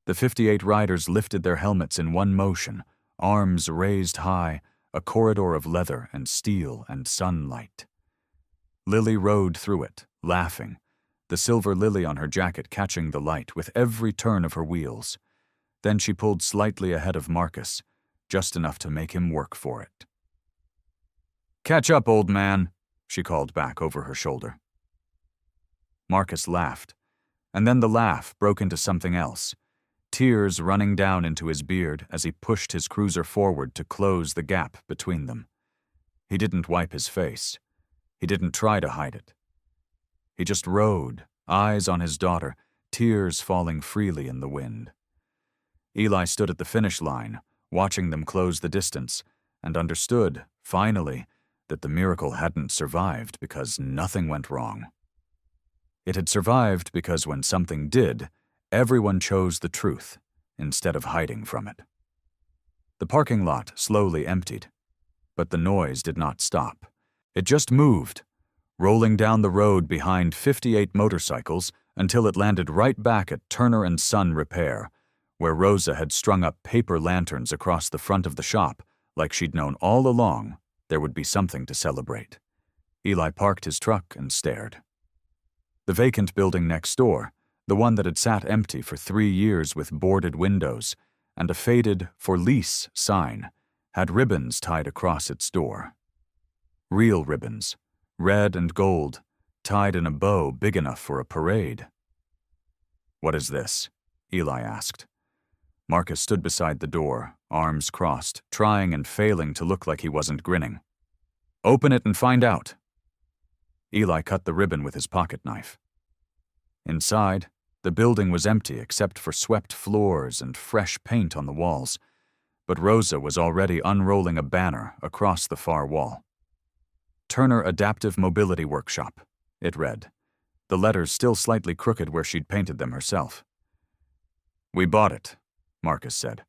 The 58 riders lifted their helmets in one motion, arms raised high, a corridor of leather and steel and sunlight. Lily rode through it, laughing, the silver lily on her jacket catching the light with every turn of her wheels. Then she pulled slightly ahead of Marcus, just enough to make him work for it. "Catch up, old man," she called back over her shoulder. Marcus laughed, and then the laugh broke into something else, tears running down into his beard as he pushed his cruiser forward to close the gap between them. He didn't wipe his face. He didn't try to hide it. He just rode, eyes on his daughter, tears falling freely in the wind. Eli stood at the finish line, watching them close the distance, and understood, finally, that the miracle hadn't survived because nothing went wrong. It had survived because when something did, everyone chose the truth instead of hiding from it. The parking lot slowly emptied, but the noise did not stop. It just moved, rolling down the road behind 58 motorcycles until it landed right back at Turner and Son Repair, where Rosa had strung up paper lanterns across the front of the shop like she'd known all along there would be something to celebrate. Eli parked his truck and stared. The vacant building next door, the one that had sat empty for 3 years with boarded windows and a faded "For Lease" sign, had ribbons tied across its door. Real ribbons, red and gold, tied in a bow big enough for a parade. "What is this?" Eli asked. Marcus stood beside the door, arms crossed, trying and failing to look like he wasn't grinning. "Open it and find out." Eli cut the ribbon with his pocket knife. Inside, the building was empty except for swept floors and fresh paint on the walls, but Rosa was already unrolling a banner across the far wall. "Turner Adaptive Mobility Workshop," it read, the letters still slightly crooked where she'd painted them herself. "We bought it," Marcus said.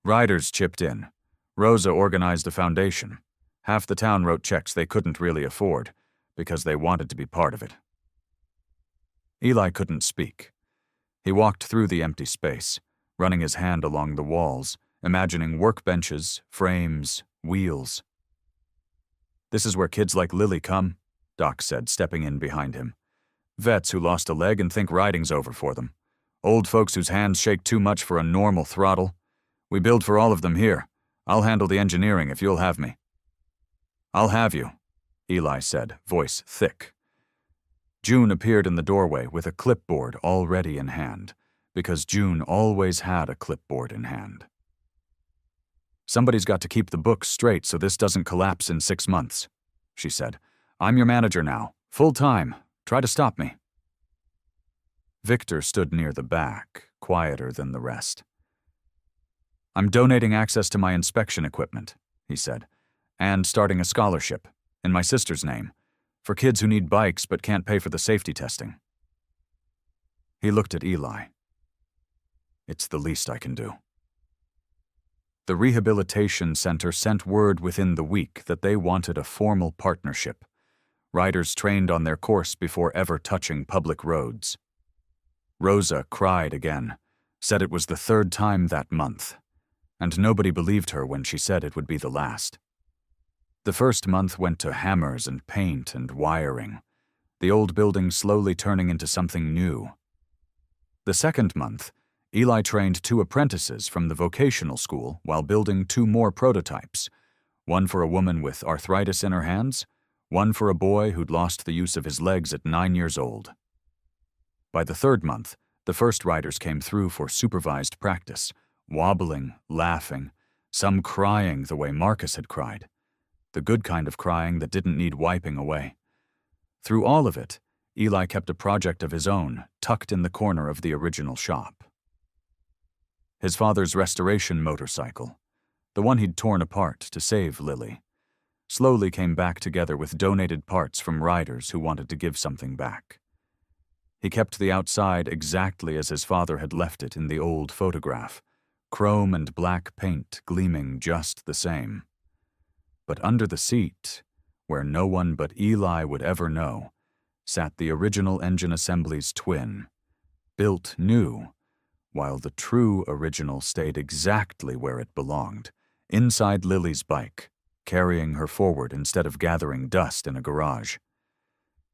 "Riders chipped in. Rosa organized a foundation. Half the town wrote checks they couldn't really afford, because they wanted to be part of it." Eli couldn't speak. He walked through the empty space, running his hand along the walls, imagining workbenches, frames, wheels. "This is where kids like Lily come," Doc said, stepping in behind him. "Vets who lost a leg and think riding's over for them. Old folks whose hands shake too much for a normal throttle. We build for all of them here. I'll handle the engineering if you'll have me." "I'll have you," Eli said, voice thick. June appeared in the doorway with a clipboard already in hand, because June always had a clipboard in hand. "Somebody's got to keep the books straight so this doesn't collapse in 6 months," she said. "I'm your manager now, full time. Try to stop me." Victor stood near the back, quieter than the rest. "I'm donating access to my inspection equipment," he said, "and starting a scholarship, in my sister's name, for kids who need bikes but can't pay for the safety testing." He looked at Eli. "It's the least I can do." The rehabilitation center sent word within the week that they wanted a formal partnership. Riders trained on their course before ever touching public roads. Rosa cried again, said it was the 3rd time that month, and nobody believed her when she said it would be the last. The first month went to hammers and paint and wiring, the old building slowly turning into something new. The second month, Eli trained 2 apprentices from the vocational school while building 2 more prototypes, one for a woman with arthritis in her hands, one for a boy who'd lost the use of his legs at 9 years old. By the 3rd month, the first riders came through for supervised practice, wobbling, laughing, some crying the way Marcus had cried, the good kind of crying that didn't need wiping away. Through all of it, Eli kept a project of his own, tucked in the corner of the original shop. His father's restoration motorcycle, the one he'd torn apart to save Lily, slowly came back together with donated parts from riders who wanted to give something back. He kept the outside exactly as his father had left it in the old photograph, chrome and black paint gleaming just the same. But under the seat, where no one but Eli would ever know, sat the original engine assembly's twin, built new, while the true original stayed exactly where it belonged, inside Lily's bike, carrying her forward instead of gathering dust in a garage.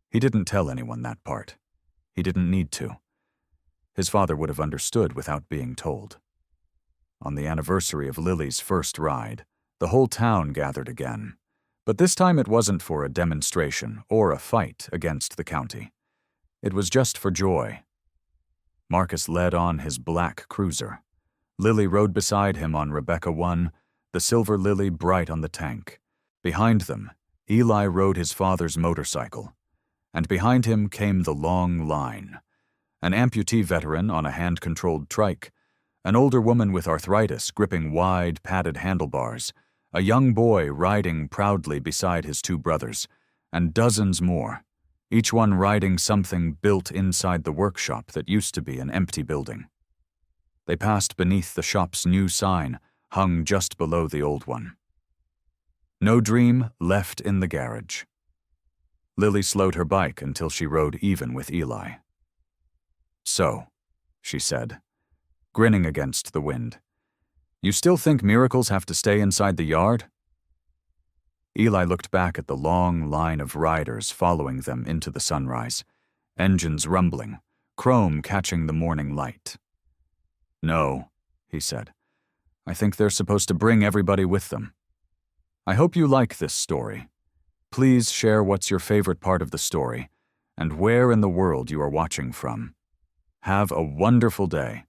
He didn't tell anyone that part. He didn't need to. His father would have understood without being told. On the anniversary of Lily's first ride, the whole town gathered again, but this time it wasn't for a demonstration or a fight against the county. It was just for joy. Marcus led on his black cruiser. Lily rode beside him on Rebecca 1, the silver Lily bright on the tank. Behind them, Eli rode his father's motorcycle, and behind him came the long line. An amputee veteran on a hand-controlled trike, an older woman with arthritis gripping wide, padded handlebars, a young boy riding proudly beside his two brothers, and dozens more, each one riding something built inside the workshop that used to be an empty building. They passed beneath the shop's new sign, hung just below the old one. No dream left in the garage. Lily slowed her bike until she rode even with Eli. "So," she said, grinning against the wind, "you still think miracles have to stay inside the yard?" Eli looked back at the long line of riders following them into the sunrise, engines rumbling, chrome catching the morning light. "No," he said. "I think they're supposed to bring everybody with them. I hope you like this story. Please share what's your favorite part of the story and where in the world you are watching from. Have a wonderful day."